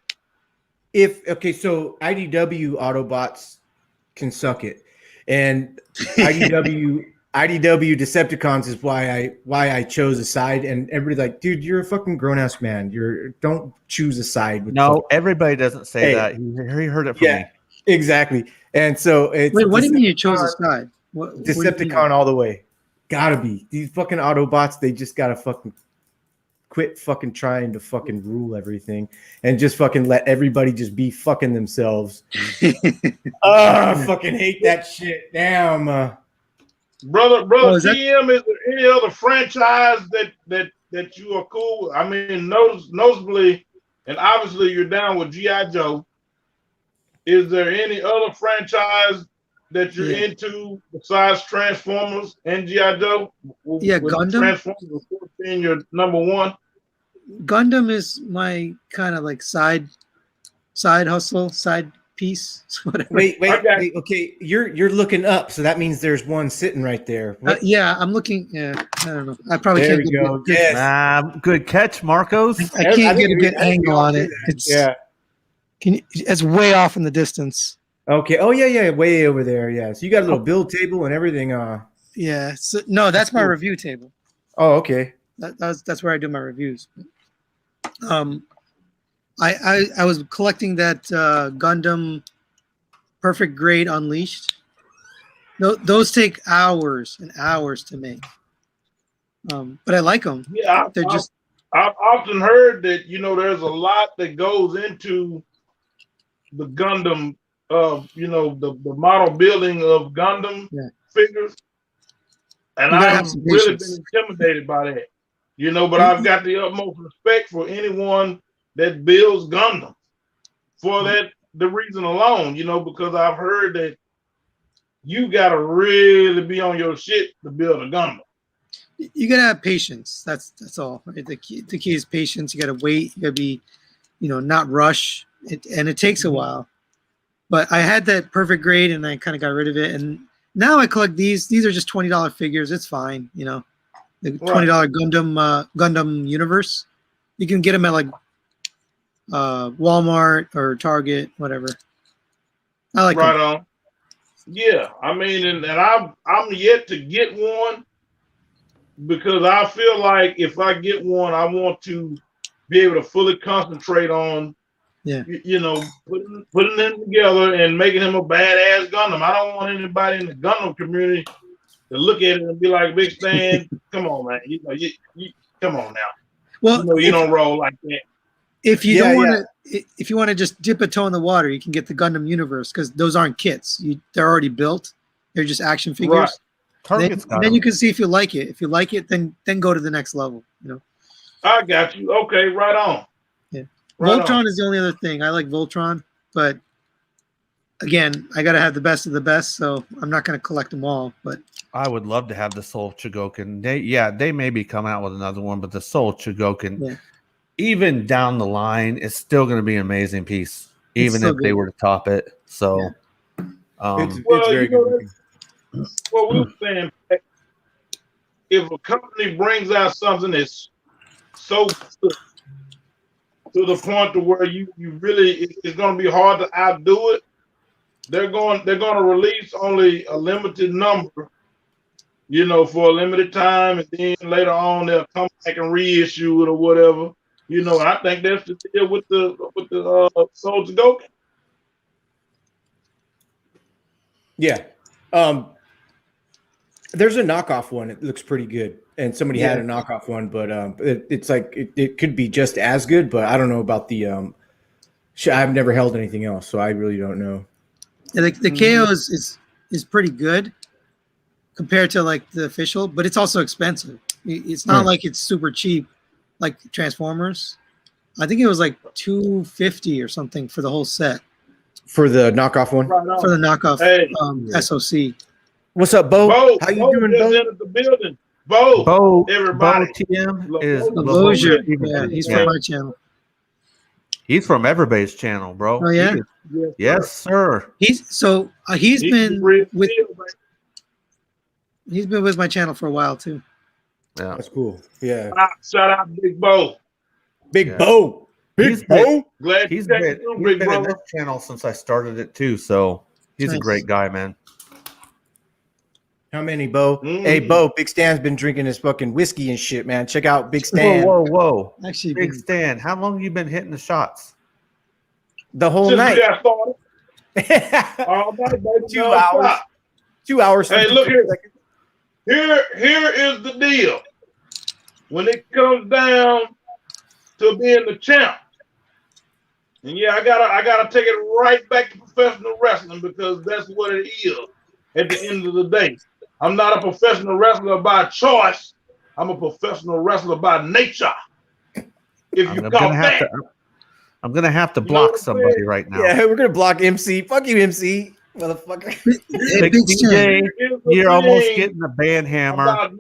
So IDW Autobots can suck it, and IDW Decepticons is why I chose a side, and everybody's like, dude, you're a fucking grown ass man. Don't choose a side. No, everybody doesn't say that. He heard it from me. Exactly. And so it's wait, what do you mean you chose a side? Decepticon all the way. Gotta be. These fucking Autobots, they just gotta fucking quit fucking trying to fucking rule everything and just fucking let everybody just be fucking themselves. I fucking hate that shit. Damn. Brother TM, is there any other franchise that you are cool with? I mean, noticeably, and obviously you're down with G.I. Joe. Is there any other franchise that you're into besides Transformers and G.I. Joe? Yeah, Gundam. Transformers being your number one. Gundam is my kind of like side hustle, side piece. Whatever. Wait. Okay, you're looking up, so that means there's one sitting right there. Yeah, I'm looking. Yeah, I don't know. I probably there can't we go. Yes. Good catch, Marcos. I can't get a good angle on it. It's way off in the distance. Okay. Oh yeah, way over there. Yeah. So you got a little build table and everything. Yeah. So, no, that's my review table. Oh, okay. That's where I do my reviews. I was collecting that Gundam Perfect Grade Unleashed. No, those take hours and hours to make. But I like them. Yeah, I've often heard that there's a lot that goes into the Gundam, the model building of Gundam figures, and I've really been intimidated by that. But I've got the utmost respect for anyone that builds Gundam for the reason alone, because I've heard that you gotta really be on your shit to build a Gundam. You gotta have patience. That's all. Right? The key is patience. You gotta wait. You gotta be, not rush. And it takes a while. But I had that Perfect Grade and I kind of got rid of it. And now I collect these. These are just $20 figures. It's fine, the $20 Gundam Universe. You can get them at like Walmart or Target, whatever. I like them. On. Yeah, I mean, and I'm yet to get one because I feel like if I get one, I want to be able to fully concentrate on, putting them together and making him a badass Gundam. I don't want anybody in the Gundam community to look at it and be like, Big Stan, come on, man. You come on now. Well, you don't roll like that. If you don't want to, if you want to just dip a toe in the water, you can get the Gundam Universe because those aren't kits. They're already built. They're just action figures. Right. Then you can see if you like it. If you like it, then go to the next level. I got you. Okay, right on. Yeah. Right Voltron on. is the only other thing. I like Voltron, but again, I got to have the best of the best, so I'm not going to collect them all. But I would love to have the Soul Chogokin. They may be coming out with another one, but the Soul Chogokin, even down the line, is still going to be an amazing piece, even if they were to top it. So, it's very good. Well, we were saying, if a company brings out something that's so good, to the point to where you really it's going to be hard to outdo it. They're going to release only a limited number, you know, for a limited time, and then later on they'll come back and reissue it or whatever. You know, I think that's the deal with the Soldier Goku. Yeah. There's a knockoff one. It looks pretty good. And somebody had a knockoff one, but it's like it could be just as good, but I don't know about the I've never held anything else, so I really don't know. Yeah, the KO is pretty good compared to like the official, but it's also expensive. It's not like it's super cheap like Transformers. I think it was like $250 or something for the whole set. For the knockoff one? Right on. For the knockoff SOC. What's up, Bo? Bo, How you Bo doing, just Bo? entered the building. Bo, everybody. Bo TM is Lozier. Yeah, he's from my channel. He's from everybody's channel, bro. Oh yeah. Yes, sir. He's been with my channel for a while too. Yeah, That's cool. Yeah. Shout out Big Bo. Big Bo. He's Bo. Glad He's you been, through, he's big been in brother. this channel since I started it too, so he's a Nice. great guy, man. How many, Bo? Mm. Hey, Bo, Big Stan's been drinking his fucking whiskey and shit, man. Check out Big Stan. Whoa. Actually, Big Stan, how long you been hitting the shots? The whole Since night. we got started. All night, baby. 2 hours. 2 hours. Hey, look here. 52 seconds. Here is the deal. When it comes down to being the champ, and yeah, I gotta take it right back to professional wrestling because that's what it is at the end of the day. I'm not a professional wrestler by choice. I'm a professional wrestler by nature. If you call that. I'm gonna have to know block what I'm somebody saying? right now. Yeah, we're gonna block MC. Fuck you, MC, motherfucker. Big DJ, you're almost getting the band hammer.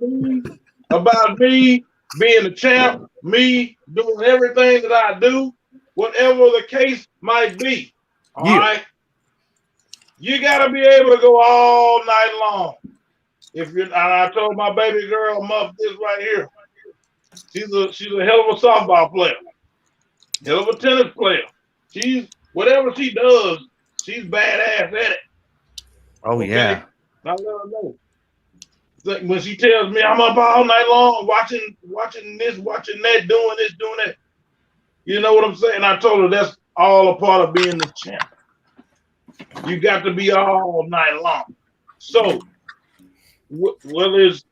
About me being the champ, me doing everything that I do, whatever the case might be. All right. You gotta be able to go all night long. If you're, and I told my baby girl, Muff, this right here. She's a hell of a softball player, hell of a tennis player. She's whatever she does, she's badass at it. Oh Okay? yeah. I let her know. Like when she tells me I'm up all night long watching this, watching that, doing this, doing that. You know what I'm saying? I told her that's all a part of being the champ. You got to be all night long. So whether it's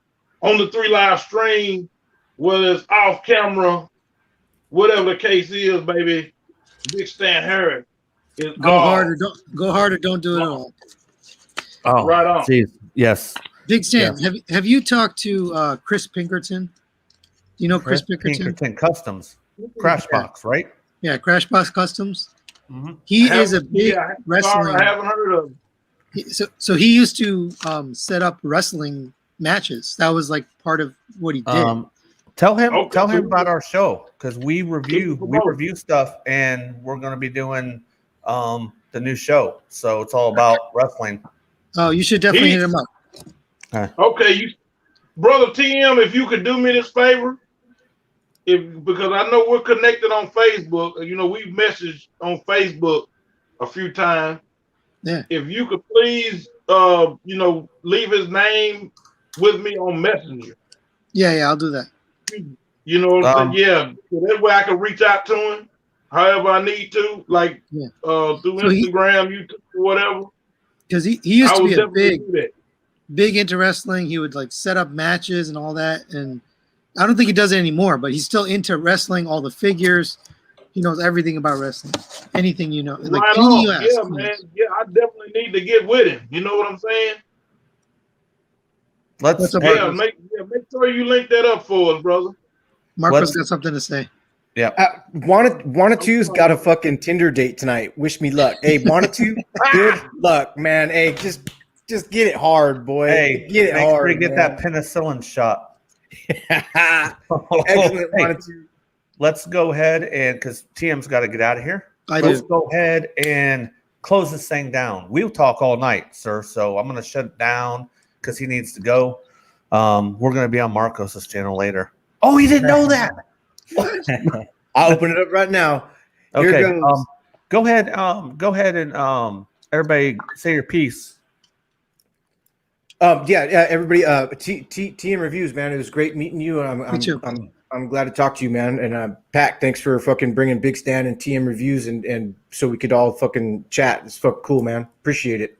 on the 3 Live stream, whether it's off camera, whatever the case is, baby, Big Stan Harris is Go harder, don't do it at all. Oh, right on. Geez. Yes. Big Stan, have you talked to Chris Pinkerton? Do you know Chris Pinkerton? Pinkerton Customs, Crashbox, right? Yeah, Crashbox Customs. Mm-hmm. He is a big wrestling. I haven't heard of him. So he used to set up wrestling matches. That was like part of what he did. Tell him about our show because we review stuff, and we're going to be doing the new show. So it's all about wrestling. Oh, you should definitely hit him up. Okay, brother TM, if you could do me this favor, because I know we're connected on Facebook. You know, we've messaged on Facebook a few times. Yeah. If you could please, leave his name with me on Messenger. Yeah, I'll do that. You know what I'm saying? Yeah. So that way I can reach out to him however I need to, like through Instagram, YouTube, whatever. Because he used to be a big into wrestling. He would like set up matches and all that. And I don't think he does it anymore, but he's still into wrestling, all the figures. He knows everything about wrestling. Anything you know. Like right anything on. you ask. Yeah, man. Yeah, I definitely need to get with him. You know what I'm saying? Make sure you link that up for us, brother. Marco's got something to say. Yeah. Wanna2's got a fucking Tinder date tonight. Wish me luck. Hey, Wanna2, good luck, man. Hey, just get it hard, boy. Hey, get it hard. Sure you get that penicillin shot. Excellent, Wanna2. Let's go ahead and because TM's got to get out of here. Let's go ahead and close this thing down. We'll talk all night, sir. So I'm going to shut it down because he needs to go. We're going to be on Marcos's channel later. Oh, he didn't know that. I'll open it up right now. Here Okay. it goes. Go ahead and everybody say your piece. Yeah, everybody. TMReviews, man. It was great meeting you. I'm glad to talk to you, man. And Pat, thanks for fucking bringing Big Stan and TMReviews and so we could all fucking chat. It's fucking cool, man. Appreciate it.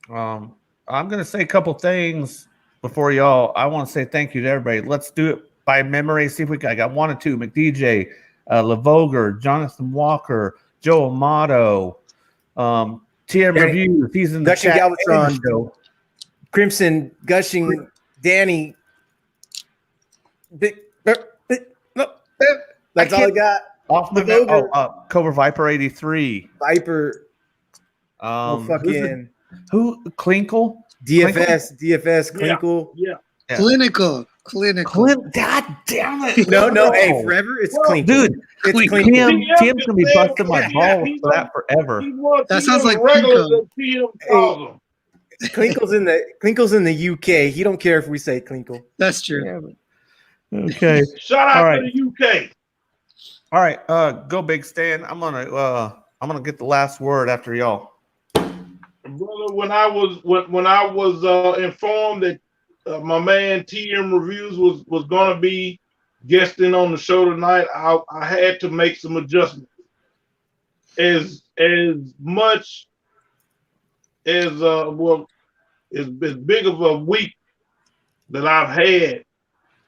I'm gonna say a couple things before y'all. I want to say thank you to everybody. Let's do it by memory. See if we got. I got 1 and 2. McDJ, Lavoger, Jonathan Walker, Joe Amato, TMReviews. He's in the Gushing chat. Galvatron, Crimson, Gushing, Danny. That's all I got. Off my Cobra Viper 83. Viper. Fucking who? Clinkle. DFS, Clinkle. Yeah. Clinical. God damn it! No. Hey, forever it's Clinkle, dude. It's Clinkle. Tim's gonna be busting my balls for that forever. That sounds like regular. Clinkle's in the UK. He don't care if we say Clinkle. That's true. Okay. Shout out to the UK. All right, go Big Stan. I'm gonna get the last word after y'all. Brother, when I was informed that my man TMReviews was gonna be guesting on the show tonight, I had to make some adjustments. As much as as big of a week that I've had.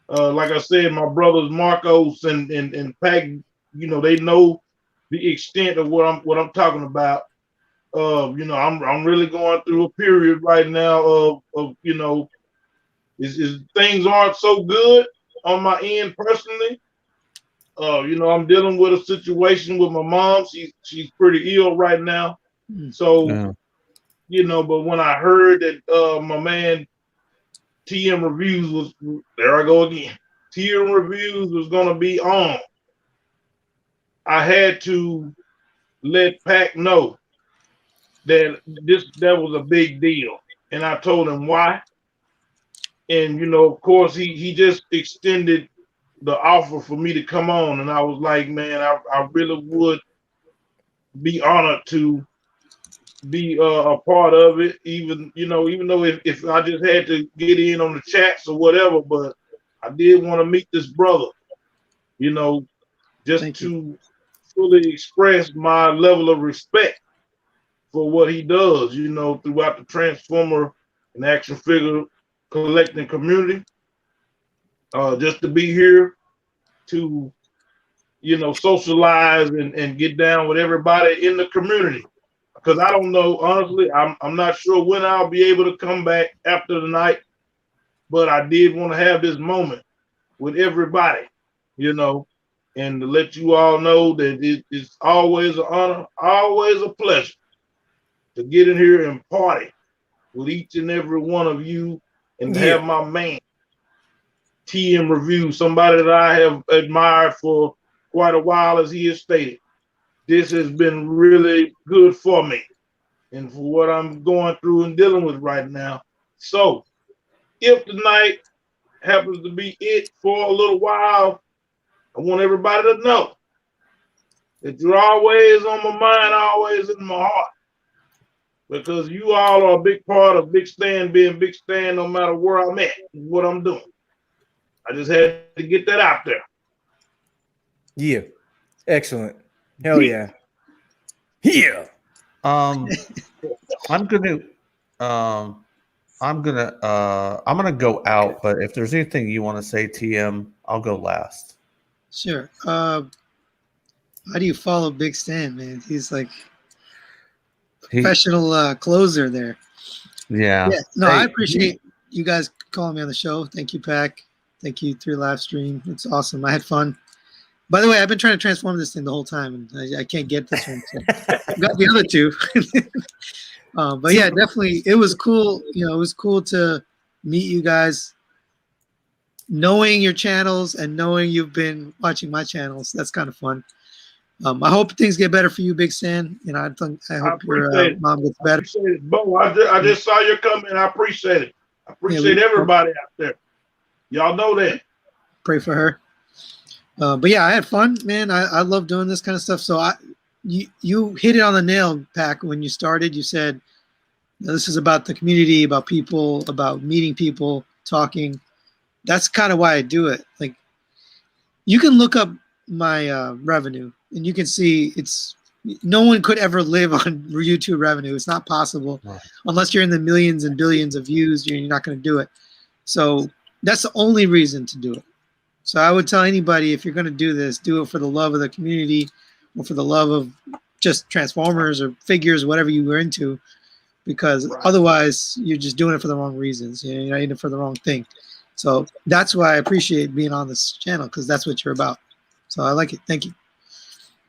Like I said, my brothers Marcos and Pac, they know the extent of what I'm talking about. I'm really going through a period right now of things aren't so good on my end personally. I'm dealing with a situation with my mom. She's pretty ill right now. So, but when I heard that my man TMReviews was, there I go again. TMReviews was going to be on. I had to let Pac know that that was a big deal. And I told him why. And, of course, he just extended the offer for me to come on. And I was like, man, I really would be honored to be a part of it, even though if I just had to get in on the chats or whatever, but I did want to meet this brother, just to fully express my level of respect for what he does, throughout the Transformer and action figure collecting community. Just to be here to, socialize and get down with everybody in the community. Because I don't know, honestly, I'm not sure when I'll be able to come back after the night, but I did want to have this moment with everybody, and to let you all know that it's always an honor, always a pleasure to get in here and party with each and every one of you and have my man, TMReviews, somebody that I have admired for quite a while, as he has stated. This has been really good for me and for what I'm going through and dealing with right now. So if tonight happens to be it for a little while, I want everybody to know that you're always on my mind, always in my heart, because you all are a big part of Big Stan being Big Stan no matter where I'm at and what I'm doing. I just had to get that out there. Yeah. Excellent. Hell yeah. Yeah. I'm gonna go out, but if there's anything you want to say, TM, I'll go last. Sure. How do you follow Big Stan, man? He's like professional closer there. Yeah. No, I appreciate you guys calling me on the show. Thank you, Pac. Thank you, 3 Live Stream. It's awesome. I had fun. By the way, I've been trying to transform this thing the whole time, and I can't get this one. So I got the other 2. But yeah, definitely, it was cool. It was cool to meet you guys. Knowing your channels and knowing you've been watching my channels, that's kind of fun. I hope things get better for you, Big Stan. I hope your mom gets better. I appreciate it, Bo. I just saw your comment. I appreciate it. I appreciate everybody out there. Y'all know that. Pray for her. But yeah, I had fun, man. I love doing this kind of stuff. So you hit it on the nail, Pac, when you started. You said this is about the community, about people, about meeting people, talking. That's kind of why I do it. Like, you can look up my revenue, and you can see no one could ever live on YouTube revenue. It's not possible unless you're in the millions and billions of views. You're not going to do it. So that's the only reason to do it. So I would tell anybody, if you're going to do this, do it for the love of the community, or for the love of just Transformers or figures, whatever you were into, because otherwise you're just doing it for the wrong reasons. You're not in it for the wrong thing. So that's why I appreciate being on this channel, because that's what you're about. So I like it. Thank you.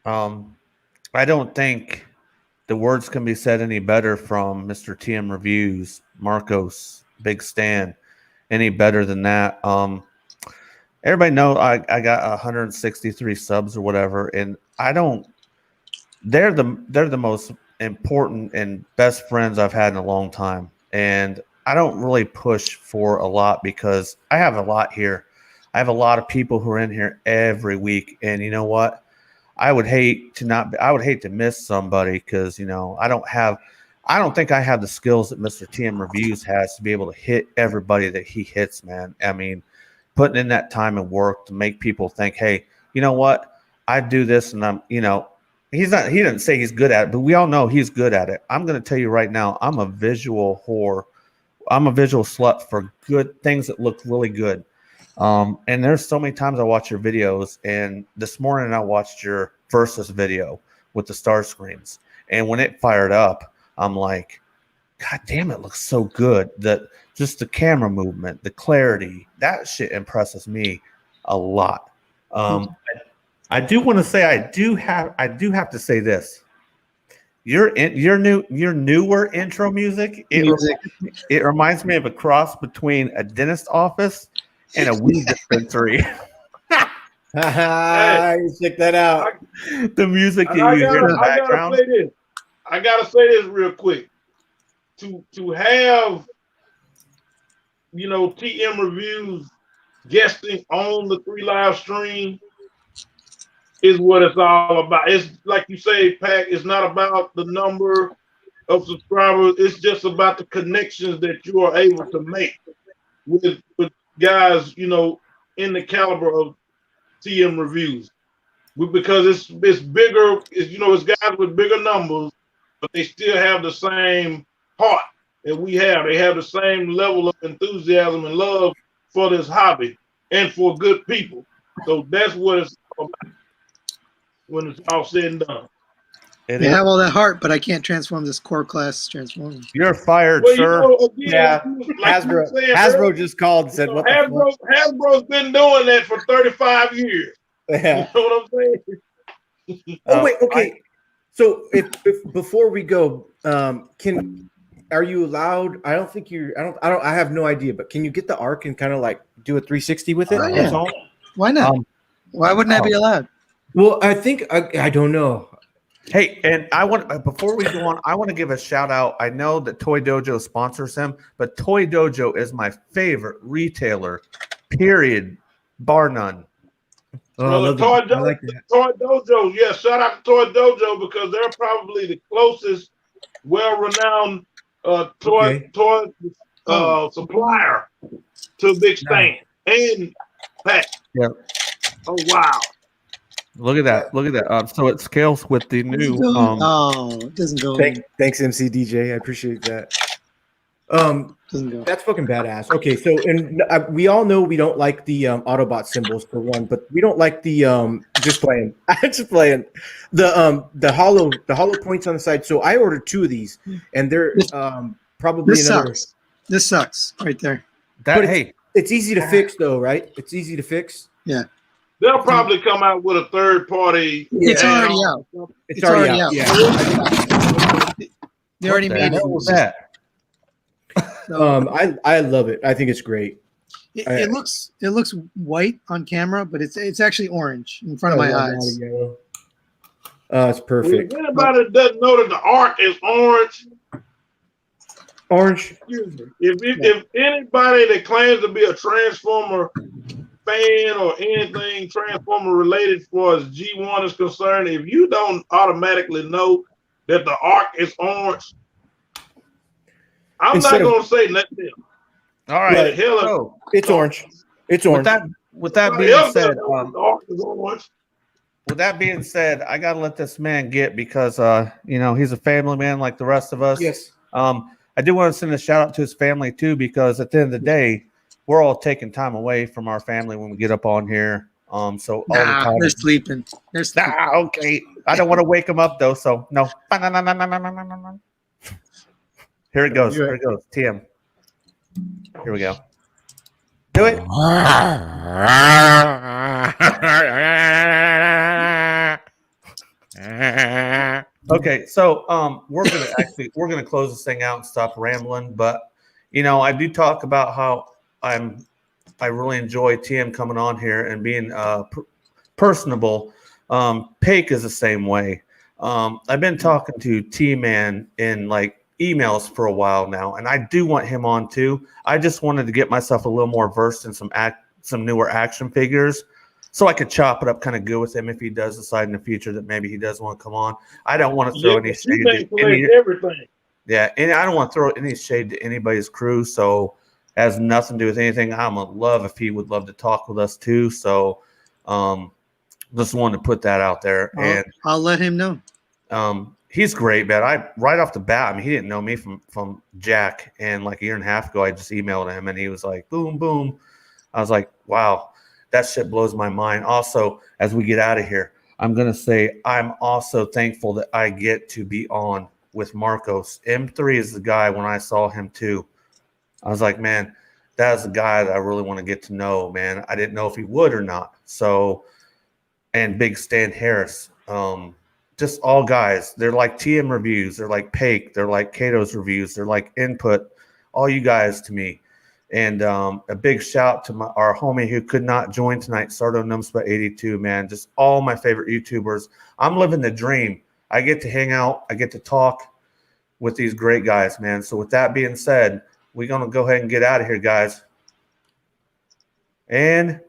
I don't think the words can be said any better from Mr. TMReviews, Marcos, Big Stan, any better than that. Everybody know I got 163 subs or whatever, and they're the most important and best friends I've had in a long time. And I don't really push for a lot because I have a lot here. I have a lot of people who are in here every week, and you know what? I would hate to miss somebody, because I don't think I have the skills that Mr. TMReviews has to be able to hit everybody that he hits, man. I mean, putting in that time and work to make people think, hey, you know what? I do this, and he didn't say he's good at it, but we all know he's good at it. I'm going to tell you right now, I'm a visual whore. I'm a visual slut for good things that look really good. And there's so many times I watch your videos, and this morning I watched your Versus video with the star screens. And when it fired up, I'm like, God damn, it looks so good. That just the camera movement, the clarity, that shit impresses me a lot. I do want to say I do have to say this. Your newer intro music, it reminds me of a cross between a dentist office and a weed dispensary. Check that out. The music you use in the background. I gotta say this real quick. To have TMReviews guesting on the 3 live stream is what it's all about. It's like you say, Pac, it's not about the number of subscribers. It's just about the connections that you are able to make with guys, in the caliber of TMReviews. Because it's bigger, it's guys with bigger numbers, but they still have the same heart that we have. They have the same level of enthusiasm and love for this hobby and for good people. So that's what it's about when it's all said and done. They have all that heart, but I can't transform this core class Transformer. You're fired, sir. Hasbro just called and said, "What the fuck?" Hasbro's been doing that for 35 years. Yeah. You know what I'm saying? Oh wait, okay. So if before we go, are you allowed? I have no idea, but can you get the arc and kind of like do a 360 with it? That's all. Why not? Why wouldn't I be allowed? Well, I think I don't know. Hey, and before we go on, I want to give a shout out. I know that Toy Dojo sponsors him, but Toy Dojo is my favorite retailer, period, bar none. Toy Dojo, yeah, shout out to Toy Dojo, because they're probably the closest well-renowned toy supplier to Big Stan and Pac. Yeah. Oh wow. Look at that. So it scales with the new. It doesn't go. Thanks, MC DJ. I appreciate that. That's fucking badass. Okay, so we all know we don't like the Autobot symbols for one, but we don't like the just playing the hollow points on the side. So I ordered 2 of these, and they're probably this sucks. This sucks right there. It's easy to fix though, right? It's easy to fix. Yeah. They'll probably come out with a third party. It's already out. It's already out. Yeah. They already made it. What was that? I love it. I think it's great. It looks white on camera, but it's actually orange in front of my eyes. It's perfect. If anybody doesn't know that the arc is orange. Orange. Excuse me. If anybody that claims to be a Transformer fan or anything Transformer related as far as G1 is concerned, if you don't automatically know that the arc is orange, I'm Instead not of- going to say nothing. All right. Hell, So It's orange. It's with orange. that somebody being else said, doesn't know the arc is orange. with that being said, I gotta let this man get because you know, he's a family man like the rest of us. Yes. I do want to send a shout out to his family too, because at the end of the day, we're all taking time away from our family when we get up on here. So all the Nah, time. they're sleeping. They're sleeping. Okay. I don't want to wake them up though, so no. Here it goes. Here it goes. TM. Here we go. Do it. Okay, so we're gonna close this thing out and stop rambling. But you know, I do talk about how I really enjoy TM coming on here and being personable. Paik is the same way. I've been talking to T-Man in like emails for a while now, and I do want him on too. I just wanted to get myself a little more versed in some newer action figures, so I could chop it up kind of good with him if he does decide in the future that maybe he does want to come on. I don't want to throw any shade to everything. yeah, and I don't want to throw any shade to anybody's crew, so it has nothing to do with anything. I'm gonna love if he would love to talk with us too. So just wanted to put that out there. And I'll let him know. He's great, man. I right off the bat, I mean, he didn't know me from Jack, and like a year and a half ago, I just emailed him, and he was like, "Boom, boom." I was like, "Wow, that shit blows my mind." Also, as we get out of here, I'm gonna say I'm also thankful that I get to be on with Marcos. M3 is the guy. When I saw him too, I was like, "Man, that's the guy that I really want to get to know." Man, I didn't know if he would or not. So, and Big Stan Harris. Just all guys. They're like TMReviews. They're like Paik. They're like Kato's Reviews. They're like Input. All you guys to me. And a big shout to our homie who could not join tonight, Sardo Numspa 82, man. Just all my favorite YouTubers. I'm living the dream. I get to hang out. I get to talk with these great guys, man. So with that being said, we're going to go ahead and get out of here, guys. And